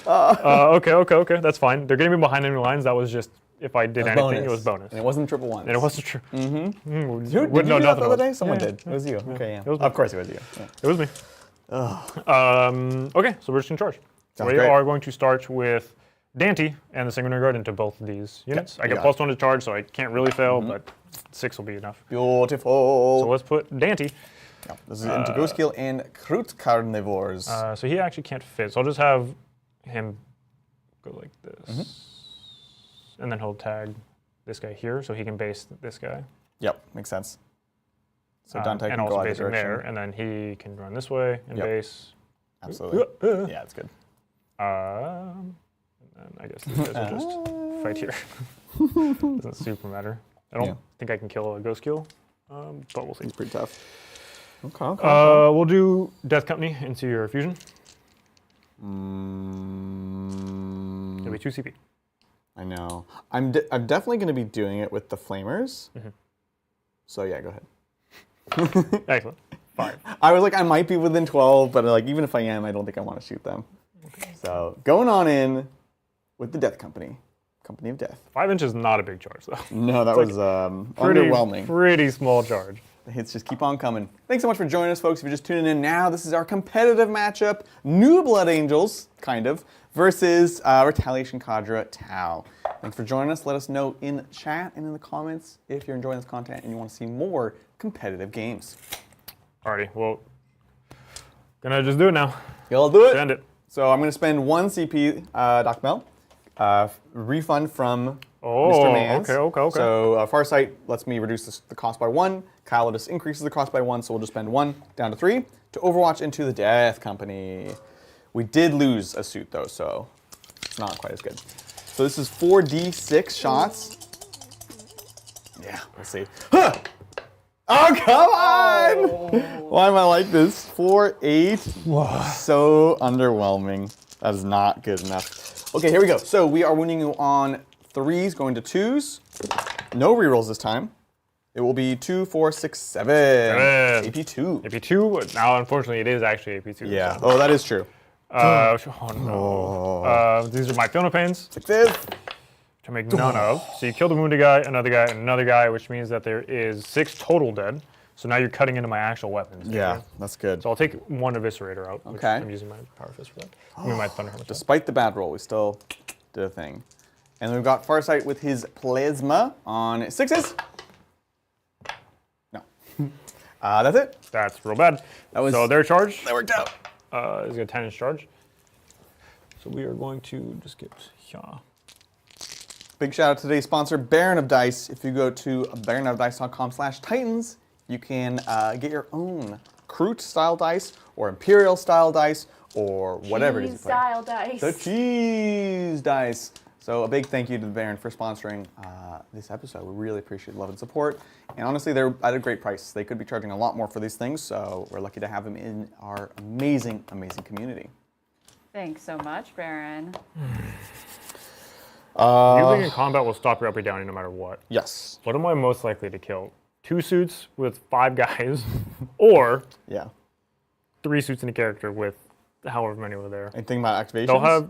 Okay, that's fine. They're getting me behind enemy lines. That was just if I did anything, it was bonus. And it wasn't triple ones. And it wasn't true. Did you do that the other day? Someone did. It was you. Okay, yeah. It was me. Of course it was you. Yeah. It was me. Okay, so we're just in charge. Sounds We great. are going to start with Dante and the Sanguinary Guard into both of these units. I you get got +1 to charge, so I can't really fail, but 6 will be enough. Beautiful. So let's put Dante. Yeah, this is into Ghost Skill and Krut Carnivores. So he actually can't fit. So I'll just have him go like this. And then he'll tag this guy here so he can base this guy. Yep, makes sense. So Dante and can also go either basing direction. there. And then he can run this way and Yep. base. Absolutely. Yeah, it's good. And then I guess these guys will just fight here. Doesn't super matter. I don't think I can kill a Ghost Kill, but we'll see. It's pretty tough. Okay. We'll do Death Company into your fusion. It'll be 2 CP. I know. I'm definitely going to be doing it with the Flamers. So yeah, go ahead. Excellent. 5. I was like, I might be within 12, but like even if I am, I don't think I want to shoot them. So going on in with the Death Company. Company of Death. 5 inches is not a big charge, though. No, that was underwhelming. Pretty small charge. The hits just keep on coming. Thanks so much for joining us, folks. If you're just tuning in now, this is our competitive matchup. New Blood Angels, kind of, versus Retaliation Cadre Tau. Thanks for joining us. Let us know in chat and in the comments if you're enjoying this content and you want to see more competitive games. Alrighty, well, gonna just do it now. You'll do it. End it. So I'm going to spend 1 CP, Doc Mel. Refund from Oh, Mr. Mans. okay. So Farsight lets me reduce the cost by 1. Calidus increases the cost by 1, so we'll just spend 1 down to 3 to Overwatch into the Death Company. We did lose a suit though, so it's not quite as good. So this is 4d6 shots. Yeah, let's see. Huh! Oh, come on! Why am I like this? 4, 8. So underwhelming. That is not good enough. Okay, here we go. So we are winning you on 3s, going to 2s. No rerolls this time. It will be 2, 4, 6, 7. AP2. AP2. Now, unfortunately, it is actually AP2. Yeah. So. Oh, that is true. Oh no. These are my Fiona Pains, 6s. which I make none of. So you kill the wounded guy, and another guy, which means that there is 6 total dead. So now you're cutting into my actual weapons. Yeah, that's good. So I'll take 1 Eviscerator out. Which Okay. I'm using my Power Fist for that. I mean, my Thunder Hammer. Despite the bad roll, we still did a thing. And then we've got Farsight with his Plasma on 6s. No. That's it. That's real bad. So their charge. That worked out. Is a 10-inch charge. So we are going to just get Big shout out to today's sponsor, Baron of Dice. If you go to baronofdice.com/titans, you can get your own Kroot style dice or Imperial style dice or whatever it is you play. Cheese style dice. The cheese dice. So a big thank you to the Baron for sponsoring this episode. We really appreciate love and support. And honestly, they're at a great price. They could be charging a lot more for these things, so we're lucky to have them in our amazing, amazing community. Thanks so much, Baron. Healing in combat will stop your up or down no matter what. Yes. What am I most likely to kill? 2 suits with 5 guys, or Yeah. 3 suits in a character with however many were there. Anything about activations? They'll have,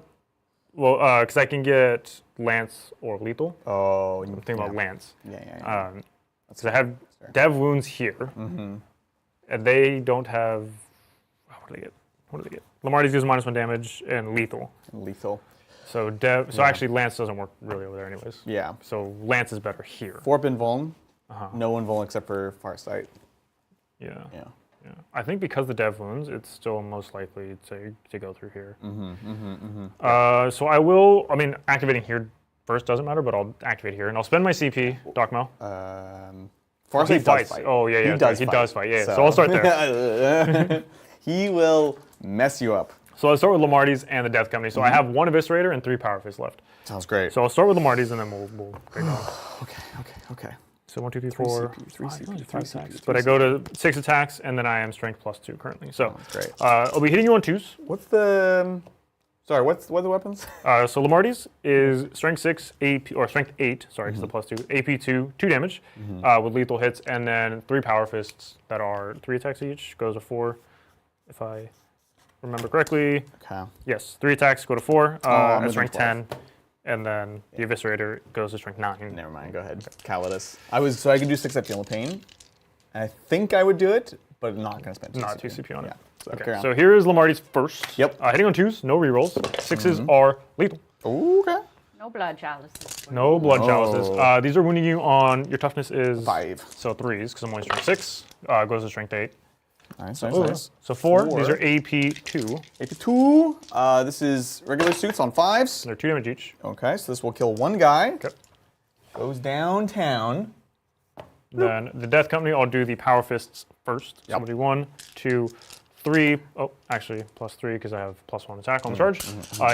well, because I can get Lance or Lethal. Oh, I'm thinking about Lance. Yeah. Because I have dev wounds here, and they don't have, what do they get? What do they get? Lamarty's deals -1 damage and Lethal. Lethal. So actually Lance doesn't work really over there anyways. Yeah. So Lance is better here. 4 invuln. No invuln except for Farsight. Yeah. Yeah. Yeah. I think because the dev wounds, it's still most likely to go through here. So activating here first doesn't matter, but I'll activate here. And I'll spend my CP, Doc Mel. Farsight does fight. Oh, yeah. He does fight. Yeah, so I'll start there. He will mess you up. So I'll start with Lamarty's and the Death Company. So I have 1 Eviscerator and 3 Power Fists left. Sounds great. So I'll start with Lamarty's and then we'll get going. Okay. So 1, 2, 3, 4. 3 CP, 3 CP. But I go to 6 attacks and then I am Strength +2 currently. So great. I'll be hitting you on 2s. What's the... Sorry, what are the weapons? So Lamarty's is Strength 6, AP, or Strength 8, sorry, because the +2, AP 2, 2 damage with lethal hits, and then 3 Power Fists that are 3 attacks each, goes to 4, if I remember correctly. Okay. Yes, 3 attacks go to 4, I'm at at Strength 12. 10, and then the Eviscerator goes to Strength 9. Never mind, go ahead. Calidus. So I could do 6 Epsilon Pain. I think I would do it, but I'm not going to spend 2 Not 2 CP on it. So, Okay, so here is Lamarty's first. Yep. Hitting on 2s, no rerolls. 6s are lethal. Okay. No blood chalices. No blood chalices. These are wounding you on, your toughness is 5. So 3s, because I'm only Strength 6. Goes to Strength 8. Nice. So 4. These are AP 2. AP 2. This is regular suits on 5s. They're 2 damage each. Okay, so this will kill 1 guy. Okay. Goes downtown. Then the Death Company, I'll do the Power Fists first. So I'm going to do 1, 2, 3. Oh, actually, +3 because I have +1 attack on the charge.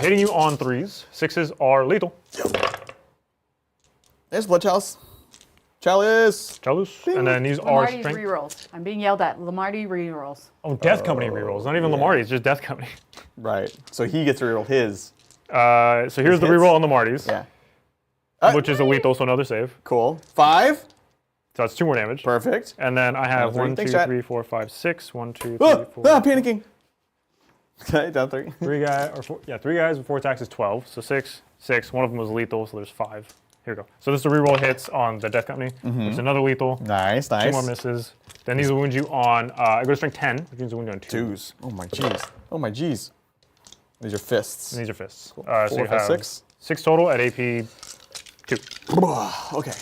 Hitting you on 3s. 6s are lethal. There's Blood Chalice. Chalice. And then these are Lamarty's strength. rerolls. I'm being yelled at. Lamarty rerolls. Oh, Death Company rerolls. Not even Lamarty, it's just Death Company. Right. So he gets to reroll his. So here's the hits? reroll on the Marty's, Yeah. which is a lethal, so another save. Cool. 5. So that's 2 more damage. Perfect. And then I have Down 1, 2, three. Thanks, chat. 3, 4, 5, 6. 1, 2, 3, Oh, 4. panicking. Okay, down 3. 3 guys with 4 attacks is 12. So 6, 6. One of them was lethal, so there's 5. Here we go. So this is a reroll hits on the Death Company. There's another lethal. Nice. 2 more misses. Then these will wound you on, I go to strength 10, which means will wound you on 2. 2s. Oh my jeez. These are fists. And these are fists. Cool. So 4, you 5, have 6. 6 total at AP 2. Okay.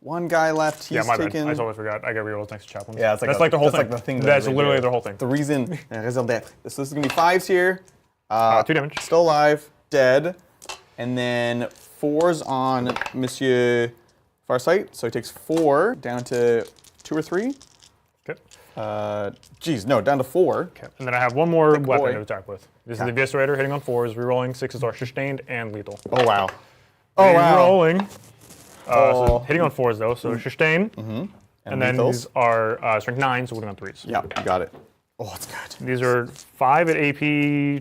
1 guy left. He's My taken. bad. I totally forgot. I got rerolls next to chaplains. Yeah, it's like that's a- like the whole that's thing. like the thing that That's they literally do. their whole thing. The reason. Raison d'être. So this is gonna be 5s here. 2 damage. Still alive. Dead. And then 4s on Monsieur Farsight. So he takes 4 down to 2 or 3. Okay. Down to 4. Okay. And then I have 1 more Big weapon boy. to attack with. This is the Eviscerator hitting on 4s, rerolling. 6s are sustained and lethal. Oh wow. Oh wow. Rerolling. So hitting on 4s though, so sustain. And then lethals. these are strength 9, so hitting on 3s. Yeah, you got it. Oh, it's good. These are 5 at AP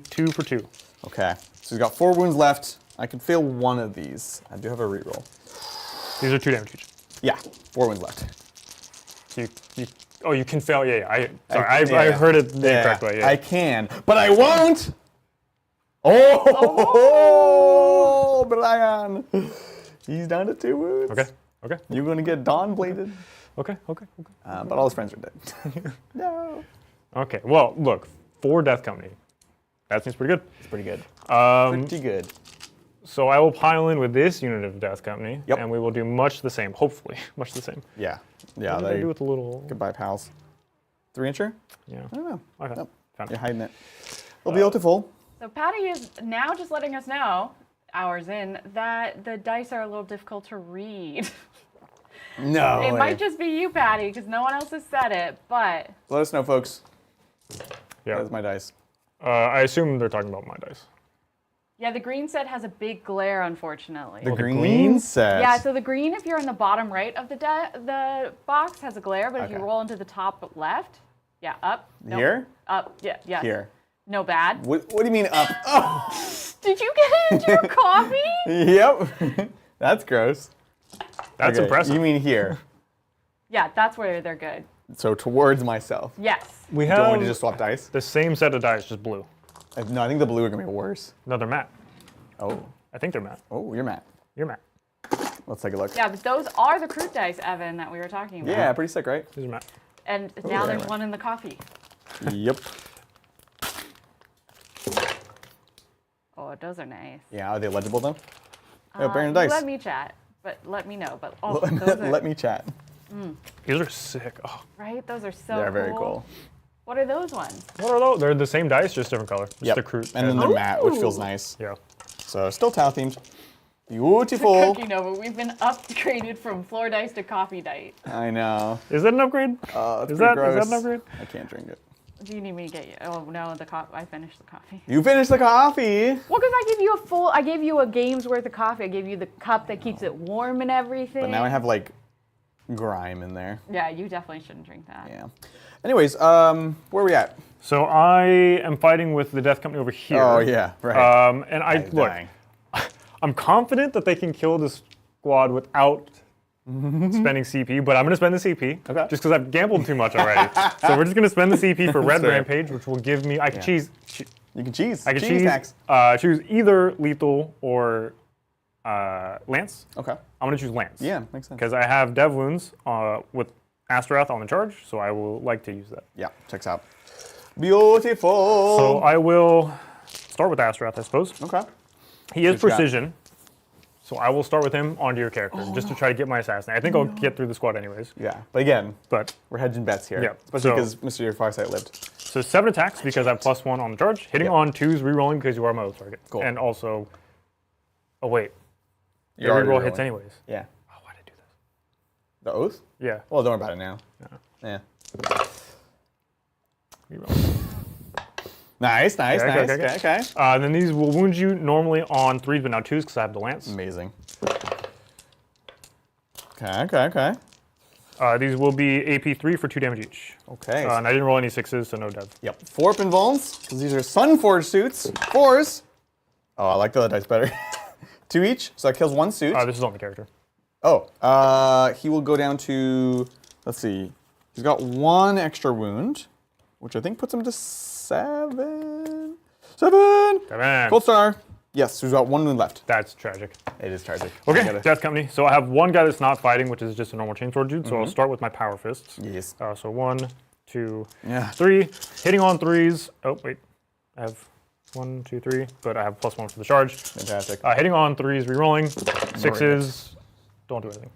2 for 2. Okay. So he's got 4 wounds left. I can fail 1 of these. I do have a reroll. These are 2 damage each. Yeah, 4 wounds left. So you can fail. Yeah. I Yeah. heard it the correct way. Yeah. I can, but I won't. Oh, Brian. He's down to 2 wounds. Okay. You're going to get Dawn bladed. Okay. But all his friends are dead. No. Okay. Well, look, 4 Death Company. That seems pretty good. It's pretty good. Pretty good. So I will pile in with this unit of Death Company, Yep. and we will do much the same. Hopefully, much the same. Yeah. What did I do with the little? Goodbye, pals. 3-incher? Yeah. I don't know. Okay. Nope. Found You're it. hiding it. It'll be beautiful. So Patty is now just letting us know hours in that the dice are a little difficult to read. No It way. might just be you, Patty, because no one else has said it, but... Let us know, folks. Yeah. That's my dice. I assume they're talking about my dice. Yeah, the green set has a big glare, unfortunately. The green green? set. Yeah, so the green, if you're in the bottom right of the box, has a glare, but if you Okay. roll into the top left, yeah, up. Nope, Here? Up, yeah, yes. Here. No bad. What do you mean up? Oh, Did you get it into your coffee? yep. That's gross. That's Okay, impressive. You mean here? Yeah, that's where they're good. So towards myself. Yes. we Do you want have me to just swap dice? the same set of dice, just blue. No, I think the blue are gonna be worse. No, they're matte. Oh, I think they're matte. oh, you're Matt. You're matte. Let's take a look. Yeah, but those are the croup dice, Evan, that we were talking about. Yeah, pretty sick, right? These are matte. And now there's right. one in the coffee. Yep. Oh, those are nice. Yeah, are they legible though? Oh, Baron dice. Let me chat, but let me know. But oh, those are, Let me chat. These are sick. Oh, right? Those are so They're very cool. What are those ones? what are those? They're the same dice, just different color. Just Yep. the croup. And then they're matte, which feels Ooh. nice. yeah. So still tau themed. Beautiful. Cookie Nova, we've been upgraded from floor dice to coffee dice. I know. Is that an upgrade? It's Is pretty that gross. an upgrade? I can't drink it. Do you need me to get you? Oh no, I finished the coffee. You finished the coffee. Well, because I gave you a game's worth of coffee. I gave you the cup that keeps it warm and everything. But now I have like grime in there. Yeah, you definitely shouldn't drink that. Yeah. Anyways, where are we at? So I am fighting with the Death Company over here. Oh yeah, right. And I Guy's look. dying. I'm confident that they can kill this squad without spending CP, but I'm going to spend the CP Okay. just because I've gambled too much already. So we're just going to spend the CP for Red Fair. Rampage, which will give me. I can Yeah. You can cheese. I can cheese tax. choose either lethal or Lance. Okay. I'm going to choose Lance. Yeah, makes sense. Because I have Dev wounds with Astaroth on the charge, so I will like to use that. Yeah, checks out. Beautiful. So I will start with Astaroth, I suppose. Okay. He is What you got? precision, so I will start with him onto your character just to try to get my assassin. I think I'll get through the squad anyways. Yeah, but again, But we're hedging bets here. Yeah, Especially so- because Mr. Farsight lived. so 7 attacks because I have +1 on the charge. Hitting Yep. on 2s, rerolling because you are my oath target. Cool. And also, oh wait, You're your already reroll hits rolling. anyways. Yeah. Oh, why did I do this? The oath? Yeah, Well, don't worry about it now. Yeah. reroll. Nice, nice, Okay, nice. okay, Okay, okay. okay. Then these will wound you normally on 3s, but now 2s because I have the lance. Amazing. Okay, okay, okay. These will be AP3 for 2 damage each. Okay. And I didn't roll any 6s, so no dev. Yep. 4 up invulns, because these are Sunforge suits. 4s. Oh, I like the other dice better. 2 each, so that kills 1 suit. This is on the character. Oh, he will go down to, let's see, he's got 1 extra wound, which I think puts him to 7. 7! Seven. Gold star. Yes, so he's got 1 wound left. That's tragic. It is tragic. Okay, I gotta- Death Company. So I have one guy that's not fighting, which is just a normal chainsword dude. So I'll start with my power fists. Yes. So 1, 2, Yeah. 3. Hitting on 3s. Oh, wait. I have 1, 2, 3, but I have +1 for the charge. Fantastic. Hitting on 3s, rerolling. 6s, don't do anything.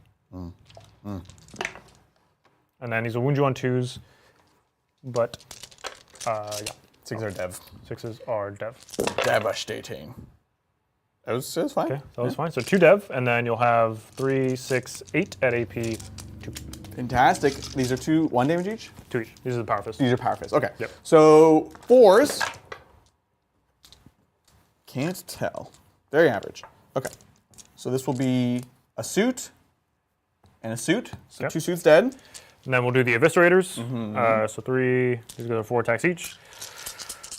And then these will wound you on 2s, but yeah, 6 are dev. 6s are dev. Devastating. It was fine. Okay, that was fine. So 2 dev, and then you'll have 3, 6, 8 at AP, 2. Fantastic. These are 1 damage each? 2 each. These are the power fists. These are power fists. Okay. Yep. So 4s. Can't tell. Very average. Okay. So this will be a suit and a suit. So Yep. 2 suits dead. And then we'll do the Eviscerators. So 3, these are 4 attacks each.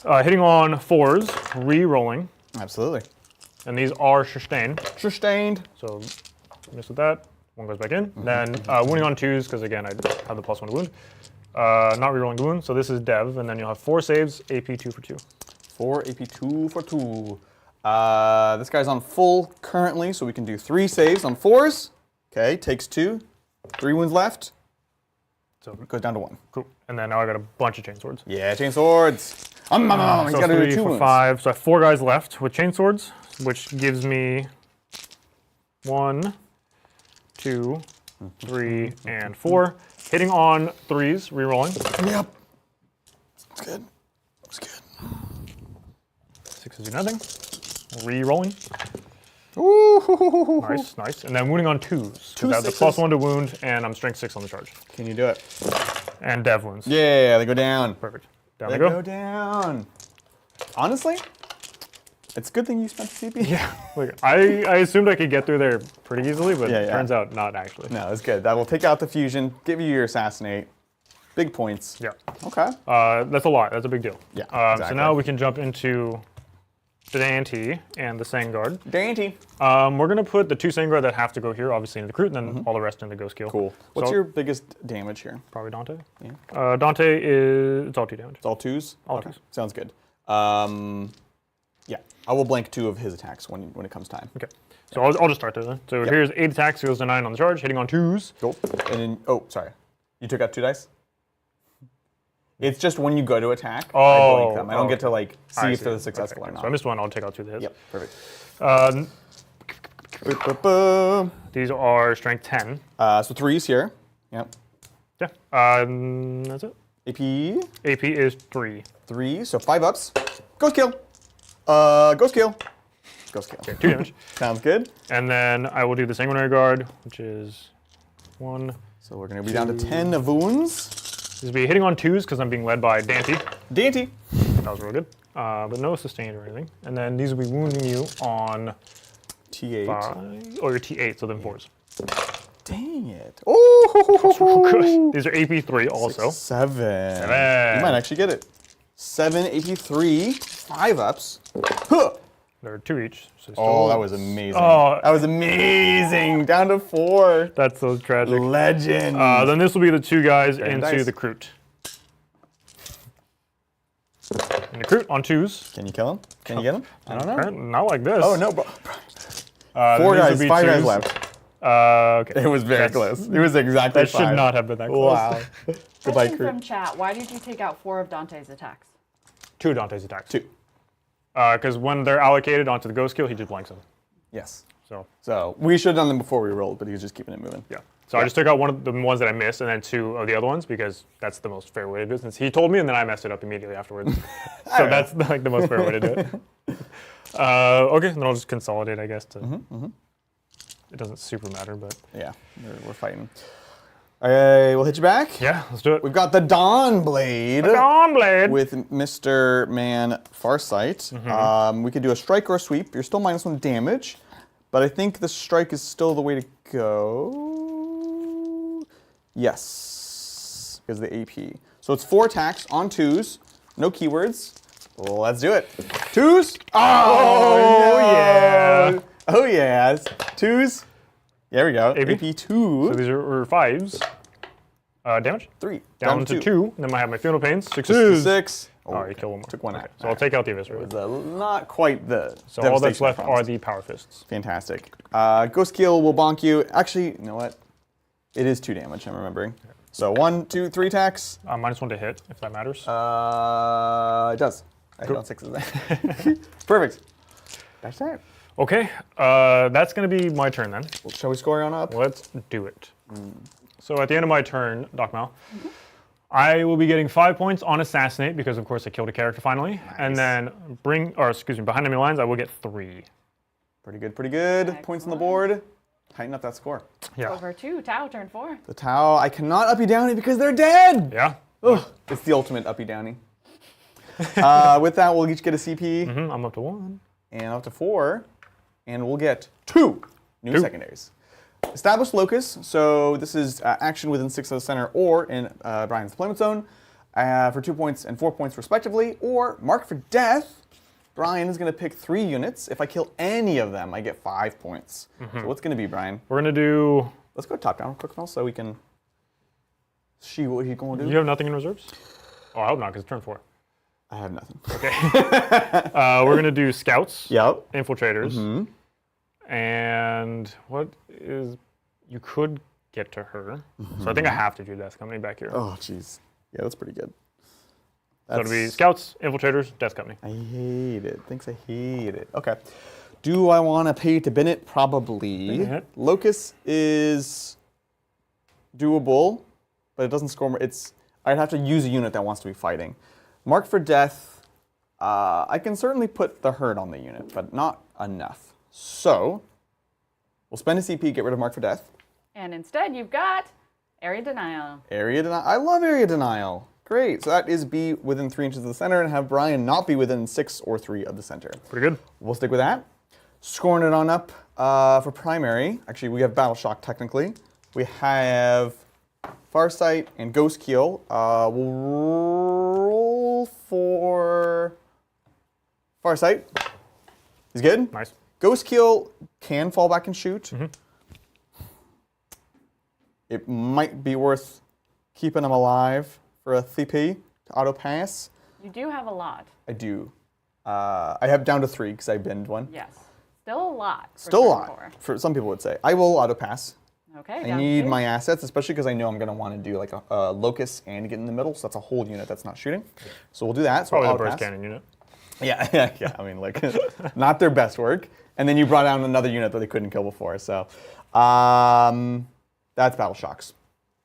Hitting on 4s, re-rolling. Absolutely. And these are sustained. Sustained. So miss with that. 1 goes back in. Then wounding on 2s, because again, I have the +1 to wound. Not re-rolling the wound, so this is dev. And then you'll have 4 saves, AP 2 for 2. 4 AP 2 for 2. This guy's on full currently, so we can do 3 saves on 4s. Okay, takes 2. 3 wounds left. So Goes down to 1. cool. And then now I got a bunch of chainswords. Yeah, chain swords. He's So got to do 3 2 for wounds. 5. So I have 4 guys left with chainswords, which gives me 1, 2, 3, and 4. Hitting on 3s, re-rolling. Yep. That's good. That's good. 6s do nothing. Re-rolling. Ooh. Nice, nice. And then wounding on 2s. Two I have the sixes. +1 to wound, and I'm strength 6 on the charge. Can you do it? And dev wounds. Yeah, they go down. Perfect. Down They they go. go down. Honestly, it's a good thing you spent the CP. Yeah. Look, I assumed I could get through there pretty easily, but Yeah. turns out not actually. No, it's good. That will take out the fusion, give you your assassinate. Big points. Yeah. Okay. That's a lot. That's a big deal. Yeah, So exactly. now we can jump into the Dante and the Sangard. Dainty. We're going to put the 2 Sangard that have to go here, obviously, in the Crute, and then all the rest in the Ghost Kill. Cool. What's So- your biggest damage here? Probably Dante. Yeah. Dante is, it's all 2 damage. It's all 2s? All Okay. 2s. Sounds good. Yeah, I will blank 2 of his attacks when it comes time. Okay. So I'll just start there then. So here's 8 attacks, goes to 9 on the charge, hitting on 2s. Cool. And then, oh, sorry. You took out 2 dice? It's just when you go to attack, I blank them. I don't get to like see if they're successful or not. So I missed one, I'll take out 2 of the hits. Yep, perfect. These are strength 10. So 3s here. Yep. Yeah. That's it. AP, AP is 3. 3, so 5 ups. Ghost kill. Ghost kill. Ghost kill. Okay, 2 damage. Sounds good. And then I will do the Sanguinary Guard, which is 1. So we're going to be down to 10 of wounds. This will be hitting on 2s because I'm being led by Dante. Dainty. That was really good. But no sustained or anything. And then these will be wounding you on T8. 5, or your T8, so then 4s. Dang it. Oh, Good. These are AP3 also. 7. 7. You might actually get it. 7 AP3, 5 ups. Huh. There are 2 each. So Oh, that was amazing. Oh. That was amazing. Down to 4. That's so tragic. Legend. Then this will be the 2 guys Very into nice. the Crute. And the Crute on 2s. Can you kill him? Can you get him? I don't know. Apparently not like this. Oh, no, bro. Then 4 these will guys, be 5 guys 2s. left. Okay. It was very close. It was exactly That 5. should not have been that close. Wow. Goodbye, Question crew. from chat. Why did you take out 4 of Dante's attacks? 2 of Dante's attacks. 2. Because when they're allocated onto the Ghost Kill, he just blanks them. Yes. So, So we should have done them before we rolled, but he was just keeping it moving. yeah. So I just took out one of the ones that I missed and then 2 of the other ones because that's the most fair way to do it. Since he told me and then I messed it up immediately afterwards. So that's like the most fair way to do it. Okay, then I'll just consolidate, I guess. It doesn't super matter, but Yeah, we're fighting. We'll hit you back. yeah, let's do it. We've got the Dawn Blade Dawn Blade. with Mr. Man Farsight. We could do a strike or a sweep. You're still -1 damage, but I think the strike is still the way to go. Yes, because of the AP. So it's 4 attacks on 2s, no keywords. Well, let's do it. 2s. Oh, yeah. Oh yeah. 2s. There we go. AP? AP 2. So these are 5s. Damage. 3. Down to 2. Then I have my Funeral Pains. 6s. 6. Oh, you kill one more. Took 1 Okay, out. so I'll take out the Eviscerator. Not quite the. So all that's devastation I left are promised. the Power Fists. Fantastic. Ghost Kill will bonk you. Actually, you know what? It is 2 damage, I'm remembering. So 1, 2, 3 attacks. -1 to hit, if that matters. It does. I hit on 6s there. Perfect. That's it. Okay, that's going to be my turn then. Shall we score on up? Let's do it. So at the end of my turn, Doc Mal, I will be getting 5 points on Assassinate because, of course, I killed a character finally. And then behind enemy lines, I will get 3. Pretty good, pretty good. Points on the board. Tighten up that score. Yeah. Over 2. Tau, turn 4. The Tau, I cannot uppy downy because they're dead. Yeah. Ugh, it's the ultimate uppy downy. With that, we'll each get a CP I'm up to 1. and up to 4, and we'll get 2 new secondaries. Established Locus, so this is action within 6 of the center or in Brian's deployment zone for 2 points and 4 points respectively, or Mark for Death. Brian is going to pick 3 units. If I kill any of them, I get 5 points. So what's going to be, Brian? We're going to do... Let's go top down quick, so we can see what he's going to do. You have nothing in reserves? Oh, I hope not, because it's turn 4. I have nothing. Okay. We're going to do Scouts. Yep. Infiltrators. And what is... You could get to her. So I think I have to do Death Company back here. Oh, jeez. Yeah, that's pretty good. So it'll be Scouts, Infiltrators, Death Company. I hate it. Thinks I hate it. Okay. Do I want to pay to bin it? Probably. Bennett. Locus is doable, but it doesn't score more. I'd have to use a unit that wants to be fighting. Mark for Death, I can certainly put the herd on the unit, but not enough. So we'll spend a CP, get rid of Mark for Death. And instead, you've got Area Denial. Area Denial. I love Area Denial. Great. So that is be within 3 inches of the center and have Brian not be within 6 or 3 of the center. Pretty good. We'll stick with that. Scoring it on up for primary. Actually, we have Battle Shock technically. We have Farsight and Ghost Keel. We'll roll for Farsight. He's good. Nice. Ghost Keel can fall back and shoot. It might be worth keeping him alive for a CP to auto pass. You do have a lot. I do. I have down to 3 because I binned one. Yes. Still a lot. Still a lot. For some people would say. I will auto pass. Okay. I need my assets, especially because I know I'm going to want to do like a locust and get in the middle, so that's a whole unit that's not shooting. So we'll do that. So Probably we'll the auto burst pass. cannon unit. Yeah. I mean, like, not their best work. And then you brought down another unit that they couldn't kill before. So that's Battle Shocks.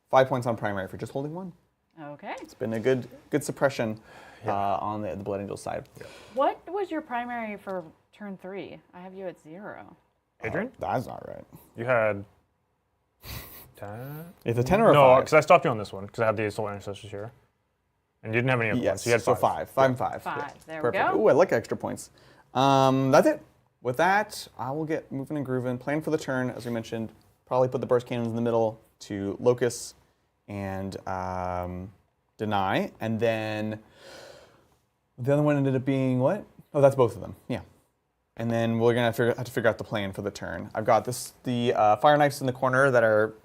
5 points on primary for just holding 1. Okay. It's been a good suppression on the Blood Angel side. What was your primary for turn 3? I have you at 0. Adrian? That's not right. You had 10? It's a 10 or a 5? No, because I stopped you on this one because I had the Assault Intercessors here. And you didn't have any other ones. Yes, So you had so 5. 5 and 5. 5. Yeah. There Perfect. we go. Ooh, I like extra points. That's it. With that, I will get moving and grooving. Plan for the turn, as we mentioned. Probably put the burst cannons in the middle to locus and deny. And then the other one ended up being what? Oh, that's both of them. Yeah. And then we're gonna have to figure out the plan for the turn. I've got the fire knives in the corner that are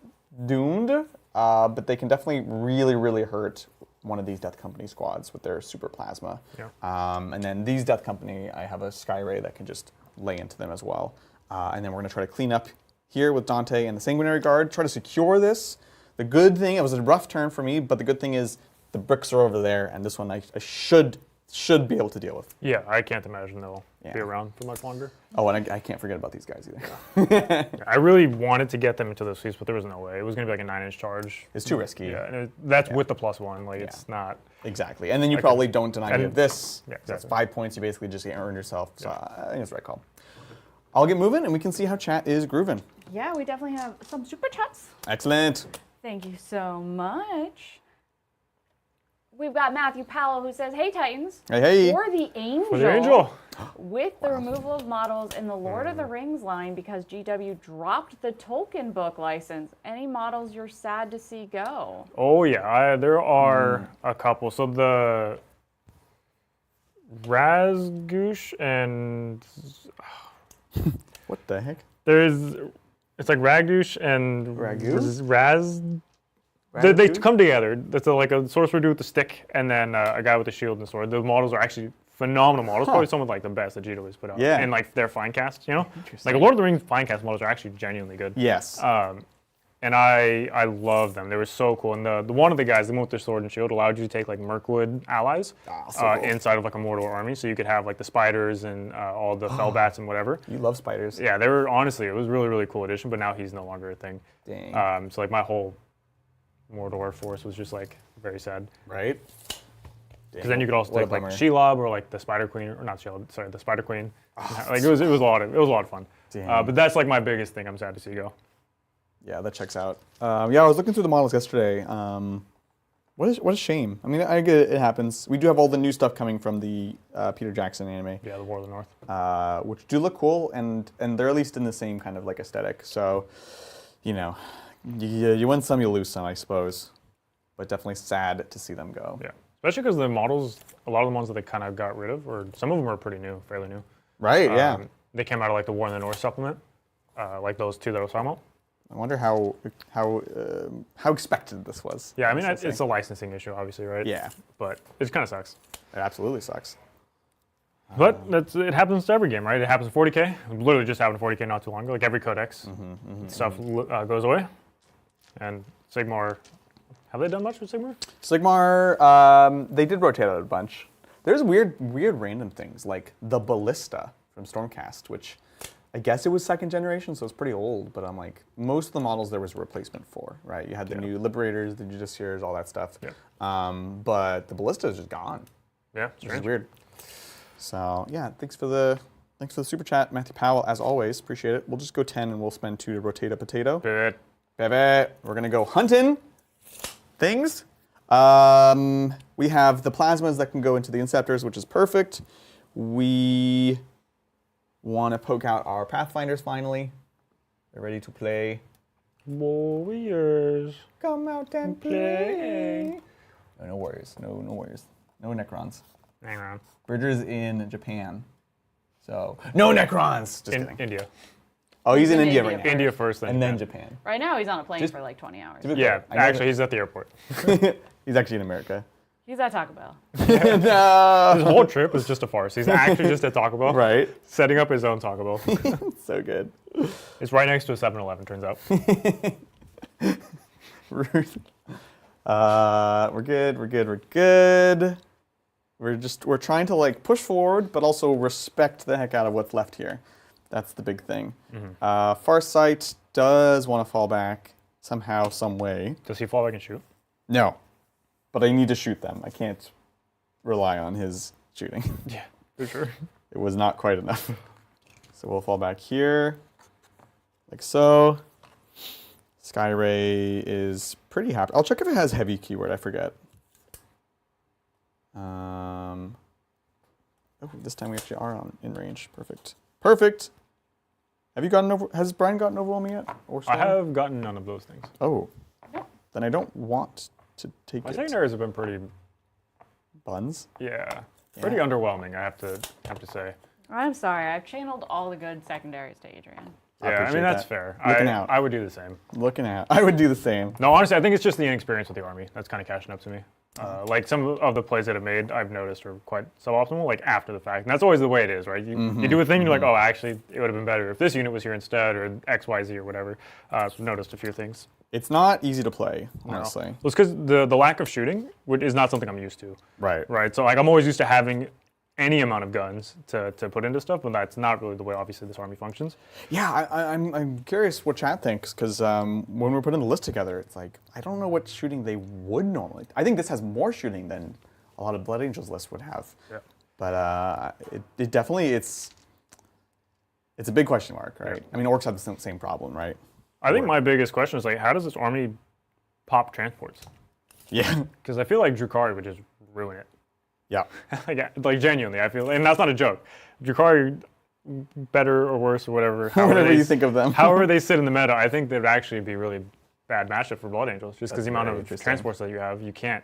doomed, but they can definitely really hurt one of these Death Company squads with their super plasma. Yeah. And then these Death Company, I have a Sky Ray that can just lay into them as well. And then we're gonna try to clean up here with Dante and the Sanguinary Guard, try to secure this. The good thing, it was a rough turn for me, but the good thing is the bricks are over there, and this one I should be able to deal with. Yeah, I can't imagine they'll Yeah. be around for much longer. Oh, and I can't forget about these guys either. I really wanted to get them into those seats, but there was no way. It was going to be like a 9-inch charge. It's too risky. Yeah, and that's with the +1. Like, it's not. Exactly. And then you probably don't deny me of this. Yeah, So that's exactly. 5 points you basically just earn yourself. So I think it's the right call. I'll get moving, and we can see how chat is grooving. Yeah, we definitely have some super chats. Excellent. Thank you so much. We've got Matthew Powell who says, "Hey Titans, Hey. for the Angel, For the Angel. with the removal of models in the Lord of the Rings line because GW dropped the Tolkien book license, any models you're sad to see go?" Oh, yeah. There are a couple. So the Razgoosh and What the heck? it's like Ragdoosh and Ragoose? They come together. That's like a sorcerer dude with the stick and then a guy with a shield and sword. The models are actually phenomenal models. Probably some of like the best that GW has put out. Yeah. And like their fine cast, you know? Interesting. Like Lord of the Rings fine cast models are actually genuinely good. Yes. And I love them. They were so cool. And the one of the guys, the one with their sword and shield, allowed you to take like Mirkwood allies so cool. inside of like a Mordor army. So you could have like the spiders and all the fell bats and whatever. You love spiders. Yeah, they were honestly, it was really cool addition. But now he's no longer a thing. Dang. So like my whole Mordor force was just like very sad. Right? Because then you could also What a take like bummer. Shelob or like the Spider Queen, or not Shelob, sorry, the Spider Queen. Like it was a lot of fun. Dang. But that's like my biggest thing I'm sad to see go. Yeah, that checks out. Yeah, I was looking through the models yesterday. What a shame. I mean, I get it happens. We do have all the new stuff coming from the Peter Jackson anime, Yeah, the War of the North. which do look cool, and they're at least in the same kind of like aesthetic. So, you know, you win some, you lose some, I suppose. But definitely sad to see them go. Yeah, especially because the models, a lot of the ones that they kind of got rid of, or some of them are pretty new, fairly new. Right? Yeah. They came out of like the War in the North supplement, like those two that I was talking about. I wonder how expected this was. Yeah, I mean, honestly. it's a licensing issue, obviously, right? Yeah. But it kind of sucks. It absolutely sucks. But it happens to every game, right? It happens in 40k. It literally just happened in 40k not too long ago. Like every codex, stuff goes away. And Sigmar, have they done much with Sigmar? Sigmar, they did rotate out a bunch. There's weird random things like the Ballista from Stormcast, which I guess it was 2nd generation, so it's pretty old, but I'm like, most of the models there was a replacement for, right? You had the new Liberators, the Justiciars, all that stuff. Yeah. But the Ballista is just gone, Yeah, which is strange. weird. So yeah, thanks for the Thanks for the super chat, Matthew Powell, as always. Appreciate it. We'll just go 10 and we'll spend 2 to rotate a potato. Good. We're going to go hunting things. We have the plasmas that can go into the Inceptors, which is perfect. We want to poke out our Pathfinders finally. They're ready to play. Warriors. Come out and play. No worries. No worries. No Necrons. Hang on. Bridger's in Japan. So, no Necrons! Just kidding. India. Oh, he's in in India India right now. India first, And then Japan. Right now, he's on a plane Just- for like 20 hours. Yeah, I know actually, he's at the airport. He's actually in America. He's at Taco Bell. No! His whole trip was just a farce. He's actually just at Taco Bell, Right. setting up his own Taco Bell. So good. It's right next to a 7-Eleven, turns out. Ruth. We're good. We're trying to like push forward, but also respect the heck out of what's left here. That's the big thing. Farsight does want to fall back somehow, some way. Does he fall back and shoot? No, but I need to shoot them. I can't rely on his shooting. Yeah, for sure. It was not quite enough. So we'll fall back here, like so. Skyray is pretty happy. I'll check if it has heavy keyword. I forget. Oh, this time we actually are in range. Perfect. Have you gotten over? Has Brian gotten overwhelming yet? Or I Storm? have gotten none of those things. Oh, then I don't want to take My it. secondaries have been pretty, Buns. pretty underwhelming, I have to say. I'm sorry, I've channeled all the good secondaries to Adrian. I Yeah, I appreciate mean, that's that. fair. Looking out. I would do the same. Looking at. I would do the same. No, honestly, I think it's just the inexperience with the army that's kind of catching up to me. Like some of the plays that I've made, I've noticed are quite suboptimal, like after the fact. And that's always the way it is, right? You do a thing, you're like, oh, actually, it would have been better if this unit was here instead, or X, Y, Z, or whatever. So I've noticed a few things. It's not easy to play, honestly. Well, it's because the lack of shooting is not something I'm used to. Right. So like I'm always used to having any amount of guns to put into stuff, but that's not really the way, obviously, this army functions. Yeah, I'm curious what chat thinks, because when we're putting the list together, it's like, I don't know what shooting they would normally. I think this has more shooting than a lot of Blood Angels lists would have. Yeah. But it definitely, it's a big question mark, right? Yeah. I mean, orcs have the same problem, right? I think my biggest question is, like, how does this army pop transports? Yeah. Because I feel like Drukhari would just ruin it. Yeah. like genuinely, I feel, and that's not a joke. Drukhari, better or worse or whatever. Whatever you think of them. However they sit in the meta, I think they'd actually be really bad matchup for Blood Angels, just because the amount very of interesting. transports that you have, you can't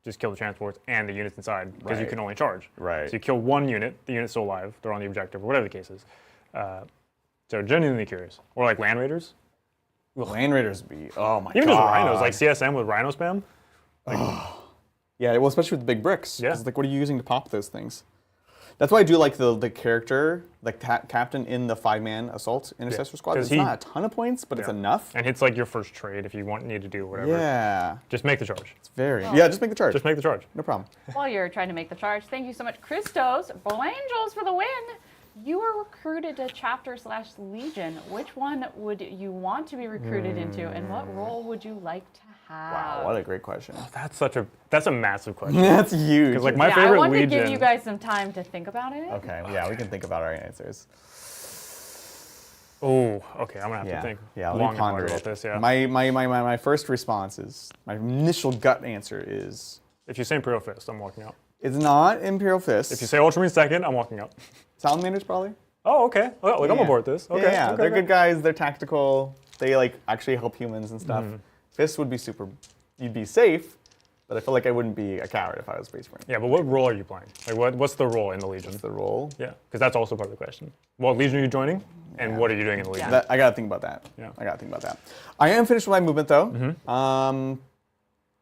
just kill the transports and the units inside, because you Right. can only charge. Right. So you kill one unit, the unit's still alive, they're on the objective, or whatever the case is. So genuinely curious. Or like Land Raiders. Land Raiders would be, oh my god. Even just Rhinos, like CSM with Rhino spam. Yeah, well, especially with the big bricks. Yeah. 'Cause, like, what are you using to pop those things? That's why I do like the character, like captain in the 5-man assault intercessor squad. 'Cause It's not a ton of points, but it's Yeah. enough. And it's like your first trade if you need to do whatever. Yeah, Just make the charge. it's very. Yeah, just make the charge. Just make the charge. No problem. While you're trying to make the charge, thank you so much, Christos Blangels, for the win. You were recruited to Chapter/Legion. Which one would you want to be recruited into, and what role would you like to have? Wow, what a great question. That's a massive question. That's huge. Because like my I favorite want Legion. to give you guys some time to think about it. Okay, yeah, we can think about our answers. Oh, okay. I'm gonna have Yeah, to think yeah. long Let and me ponder hard about it. this. Yeah. My first response is my initial gut answer is If you say Imperial Fist, I'm walking out. it's not Imperial Fist. If you say Ultramarine second, I'm walking out. Salamanders probably. Oh, okay. Oh, like I'm Yeah. aboard this. Okay. Yeah, okay, they're okay. good guys. They're tactical. They like actually help humans and stuff. Mm-hmm. Fist would be super. You'd be safe, but I feel like I wouldn't be a coward if I was Space Marine. Yeah, but what role are you playing? Like, what's the role in the Legion? That's the role. Yeah, because that's also part of the question. What Legion are you joining, and what are you doing in the Legion? Yeah. I gotta think about that. Yeah. I gotta think about that. I am finished with my movement though. Mm-hmm.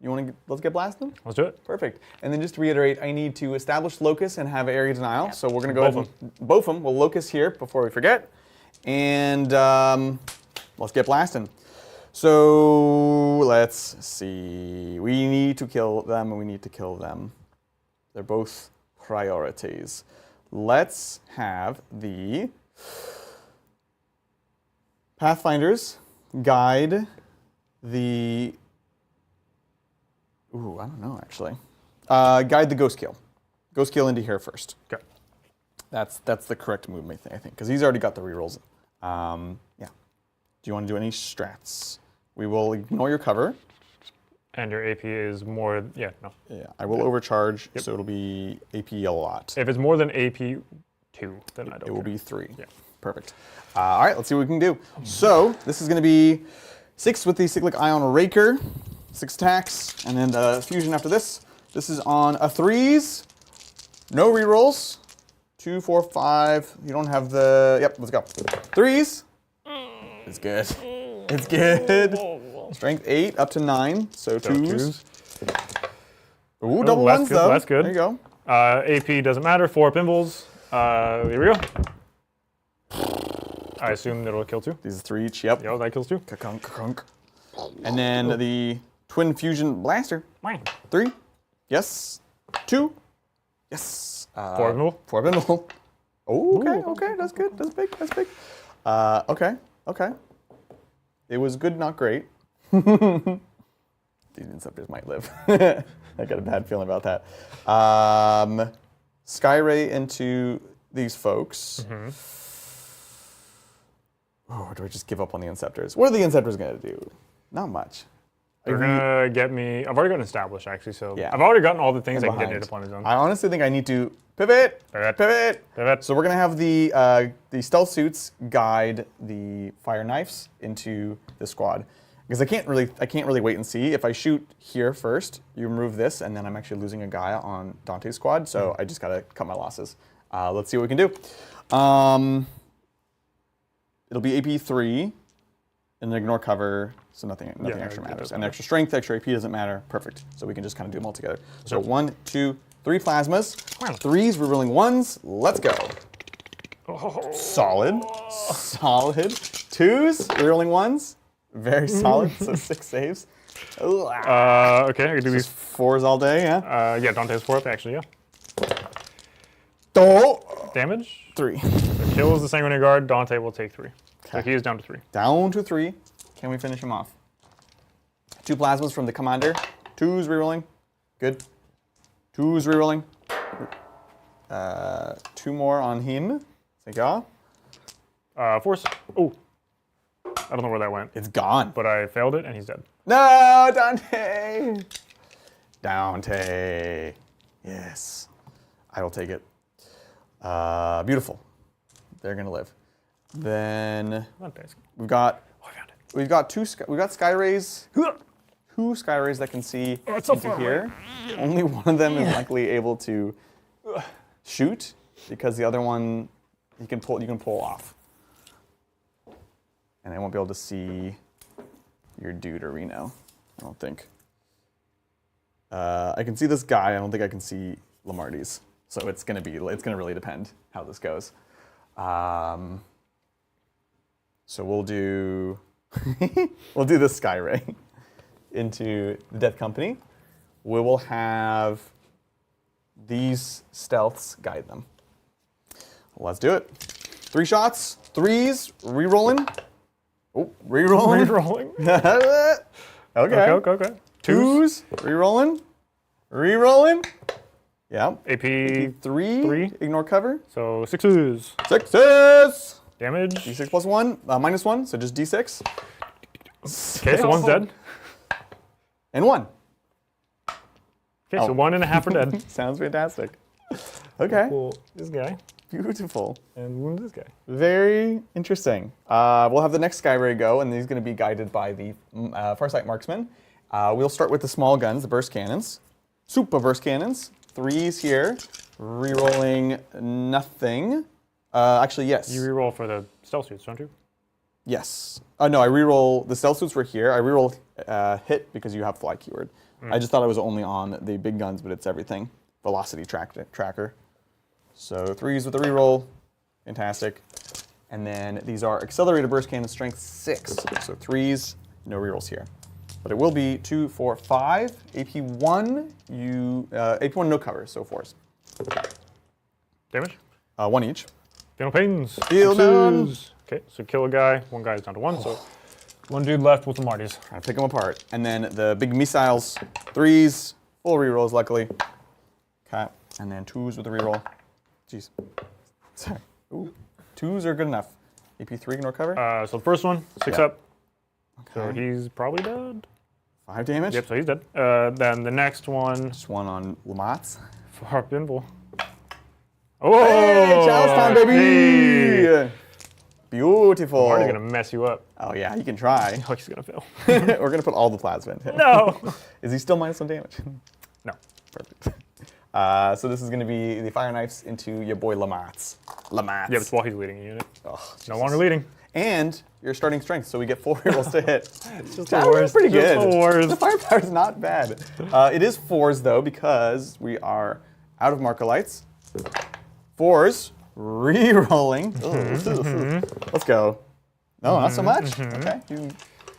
You want to? Let's get blasting. Let's do it. Perfect. And then just to reiterate, I need to establish locus and have area denial. Yep. So we're gonna go Both ahead and both of them. We'll locus here before we forget, and let's get blasting. So let's see. We need to kill them, and we need to kill them. They're both priorities. Let's have the Pathfinders guide the. Ooh, I don't know actually. Guide the Ghost Kill. Ghost Kill into here first. Okay. That's the correct move, I think, because he's already got the rerolls. Yeah. Do you want to do any strats? We will ignore your cover. And your AP is more, yeah, no. Yeah, I will overcharge, so it'll be AP a lot. If it's more than AP 2, then I don't It will care. be 3. Yeah. Perfect. All right, let's see what we can do. So this is going to be 6 with the Cyclic Ion Raker, 6 attacks, and then the fusion after this. This is on a 3s, no rerolls. 2, 4, 5. You don't have the. Yep, let's go. 3s. It's good. It's good. Strength 8 up to 9, so 2s. Ooh, double that's ones good, though. That's good. There you go. AP doesn't matter. 4 pinballs. Here we go. I assume it'll kill 2. These are 3 each. Yep. Yo, that kills 2. Ka-kunk, ka-kunk. And then the Twin Fusion Blaster. 3. Yes. 2. Yes. 4 pinball. 4 pinball. Oh, okay, okay. That's good. That's big. That's big. Okay, okay. It was good, not great. These Inceptors might live. I got a bad feeling about that. Skyray into these folks. Oh, do I just give up on the Inceptors? What are the Inceptors going to do? Not much. They're going to get me... I've already gotten established, actually, so... Yeah. I've already gotten all the things that can Behind. detonate upon his own. I honestly think I need to pivot. Pivot. So we're going to have the stealth suits guide the fire knives into the squad. Because I can't really wait and see. If I shoot here first, you remove this, and then I'm actually losing a guy on Dante's squad, so I just got to cut my losses. Let's see what we can do. It'll be AP 3, and ignore cover, so nothing extra matters. And extra strength, extra AP doesn't matter. Perfect. So we can just kind of do them all together. So 1, 2, 3 plasmas. 3s, we're rolling 1s. Let's go. Solid. Solid. 2s, we're rolling 1s. Very solid. So 6 saves. Okay, I can do these. 4s all day, yeah? Yeah, Dante's 4 up, actually, yeah. Oh! Damage. 3. Kills the Sanguinary Guard. Dante will take 3. So he is down to 3. Down to 3. Can we finish him off? 2 plasmas from the commander. 2s rerolling. Good. 2s rerolling. 2 more on him. Thank y'all. Force. Oh. I don't know where that went. It's gone. But I failed it, and he's dead. No, Dante! Dante. Yes. I will take it. Beautiful. They're gonna live. Then we've got two sky rays. 2 sky rays that can see into here. Only one of them is likely able to shoot because the other one you can pull off. And I won't be able to see your dude or Reno, I don't think. I can see this guy. I don't think I can see Lamarty's. So it's gonna really depend how this goes. So we'll do the Sky Ray into the Death Company. We will have these stealths guide them. Let's do it. 3 shots, 3s, re-rolling. Oh, re-rolling. Re-rolling. Okay. Okay. 2s, re-rolling. Re-rolling. Yeah. AP 3. Ignore cover. So 6s. 6s. Damage. D6 plus 1, minus 1, so just D6. Okay, so 1's dead. And 1. Okay, so 1.5 are dead. Sounds fantastic. Okay. Cool. This guy. Beautiful. And wound this guy. Very interesting. We'll have the next Skyray go, and he's going to be guided by the Farsight Marksman. We'll start with the small guns, the burst cannons. Super burst cannons. 3s here. Rerolling nothing. Actually, yes. You reroll for the stealth suits, don't you? Yes. No, I reroll. The stealth suits were here. I reroll hit because you have fly keyword. I just thought I was only on the big guns, but it's everything. Velocity tracker. So 3s with a reroll. Fantastic. And then these are accelerated burst cannon, strength 6. So 3s, no rerolls here. But it will be 2, 4, 5. AP1, AP1 no cover, so 4s. Damage? 1 each. Fatal pains. Feel down. Okay, so kill a guy. 1 guy is down to 1, so 1 dude left with the Martys. Trying to pick them apart. And then the big missiles, 3s, full rerolls luckily. Okay, and then 2s with a reroll. Jeez. Sorry. Ooh. 2s are good enough. AP3 can recover. So the first one, 6 Yeah. up. So he's probably dead. 5 damage. Yep, so he's dead. Then the next one, Just one on Lamatz. for pinball. Oh! Hey, challenge time, baby! Hey. Beautiful. I'm already going to mess you up. Oh, yeah, you can try. Oh, he's going to fail. We're going to put all the plasma in him. No! Is he still -1 damage? No. Perfect. So this is going to be the fire knives into your boy Lamatz. Lamatz. Yeah, it's while he's leading a unit. Oh, No longer leading. And you're starting strength, so we get 4 rolls to hit. It's just That the was worst. pretty Just good. the worst. The firepower is not bad. It is 4s though, because we are out of Markolites. 4s, re-rolling. Let's go. No, not so much. Okay, you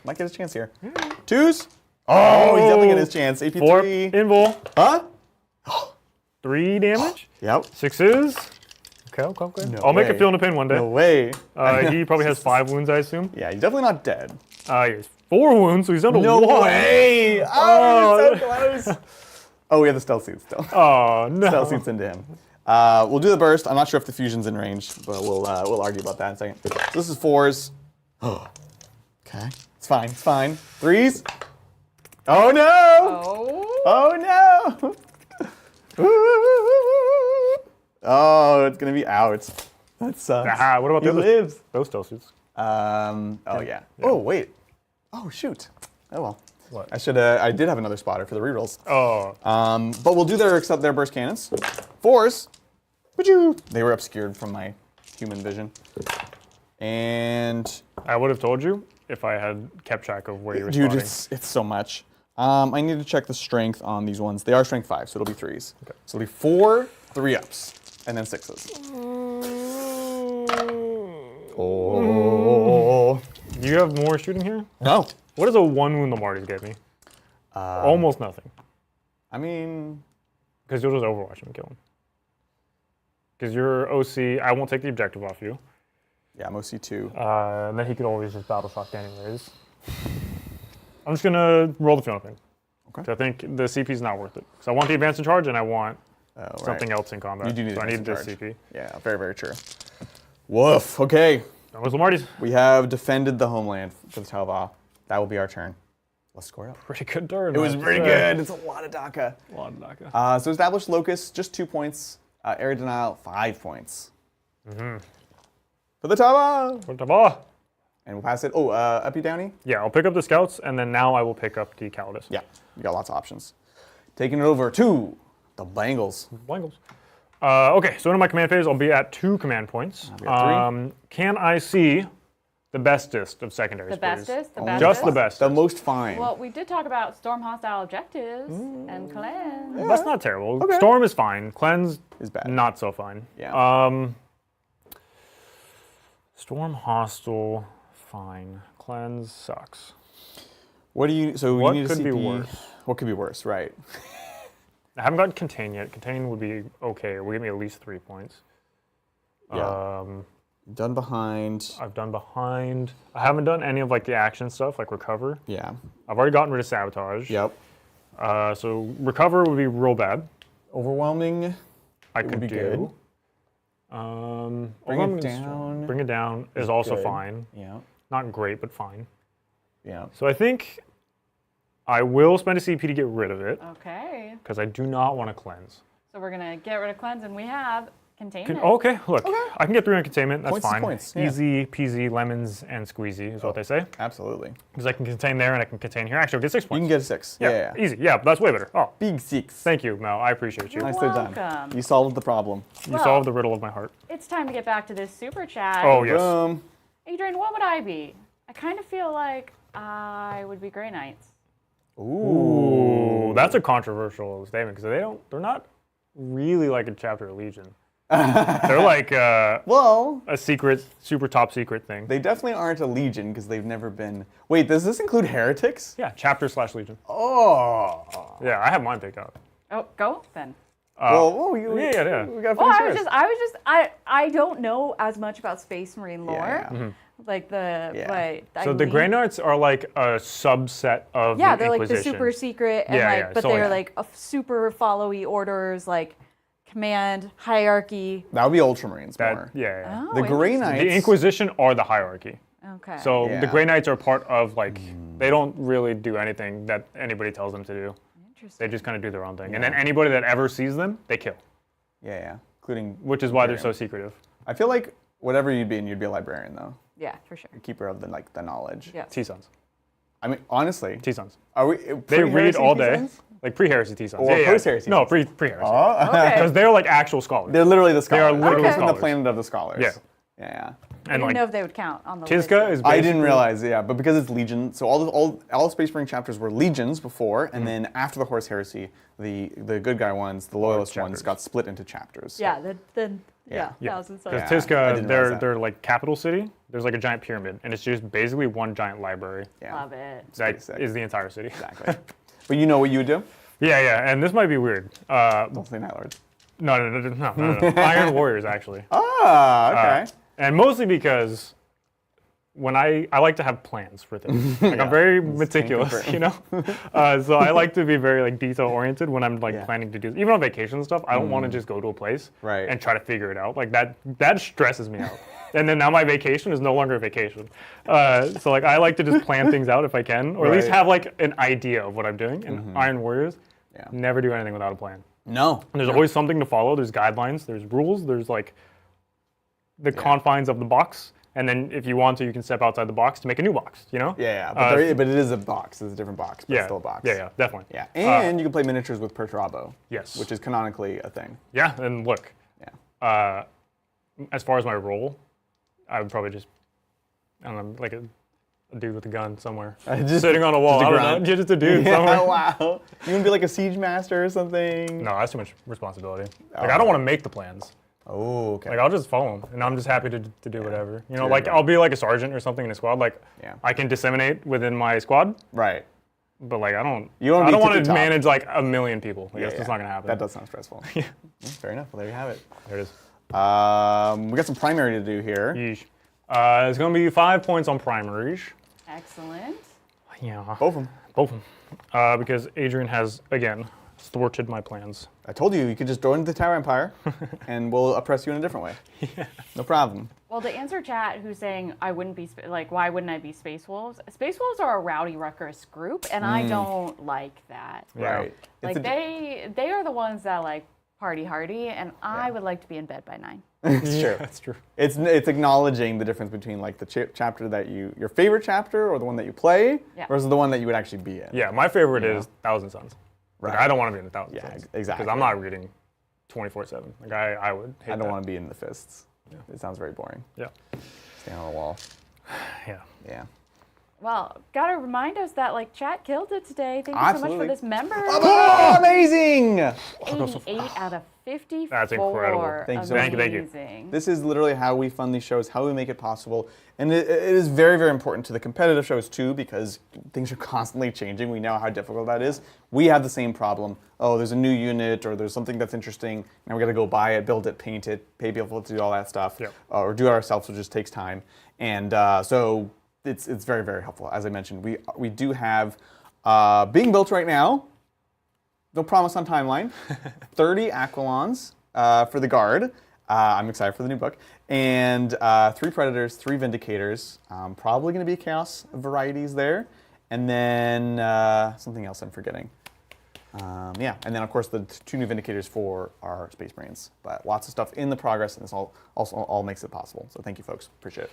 might get a chance here. 2s. Oh, he's definitely getting his chance. AP3. 4 invul. Huh? 3 damage. Yep. 6s. Okay. No I'll make way. it feel in the pin one day. No way. He probably has 5 wounds, I assume. Yeah, he's definitely not dead. He has 4 wounds, so he's down to No 1. way! Oh, so close. Oh, we have the stealth suit still. Oh, no. Stealth suits into him. We'll do the burst. I'm not sure if the fusion's in range, but we'll argue about that in a second. So this is 4s. Oh. Okay. It's fine. It's fine. 3s. Oh no! Oh. Oh no! Oh, it's gonna be out. That sucks. Ah, what about He the other? lives. Those stealth suits. Oh yeah. Oh wait. Oh shoot. Oh well. What? I did have another spotter for the rerolls. Oh. But we'll do their burst cannons. 4s. Would you? They were obscured from my human vision. And I would have told you if I had kept track of where you were dude, spotting. it's so much. I need to check the strength on these ones. They are strength 5, so it'll be 3s. Okay. So it'll be 4 3-ups, and then 6s. Oh. Do you have more shooting here? No. What does a 1 wound Lamarty's get me? Almost nothing. I mean, Because you'll just overwatch him and kill him. Because you're OC, I won't take the objective off you. yeah, I'm OC2. And then he could always just battle shock anyways. I'm just gonna roll the funeral pin. Okay. 'Cause I think the CP is not worth it. So I want the advance in charge and I want Oh, something else in combat. You do need so I need advance this in charge. CP. Yeah, very, very true. Woof. Okay. That was Lamarty's. We have defended the homeland for the Talva. That will be our turn. Let's score up. Pretty good turn. It was pretty good. It's a lot of DACA. A lot of DACA. So established locus, just 2 points. Area denial, 5 points. For the Talva. And we'll pass it. Oh, Epi Downey? Yeah, I'll pick up the scouts and then now I will pick up the Calidus. Yeah, you got lots of options. Taking it over to the Bengals. Bengals. Okay, so in my command phase, I'll be at 2 command points. we got 3. Can I see the bestest of secondaries, The please? bestest? The Only bestest? Just the best. The most fine. Well, we did talk about storm hostile objectives and clans. That's not terrible. Okay. Storm is fine. Cleanse Is bad. not so fine. Yeah. Storm hostile, fine. Cleanse sucks. What do you? So What you need could a be CP. worse? What could be worse? Right. I haven't gotten contain yet. Contain would be okay. It would give me at least 3 points. Yeah. Done behind. I've done behind. I haven't done any of like the action stuff, like recover. Yeah. I've already gotten rid of sabotage. Yep. So recover would be real bad. Overwhelming. I would could be do. good. Bring Bring it down. Bring it down is also good. fine. Yeah. Not great, but fine. Yeah. So I think I will spend a CP to get rid of it Okay. because I do not want to cleanse. So we're going to get rid of cleanse and we have containment. Okay, look, I can get 3 on containment. That's Points is fine. points, yeah. Easy peasy, lemons and squeezy is what they say. Absolutely. Because I can contain there and I can contain here. Actually, I'll get 6 You points. can get a 6. Yeah. Easy. Yeah, that's way better. Oh, Big 6. thank you, Mel. I appreciate you. You're Nicely done. welcome. You solved the problem. You Well- solved the riddle of my heart. It's time to get back to this super chat. Oh, yes. Adrian, what would I be? I kind of feel like I would be Grey Knights. Ooh, that's a controversial statement because they're not really like a chapter of Legion. They're like Well, a secret, super top secret thing. they definitely aren't a legion because they've never been. Wait, does this include heretics? Yeah, chapter / Legion. Oh. Yeah, I have mine picked out. Oh, go then. Well, yeah. We gotta Well, finish yours. I don't know as much about Space Marine lore. Yeah. Like the, Yeah. but So the Grey Knights are like a subset of yeah, the they're like the Inquisition. super secret, and Yeah, like, yeah, but so they're like- like a super followy orders, like command, hierarchy. That would be Ultramarines more. Yeah. Oh, The Grey interesting. Knights. The Inquisition are the hierarchy. Okay. So Yeah. the Grey Knights are part of like they don't really do anything that anybody tells them to do. Interesting. They just kind of do their own thing. And then anybody that ever sees them, they kill. Yeah. Including. Which is why they're so secretive. I feel like whatever you'd be a librarian though. Yeah, for sure. Keeper of the knowledge. Yeah. T-Sons. I mean, honestly. T-Sons. Are we? They read all day. T-Sons? Like pre-heresy T-Sons. Or post-heresy No, T-Sons? pre-heresy. Oh. Okay. Because they're like actual scholars. They're literally the scholars. They are literally They're from the scholars. planet of the scholars. Yeah. Yeah. I And didn't know like if they would count on the Tizca list. is I didn't basically- realize, yeah, but because it's Legion, so all Space Marine chapters were Legions before, and then after the Horus Heresy, the good guy ones, the loyalist ones, chapters. got split into chapters. Yeah, then Yeah. thousands of. Because Yeah, I Tizca, didn't realize that. they're like capital city. There's like a giant pyramid, and it's just basically one giant library. Yeah. Love it. That pretty sick. is the entire city. Exactly. But you know what you would do? Yeah, and this might be weird. Don't say Night Lords. No. Iron Warriors, actually. Ah, okay. And mostly because when I like to have plans for things. Like I'm very meticulous, you know? So I like to be very like detail oriented when I'm like planning to do, even on vacation and stuff, I don't want to just go to a place Right. and try to figure it out. Like that stresses me out. And then now my vacation is no longer a vacation. So like I like to just plan things out if I can, or at least Right. have like an idea of what I'm doing. And Iron Warriors, never do anything without a plan. No. And there's always something to follow. There's guidelines, there's rules, there's like the confines of the box. And then if you want to, you can step outside the box to make a new box, you know? Yeah, but, but it is a box. It's a different box, but it's still a box. Yeah, definitely. Yeah, and you can play miniatures with Perturabo. Yes. Which is canonically a thing. Yeah, and look, Yeah. as far as my role, I would probably just, I don't know, like a dude with a gun somewhere. Just sitting on a wall, just a I don't grunt. know, just a dude Yeah, somewhere. wow. You want to be like a siege master or something? No, that's too much responsibility. Like, I don't want to make the plans. Oh, okay. Like, I'll just follow them, and I'm just happy to do whatever. You know, Sure, like, right. I'll be like a sergeant or something in a squad. Like, Yeah. I can disseminate within my squad, Right. but like, I don't You don't wanna I be don't want to tippy-top. manage like a million people. Like, that's just not gonna happen. That does sound stressful. Yeah. Fair enough. Well, there you have it. There it is. We got some primary to do here. Yeesh. It's gonna be 5 points on primaries. Excellent. Yeah. Both of them. Both of them. Because Adrian has, again, thwarted my plans. I told you could just join the Tower Empire, and we'll oppress you in a different way. No problem. Well, to answer chat, who's saying I wouldn't be like, why wouldn't I be Space Wolves? Space Wolves are a rowdy, ruckus group, and I don't like that. Yeah. Right. Like they are the ones that like party hardy, and I would like to be in bed by 9. It's true. That's true. It's acknowledging the difference between like the chapter that your favorite chapter or the one that you play versus the one that you would actually be in. Yeah, my favorite is Thousand Suns. Like, Right. I don't want to be in the Thousand Yeah, Suns. exactly. Because I'm not reading 24/7. Like, I would hate I don't that. want to be in the fists. It sounds very boring. Yeah. Stand on a wall. Yeah. Yeah. Well, gotta remind us that like chat killed it today. Thank you so Absolutely. much for this member. Oh, amazing! 88 out of 54. That's incredible. Thank you so much. Thank you. Amazing. This is literally how we fund these shows, how we make it possible. And it is very, very important to the competitive shows too, because things are constantly changing. We know how difficult that is. We have the same problem. Oh, there's a new unit or there's something that's interesting. Now we got to go buy it, build it, paint it, pay people to do all that stuff. Yep. Or do it ourselves, which just takes time. And so it's very, very helpful. As I mentioned, we do have being built right now. No promise on timeline. 30 Aquilons for the Guard. I'm excited for the new book. And 3 Predators, 3 Vindicators. Probably going to be Chaos varieties there. And then something else I'm forgetting. Yeah, and then of course the 2 new Vindicators for our Space Marines. But lots of stuff in the progress, and this all makes it possible. So thank you, folks. Appreciate it.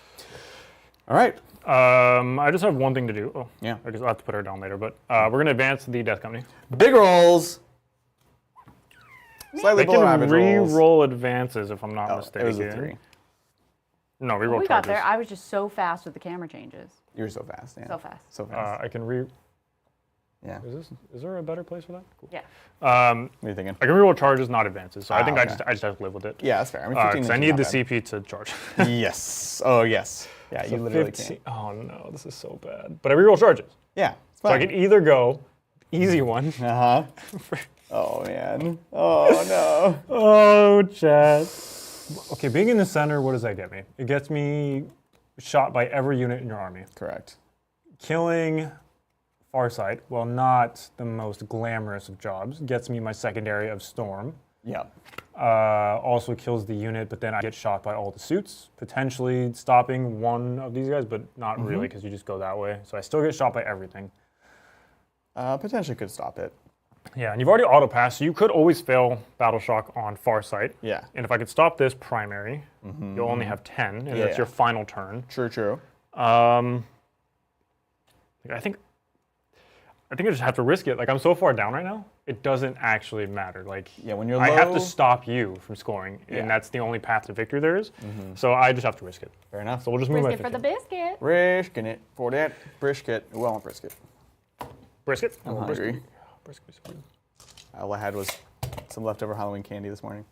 All right. I just have one thing to do. Oh, Yeah. I guess I'll have to put her down later, but we're going to advance the Death Company. Big rolls. Slightly They below can average rolls. re-roll advances if I'm not Oh, mistaken. it was a 3. No, re-roll We charges. got there. I was just so fast with the camera changes. You were so fast. Yeah. So fast. So fast. I can re... Yeah. Is there a better place for that? Cool. Yeah. What are you thinking? I can re-roll charges, not advances. So I think okay. I just have to live with it. Yeah, that's fair. I mean, 15 Because I inches need is the not CP to charge. bad. Yes. Oh, yes. Yeah, So you literally 15 can't. Oh no, this is so bad. But I re-roll charges. Yeah. It's So I fine. can either go easy one. Uh-huh. Oh, man. Oh, no. Oh, chat. Okay, being in the center, what does that get me? It gets me shot by every unit in your army. Correct. Killing Farsight, while not the most glamorous of jobs, gets me my secondary of Storm. Yeah. Also kills the unit, but then I get shot by all the suits, potentially stopping one of these guys, but not really because you just go that way. So I still get shot by everything. Potentially could stop it. Yeah, and you've already auto-passed, so you could always fail Battle Shock on far sight. Yeah. And if I could stop this primary, you'll only have 10, and that's your final turn. True. I think I just have to risk it. Like, I'm so far down right now, it doesn't actually matter. Like, when you're I low, have to stop you from scoring, and that's the only path to victory there is. So I just have to risk it. Fair enough. So we'll just move Brisket for the biscuit. Risking it for that brisket. Ooh, I want brisket. Brisket? I'm hungry. Brisket is good. All I had was some leftover Halloween candy this morning.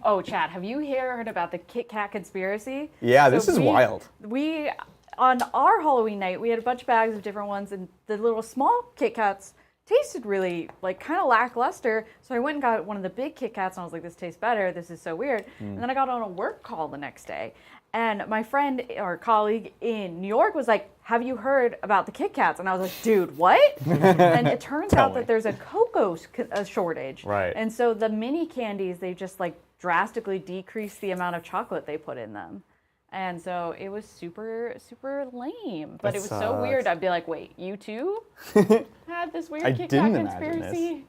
Oh, Chad, have you heard about the Kit Kat conspiracy? Yeah, this is wild. We, on our Halloween night, we had a bunch of bags of different ones, and the little small Kit Kats tasted really, like, kind of lackluster. So I went and got one of the big Kit Kats, and I was like, this tastes better. This is so weird. And then I got on a work call the next day. And my friend or colleague in New York was like, have you heard about the Kit Kats? And I was like, dude, what? And it turns out that there's a cocoa shortage. Right. And so the mini candies, they just like drastically decrease the amount of chocolate they put in them. And so it was super, super lame. But That it was so weird. sucks. I'd be like, wait, you too had this weird I Kit Kat didn't imagine conspiracy?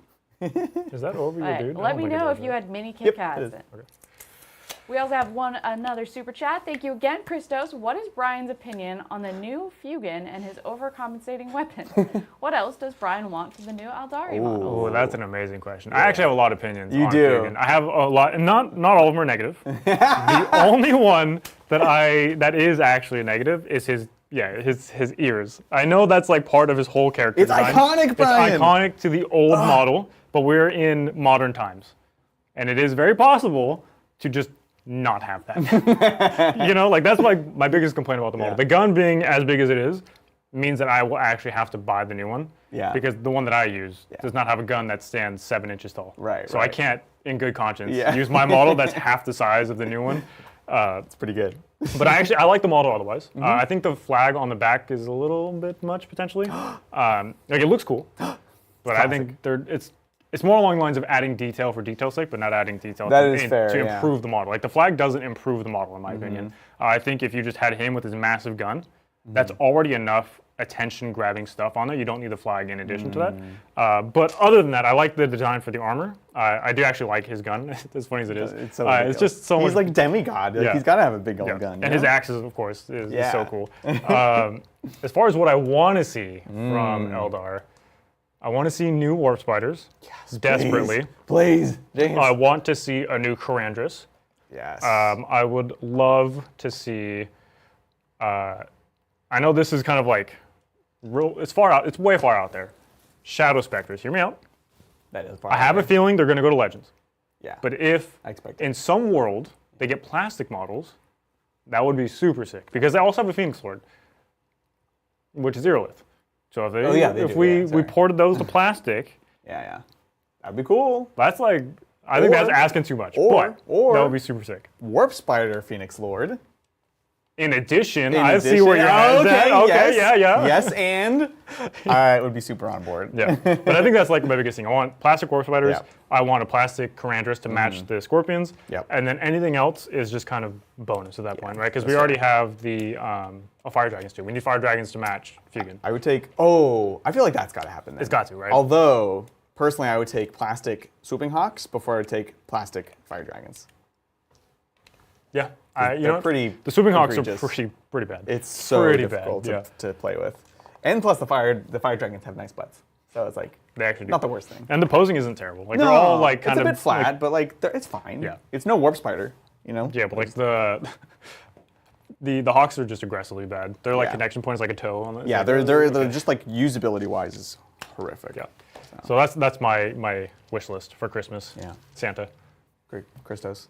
Is that over your But dude? I let don't me think it know is, if you right? had mini Kit Yep, Kats. it is. Okay. We also have another super chat. Thank you again, Christos. What is Brian's opinion on the new Fugan and his overcompensating weapon? What else does Brian want for the new Aldari model? Oh, that's an amazing question. I actually have a lot of opinions. You on do. Fugan. I have a lot, and not all of them are negative. The only one that is actually negative is his ears. I know that's like part of his whole character It's design. iconic, Brian. It's iconic to the old model, but we're in modern times, and it is very possible to just not have that. Like that's like my biggest complaint about the model. Yeah. The gun being as big as it is means that I will actually have to buy the new one. Yeah. Because the one that I use does not have a gun that stands 7 inches tall. Right, So I right. can't, in good conscience, Yeah. use my model that's half the size of the new one. It's pretty good. But I like the model otherwise. I think the flag on the back is a little bit much potentially. Like it looks cool, but I think it's more along the lines of adding detail for detail's sake, but not adding detail to improve the model. Like the flag doesn't improve the model in my opinion. I think if you just had him with his massive gun, that's already enough attention-grabbing stuff on it. You don't need the flag in addition to that. But other than that, I like the design for the armor. I do actually like his gun, as funny as it is. It's so it's just so He's much. like demigod. Like, Yeah. he's got to have a big old Yeah. gun. And his axes, of course, is so Yeah. cool. As far as what I want to see from Eldar, I want to see new warp spiders. Yes, desperately. Please. James. I want to see a new Karandras. Yes. I would love to see. I know this is kind of like real. It's far out. It's way far out there. Shadow Specters. Hear me out. that is I have a feeling they're going to go to Legends. Yeah. But if I expect it. in some world they get plastic models, that would be super sick because they also have a Phoenix Lord, which is Irolith. So if we ported those to plastic, Yeah. That'd be cool. that's like I think that's asking too much. But that would be super sick. Warp Spider Phoenix Lord. In addition, In I see addition- where you're at. Okay, yes, yeah. Yes, and I would be super on board. Yeah, but I think that's like my biggest thing. I want plastic warp spiders. Yeah. I want a plastic Karandras to match the scorpions. Yep. And then anything else is just kind of bonus at that point, right? Because we already have the fire dragons too. We need fire dragons to match Fugan. I would take. Oh, I feel like that's got to happen then. It's got to, right? Although personally, I would take plastic swooping hawks before I would take plastic fire dragons. Yeah, They're pretty. The swooping hawks egregious. are pretty bad. It's so pretty difficult bad, to play with, and plus the fire dragons have nice butts, so it's like They actually do. not the worst thing. And the posing isn't terrible. Like they're all like kind it's of a bit flat, like- but like it's fine. Yeah. It's no warp spider, you know. yeah, but like the hawks are just aggressively bad. They're like Yeah. connection points like a toe on it. Yeah, they're just like usability wise is horrific. Yeah. So that's my wish list for Christmas. Yeah. Santa. Great, Christos.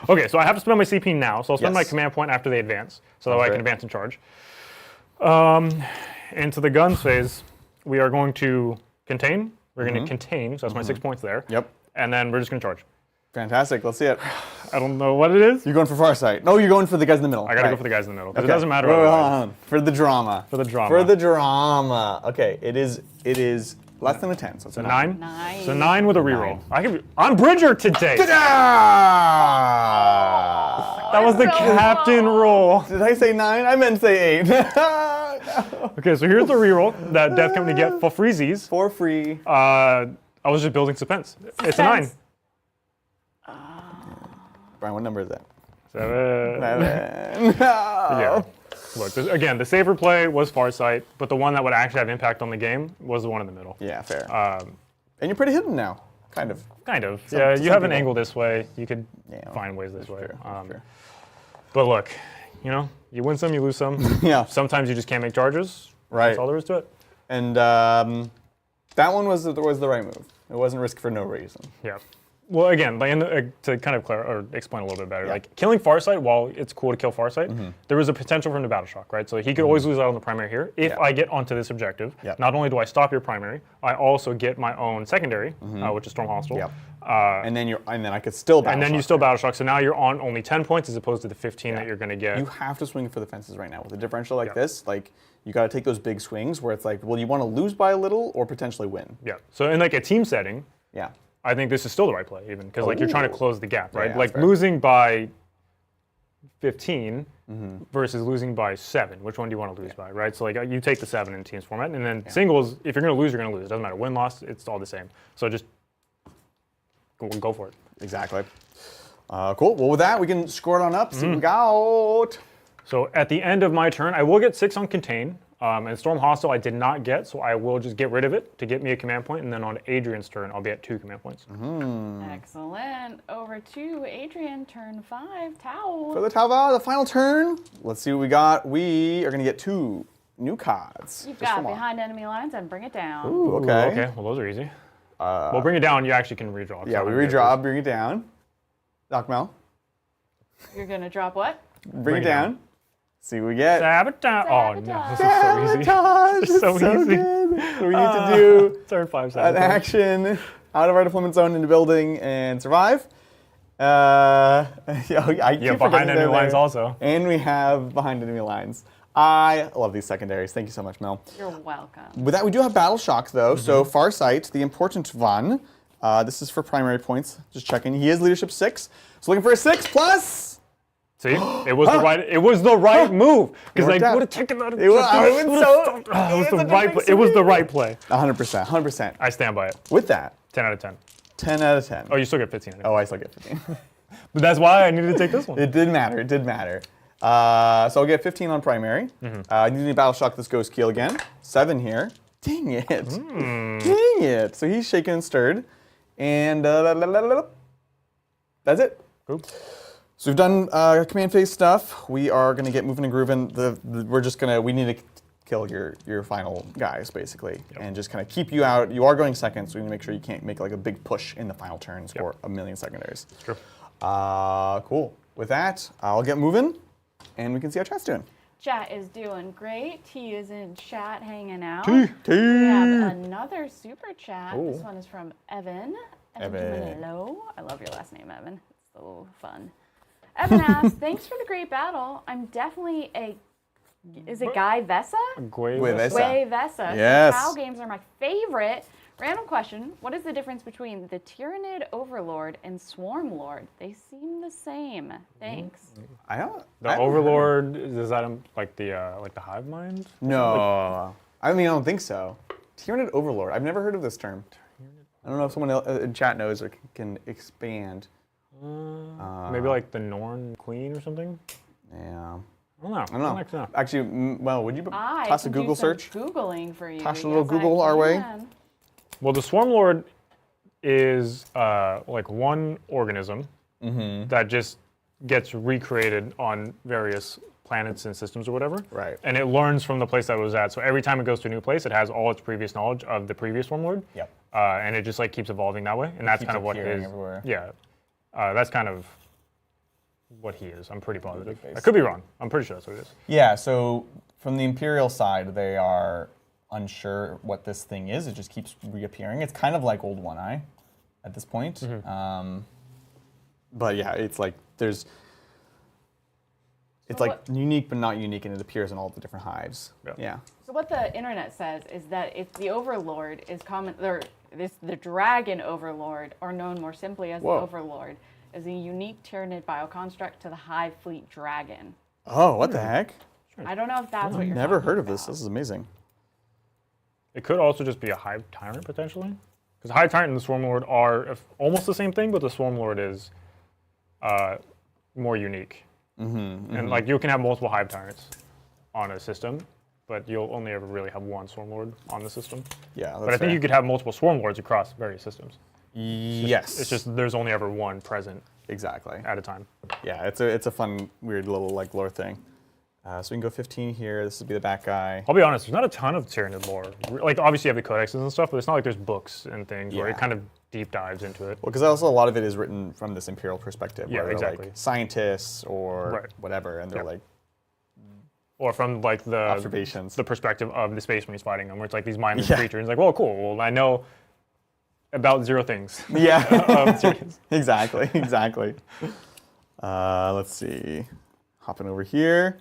Okay, so I have to spend my CP now, so I'll spend my Yes. command point after they advance, so that way I Great. can advance and charge. Into the guns phase, we are going to contain. We're going to contain, so that's my 6 points there. Yep. And then we're just going to charge. Fantastic. Let's see it. I don't know what it is. You're going for Farsight. No, you're going for the guys in the middle. I got to Right. go for the guys in the middle, because Okay. it doesn't matter Wait, hold otherwise. on. For the drama. For the drama. For the drama. Okay, it is Less than a 10, so it's a 9. 9. So 9 with a reroll. I'm Bridger today. That was the So captain wrong. roll. Did I say 9? I meant to say 8. No. Okay, so here's the reroll that Death Company get for freezies. For free. I was just building suspense. It's a 9. Suspense. Brian, what number is that? 7. 7. Yeah. Look, again, the safer play was Farsight, but the one that would actually have impact on the game was the one in the middle. Yeah, fair. And you're pretty hidden now, kind of. Kind of. Some- Yeah, to you some have an people. angle this way. You could Yeah, find ways this way. True, that's true. But look, you win some, you lose some. Yeah. Sometimes you just can't make charges. Right. That's all there is to it. And that one was the right move. It wasn't risk for no reason. Yeah. Well, again, to kind of explain a little bit better, Yeah. like killing Farsight, while it's cool to kill Farsight, there was a potential for him to battle shock, right? So he could always lose out on the primary here. If Yeah. I get onto this objective, Yeah. not only do I stop your primary, I also get my own secondary, which is Storm Hostile. Yeah. And then I could still battle And then you shock still there. battle shock, so now you're on only 10 points as opposed to the 15 that you're going to get. You have to swing for the fences right now. With a differential like Yeah. this, like you got to take those big swings where it's like, well, you want to lose by a little or potentially win. Yeah. So in like a team setting, Yeah. I think this is still the right play, even because like you're trying to Ooh. close the gap, right? Yeah, like fair. losing by 15 versus losing by 7. Which one do you want to lose by, right? So like you take the 7 in teams format, and then singles. If you're going to lose, you're going to lose. It doesn't matter win, loss. It's all the same. So just go for it. Exactly. Cool. Well, with that, we can score it on up. See what we got. So at the end of my turn, I will get 6 on Contain. And Storm Hostile I did not get, so I will just get rid of it to get me a command point, and then on Adrian's turn, I'll be at 2 command points. Excellent. Over to Adrian, turn 5, Tau. For the Tava, the final turn. Let's see what we got. We are going to get 2 new cards. You've Just got for one. behind enemy lines and bring it down. Ooh, okay. Okay, well those are easy. Well, bring it down. You actually can redraw. Yeah, we redraw, bring it down. Doc Mel, You're going to drop what? bring it down. See what we get. Sabotage. Oh no, this is so easy. Sabotage. It's so easy. Good. So we need to do Turn 5 an sabotage. action out of our deployment zone into building and survive. I keep Yeah, behind forgetting enemy they're lines there. also. And we have behind enemy lines. I love these secondaries. Thank you so much, Mel. You're welcome. With that, we do have Battle Shock, though. So Farsight, the important one. This is for primary points. Just checking. He is leadership 6. So looking for a 6+. See, it was the right. It was the right move because I worked out. would have taken that. It was so. It was the right. It was the right play. 100%. 100%. I stand by it. With that, 10 out of 10. 10 out of 10. Oh, you still get 15. Oh, I still get 15. But that's why I needed to take this one. It did matter. It did matter. So I'll get 15 on primary. I need to Battle Shock this Ghost Keel again. 7 here. Dang it. Dang it. So he's shaken and stirred. And that's it. Cool. So we've done command phase stuff. We are going to get moving and grooving. We need to kill your final guys, basically, and just kind of keep you out. You are going second, so we need to make sure you can't make like a big push in the final turn and score a million secondaries. Sure. Cool. With that, I'll get moving, and we can see how chat's doing. Chat is doing great. T is in chat hanging out. T. We have another super chat. Ooh. This one is from Evan. Evan. Hello. I love your last name, Evan. It's so fun. Evan asks, thanks for the great battle. I'm definitely is it Guy Vesa? Wait, Vesa. Way Vesa. Yes. Cow games are my favorite. Random question. What is the difference between the Tyrannid Overlord and Swarm Lord? They seem the same. Thanks. I don't. The Overlord is that like the hive mind? No. I don't think so. Tyrannid Overlord. I've never heard of this term. I don't know if someone else in chat knows or can expand. Maybe like the Norn Queen or something. Yeah. I don't know. I don't know. know. Actually, well, would you I toss a can Google do some search? Googling for you. Toss a little Yes, I Google our way. can. Well, the Swarm Lord is like one organism that just gets recreated on various planets and systems or whatever. Right. And it learns from the place that it was at. So every time it goes to a new place, it has all its previous knowledge of the previous Swarm Lord. Yep. And it just like keeps evolving that way. And that's keeps kind of what appearing his. everywhere. Yeah. That's kind of what he is. I'm pretty positive. face. I could be wrong. I'm pretty sure that's what it is. Yeah, so from the Imperial side, they are unsure what this thing is. It just keeps reappearing. It's kind of like Old One Eye at this point. But yeah, it's like there's It's like unique but not unique, and it appears in all the different hives. Yeah. So what the internet says is that if the Overlord is common, or the Dragon Overlord, or known more simply as the Overlord, is a unique Tyranid bioconstruct to the Hive Fleet Dragon. Oh, what the heck? I don't know if that's what you're Never heard of about. this. This is amazing. It could also just be a Hive Tyrant, potentially. Because Hive Tyrant and the Swarm Lord are almost the same thing, but the Swarm Lord is more unique. And like you can have multiple Hive Tyrants on a system, but you'll only ever really have one Swarm Lord on the system. Yeah, that's but I think you could have multiple Swarm Lords across various systems. Yes. It's just there's only ever one present exactly at a time. Yeah, it's a fun, weird little like lore thing. So we can go 15 here. This would be the back guy. I'll be honest, there's not a ton of Tyranid lore. Like obviously you have the codexes and stuff, but it's not like there's books and things where it kind of deep dives into it. Well, because also a lot of it is written from this Imperial perspective. Yeah, where exactly. Like scientists or whatever, and they're like, or from like the observations, the perspective of the Space Marines fighting them, where it's like these mindless creatures. It's like, well, cool. Well, I know about 0 things. Yeah. Exactly. Let's see. Hopping over here.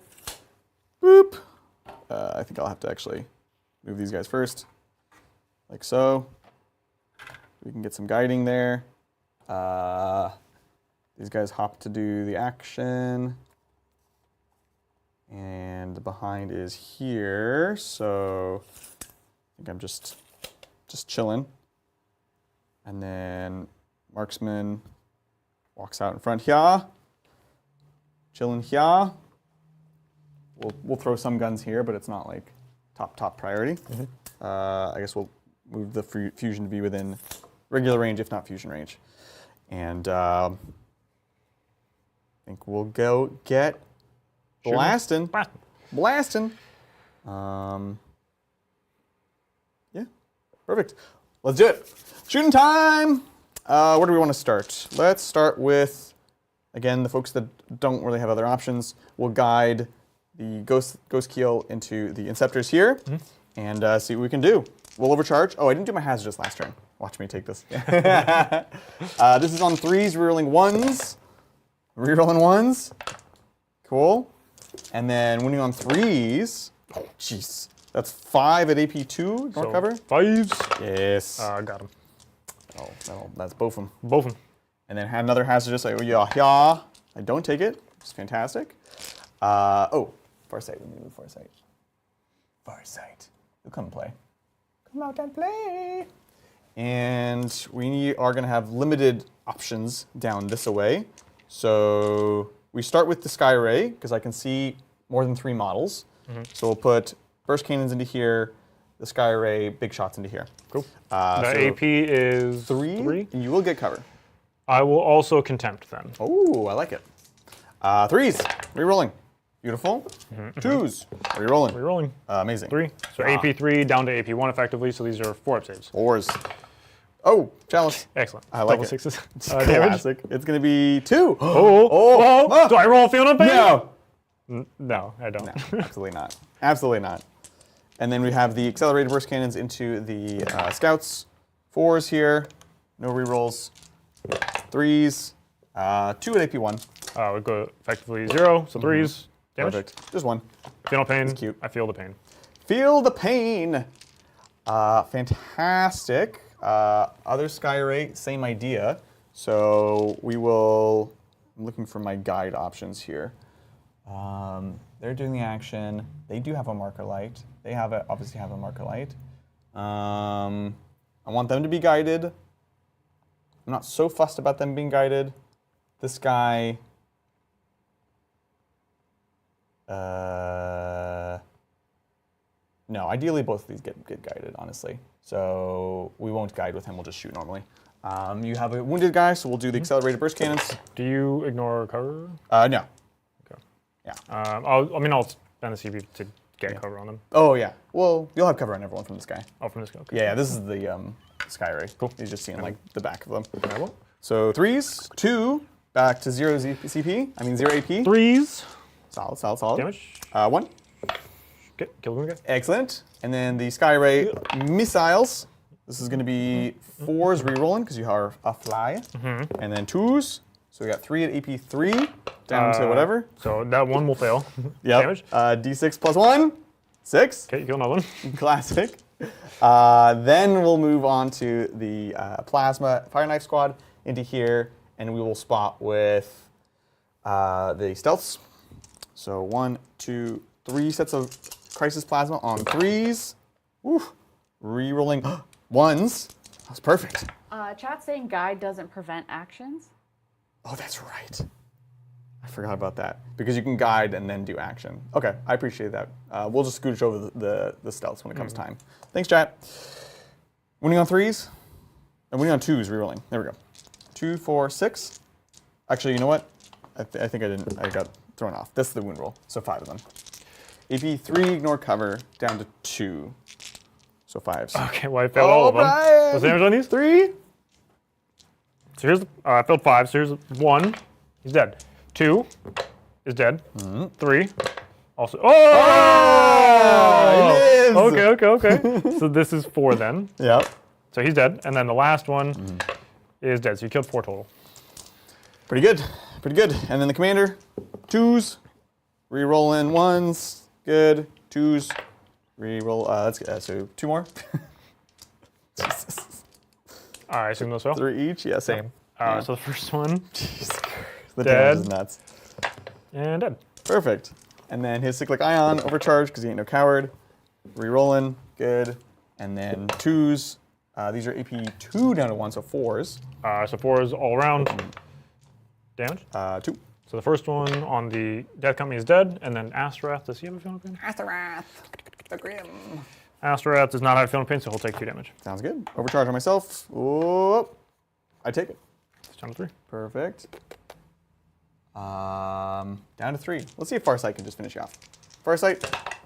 Boop. I think I'll have to actually move these guys first, like so. We can get some guiding there. These guys hop to do the action. And the behind is here, so I think I'm just chilling. And then Marksman walks out in front here. Chilling here. We'll throw some guns here, but it's not like top priority. I guess we'll move the fusion to be within regular range, if not fusion range. And I think we'll go get blasting. Yeah, perfect. Let's do it. Shooting time. Where do we want to start? Let's start with, again, the folks that don't really have other options. We'll guide the Ghost Keel into the Inceptors here and see what we can do. We'll overcharge. Oh, I didn't do my hazardous last turn. Watch me take this. This is on 3s, rerolling 1s. Rerolling 1s. Cool. And then winning on 3s. Oh, jeez. That's 5 at AP 2. Don't cover? 5s. Yes. Got him. Oh, no, that's both of them. Both of them. And then had another hazardous. I don't take it. It's fantastic. Farsight. We need Farsight. Farsight. You come play. Come out and play. And we are going to have limited options down this away. So we start with the Sky Ray, because I can see more than 3 models. So we'll put burst cannons into here, the Sky Ray, big shots into here. Cool. The AP is 3. And you will get cover. I will also contempt then. Oh, I like it. 3s, rerolling. Beautiful. 2s, rerolling. Rerolling. Amazing. 3. So AP 3 down to AP 1 effectively, so these are 4 up saves. 4s. Oh, challenge. Excellent. I like Double it. 6s. Classic. It's going to be 2. Do I roll Field of Pain? No. No, I don't. No, absolutely not. Absolutely not. And then we have the accelerated burst cannons into the scouts. 4s here. No rerolls. 3s. 2 at AP 1. Would go effectively 0, so 3s. Damage. Perfect. Just 1. Feel no pain. That's cute. I feel the pain. Feel the pain. Fantastic. Other Sky Ray, same idea. So we will. I'm looking for my guide options here. They're doing the action. They do have a marker light. They obviously have a marker light. I want them to be guided. I'm not so fussed about them being guided. This guy. No, ideally both of these get guided, honestly. So we won't guide with him, we'll just shoot normally. You have a wounded guy, so we'll do the accelerated burst cannons. Do you ignore cover? No. Okay. Yeah. I'll spend the CP to get cover on them. Oh, yeah. Well, you'll have cover on everyone from this guy. Oh, from this guy. Okay. Yeah, this is the Sky Ray. Cool. He's just seeing like the back of them. I will. So 3s, 2, back to 0 CP. I mean 0 AP. 3s. Solid. Damage. 1. Okay, kill the guy. Excellent. And then the Sky Ray missiles. This is going to be 4s rerolling because you are a fly. And then 2s. So we got 3 at AP 3. down to whatever. So that one will fail. Yep. Damage. D6 plus 1. 6. Okay, kill another one. Classic. Then we'll move on to the Plasma Fire Knife Squad into here, and we will spot with the Stealths. So 1, 2, 3 sets of Crisis Plasma on 3s. Woo. Re-rolling 1s. That's perfect. Chat saying guide doesn't prevent actions. Oh, that's right. I forgot about that. Because you can guide and then do action. Okay, I appreciate that. We'll just scooch over the stealths when it comes time. Thanks, chat. Winning on 3s. And winning on 2s, rerolling. There we go. 2, 4, 6. Actually, you know what? I think I got thrown off. This is the wound roll, so 5 of them. AP 3, ignore cover, down to 2. So 5s. Okay, well I failed all of them. Brian! What's the damage on these? 3. So here's, I failed 5, so here's 1. He's dead. 2 is dead. 3. Also, Oh! Okay. So this is 4 then. Yep. So he's dead. And then the last one is dead. So you killed 4 total. Pretty good. Pretty good. And then the commander, 2s. Reroll in 1s. Good. 2s. Reroll. Let's get so 2 more. Jesus. I assume those fail. 3 each. Yeah, same. So the first one, Jesus Christ. The Dead. damage is nuts. and dead. Perfect. And then his Cyclic Ion overcharged because he ain't no coward. Rerolling. Good. And then 2s. These are AP 2 down to 1, so 4s. So 4 is all around damage. 2. So the first one on the Death Company is dead, and then Astorath, does he have a Feeling Pain? Astorath. The Grim. Astorath does not have Feeling Pain, so he'll take 2 damage. Sounds good. Overcharge on myself. Oh, I take it. It's down to 3. Perfect. Down to 3. Let's see if Farsight can just finish you off. Farsight,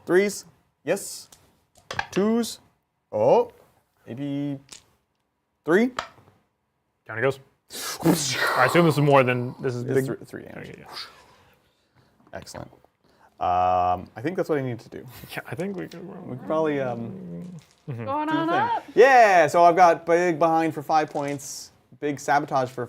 3s. Yes. 2s. Oh, maybe 3. Down he goes. I assume this is more than this is It's big. 3 damage. Okay, yeah. Excellent. I think that's what I need to do. Yeah, I think we could. We could probably Going on up. Yeah, so I've got big behind for 5 points, big sabotage for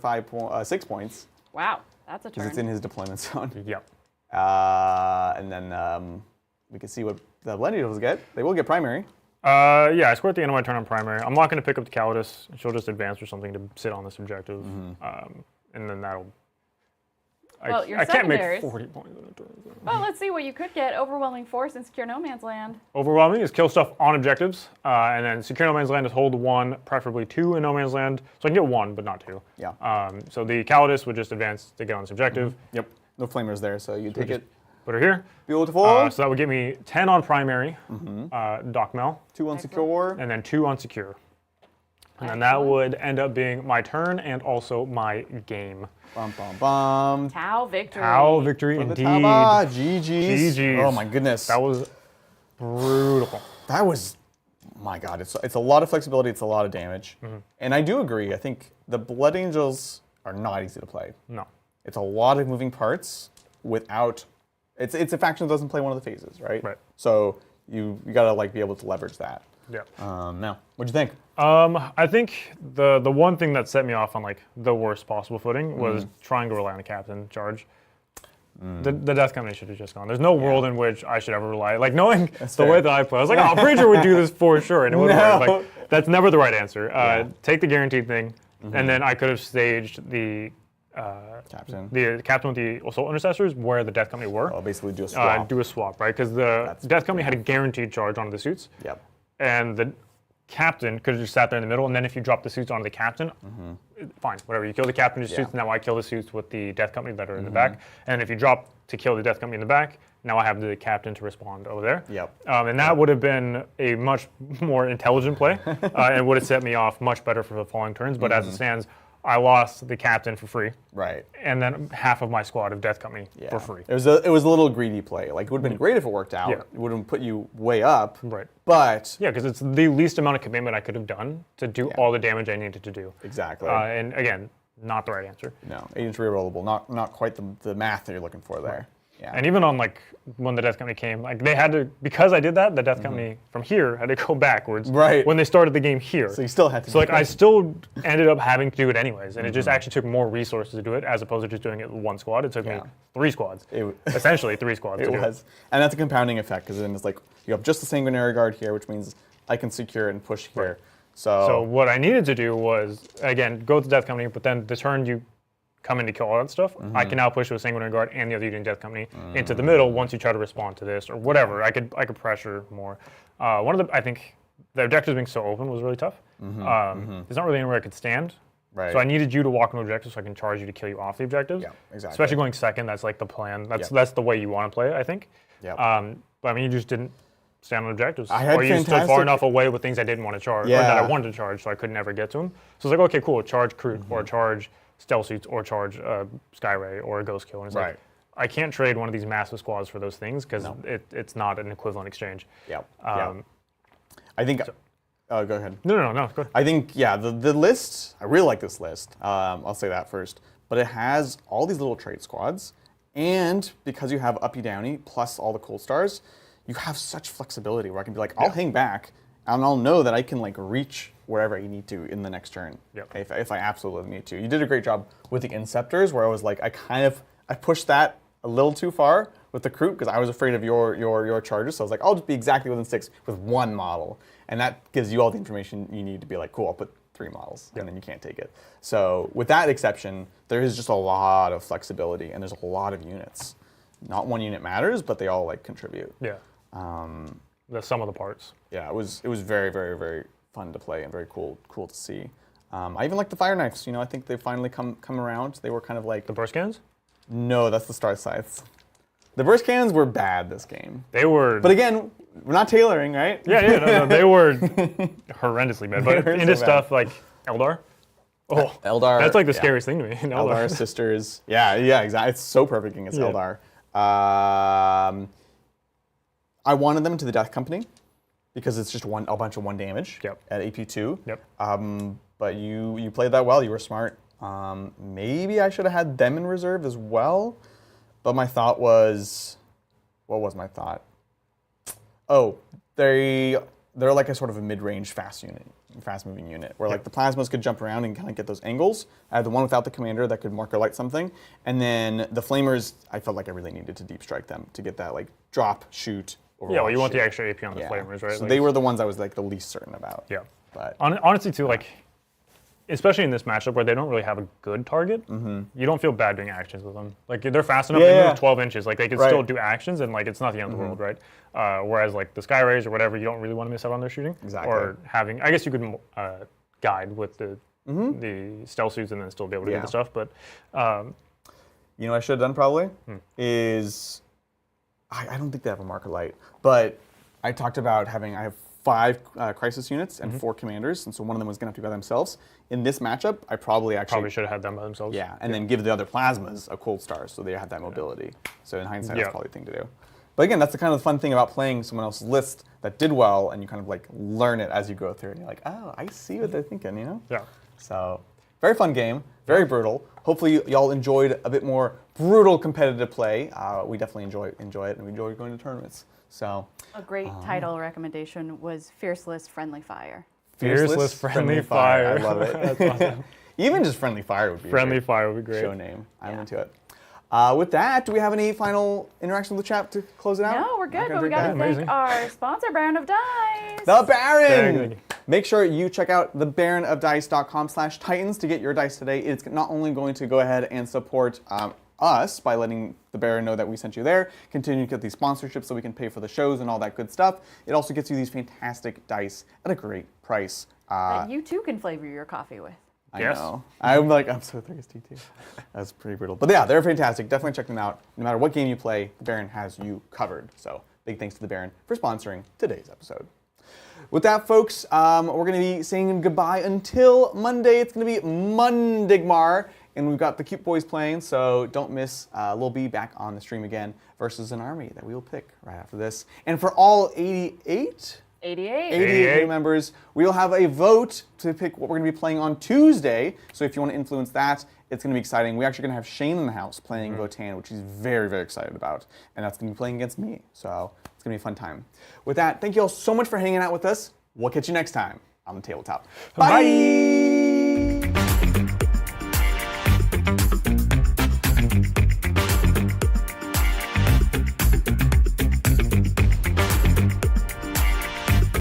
6 points Wow, that's a because turn. it's in his deployment zone. Yep. And then we can see what the Blended Eagles get. They will get primary. Yeah, I score at the end of my turn on primary. I'm not going to pick up the Calidus. She'll just advance or something to sit on this objective, and then that'll. Well, your I can't make secondaries. 40 points in a turn. Well, let's see what you could get. Overwhelming force and secure no man's land. Overwhelming is kill stuff on objectives, and then secure no man's land is hold 1, preferably 2 in no man's land. So I can get 1, but not 2. Yeah. So the Calidus would just advance to get on this objective. Yep. No flamers there, so you take it. Put her here. Beautiful. So that would give me 10 on primary, Doc Mel, 2 on secure. and then 2 on secure. And then that would end up being my turn and also my game. Bum, bum, bum. Tau victory. Tau victory For the indeed. Taba, GG's. GG's. Oh my goodness. That was brutal. That was, my God, it's a lot of flexibility, it's a lot of damage. And I do agree, I think the Blood Angels are not easy to play. No. It's a lot of moving parts without, it's a faction that doesn't play one of the phases, right? Right. So you gotta like be able to leverage that. Yeah. Now, what'd you think? I think the one thing that set me off on like the worst possible footing was trying to rely on a captain charge. The Death Company should have just gone. There's no world in which I should ever rely. Like knowing the way that I play, I was like, oh, Preacher would do this for sure, and it wouldn't work. Like that's never the right answer. Take the guaranteed thing, and then I could have staged the captain with the Assault Intercessors where the Death Company were. Oh, basically do a swap. Do a swap, right? Because the Death Company had a guaranteed charge onto the suits. Yep. And the captain could have just sat there in the middle, and then if you drop the suits onto the captain, fine, whatever. You kill the captain, just suits, now I kill the suits with the Death Company that are in the back. And if you drop to kill the Death Company in the back, now I have the captain to respond over there. Yep. And that would have been a much more intelligent play, and would have set me off much better for the following turns. But as it stands, I lost the captain for free. Right. And then half of my squad of Death Company for free. It was a little greedy play. Like it would have been great if it worked out. It would have put you way up. Right. But yeah, because it's the least amount of commitment I could have done to do all the damage I needed to do. Exactly. And again, not the right answer. No, agent's rerollable. Not quite the math that you're looking for there. Yeah. And even on like when the Death Company came, like they had to, because I did that, the Death Company from here had to go backwards. Right. When they started the game here. So you still had to. So like I still ended up having to do it anyways, and it just actually took more resources to do it as opposed to just doing it with one squad. It took me 3 squads, essentially 3 squads. It to was, do it. and that's a compounding effect because then it's like you have just the Sanguinary Guard here, which means I can secure and push here. Right. So what I needed to do was again go to Death Company, but then the turn you come in to kill all that stuff, I can now push with Sanguinary Guard and the other unit Death Company into the middle once you try to respond to this or whatever. I could pressure more. One of the I think the objectives being so open was really tough. There's not really anywhere I could stand. Right. So I needed you to walk into objectives so I can charge you to kill you off the objectives. Yeah, exactly. Especially going second, that's like the plan. That's the way you want to play it, I think. Yep. But I mean, you just didn't stand on objectives. I had or you stood far fantastic- enough away with things I didn't want to charge, or Yeah. that I wanted to charge, so I could never get to them. So it's like, okay, cool, charge Crew, or charge Stealth Suits, or charge Skyray, or a Ghost Kill. And it's Right. like, I can't trade one of these massive squads for those things, because it's not an equivalent exchange. Yep. I think. Oh, go ahead. No, good. I think the list. I really like this list. I'll say that first. But it has all these little trade squads, and because you have uppy downy plus all the cool stars, you have such flexibility where I can be like, I'll hang back, and I'll know that I can like reach wherever I need to in the next turn. Yep. If I absolutely need to. You did a great job with the Inceptors, where I was like, I pushed that a little too far with the Crew because I was afraid of your charges. So I was like, I'll just be exactly within 6 with 1 model, and that gives you all the information you need to be like, cool, I'll put 3 models, and then you can't take it. So with that exception, there is just a lot of flexibility, and there's a lot of units. Not one unit matters, but they all like contribute. Yeah. The sum of the parts. Yeah, it was very, very, very fun to play and very cool to see. I even like the Fire Knights. I think they finally come around. They were kind of like The burst cannons? no, that's the Star Scythes. The burst cannons were bad this game. They were. But again, we're not tailoring, right? Yeah, no, they were horrendously bad. But They were into so bad. stuff like Eldar. Oh, Eldar. that's like the yeah. scariest thing to me. in Eldar sisters. Yeah, exactly. It's so perfect against Yeah. Eldar. I wanted them to the Death Company because it's just a bunch of 1 damage at AP2. Yep. But you played that well. You were smart. Maybe I should have had them in reserve as well. But my thought was, what was my thought? Oh, they're like a sort of a mid-range fast-moving unit, where like the plasmas could jump around and kind of get those angles. I had the one without the commander that could mark or light something, and then the flamers. I felt like I really needed to deep strike them to get that like drop, shoot. Yeah, well, you want shoot. the extra AP on the flamers, right? So Like, they were the ones I was like the least certain about. Yeah. But Honestly, too, like, especially in this matchup where they don't really have a good target, you don't feel bad doing actions with them. Like, they're fast enough, they move 12 inches. Like, they can still do actions, and, like, it's not the end of the world, right? Whereas, like, the Sky Rays or whatever, you don't really want to miss out on their shooting. Exactly. Or having, I guess you could guide with the stealth suits and then still be able to do the stuff. But, you know what I should have done probably is, I don't think they have a marker light, but I talked about I have 5 crisis units and 4 commanders, and so one of them was going to have to be by themselves. In this matchup, I probably should have had them by themselves. Yeah, and then give the other plasmas a cold star so they have that mobility. So in hindsight, that's probably the thing to do. But again, that's the kind of fun thing about playing someone else's list that did well, and you kind of like learn it as you go through, and you're like, oh, I see what they're thinking, Yeah. So very fun game, very brutal. Hopefully y'all enjoyed a bit more brutal competitive play. We definitely enjoy it, and we enjoy going to tournaments. So A great title recommendation was Fierceless Friendly Fire. Fearless Friendly Fire. I love it. That's awesome. Even just Friendly Fire would be Friendly a great Fire would be great. show name. I'm into it. With that, do we have any final interaction with the chat to close it out? No, we're good, Not gonna but we drink got that. to thank Amazing. our sponsor, Baron of Dice. The Baron! Thank you. Make sure you check out thebaronofdice.com/titans to get your dice today. It's not only going to go ahead and support us by letting the Baron know that we sent you there, continue to get these sponsorships so we can pay for the shows and all that good stuff. It also gets you these fantastic dice at a great price. That you too can flavor your coffee with. I Yes. know. I'm so thirsty too. That's pretty brutal. But yeah, they're fantastic. Definitely check them out. No matter what game you play, the Baron has you covered. So big thanks to the Baron for sponsoring today's episode. With that, folks, we're going to be saying goodbye until Monday. It's going to be Mundigmar, and we've got the Cute Boys playing, so don't miss Lil B back on the stream again versus an army that we will pick right after this. And for all 88 88. 88 new members. We'll have a vote to pick what we're going to be playing on Tuesday. So if you want to influence that, it's going to be exciting. We're actually going to have Shane in the house playing Votan, which he's very, very excited about. And that's going to be playing against me. So it's going to be a fun time. With that, thank you all so much for hanging out with us. We'll catch you next time on the Tabletop. Bye!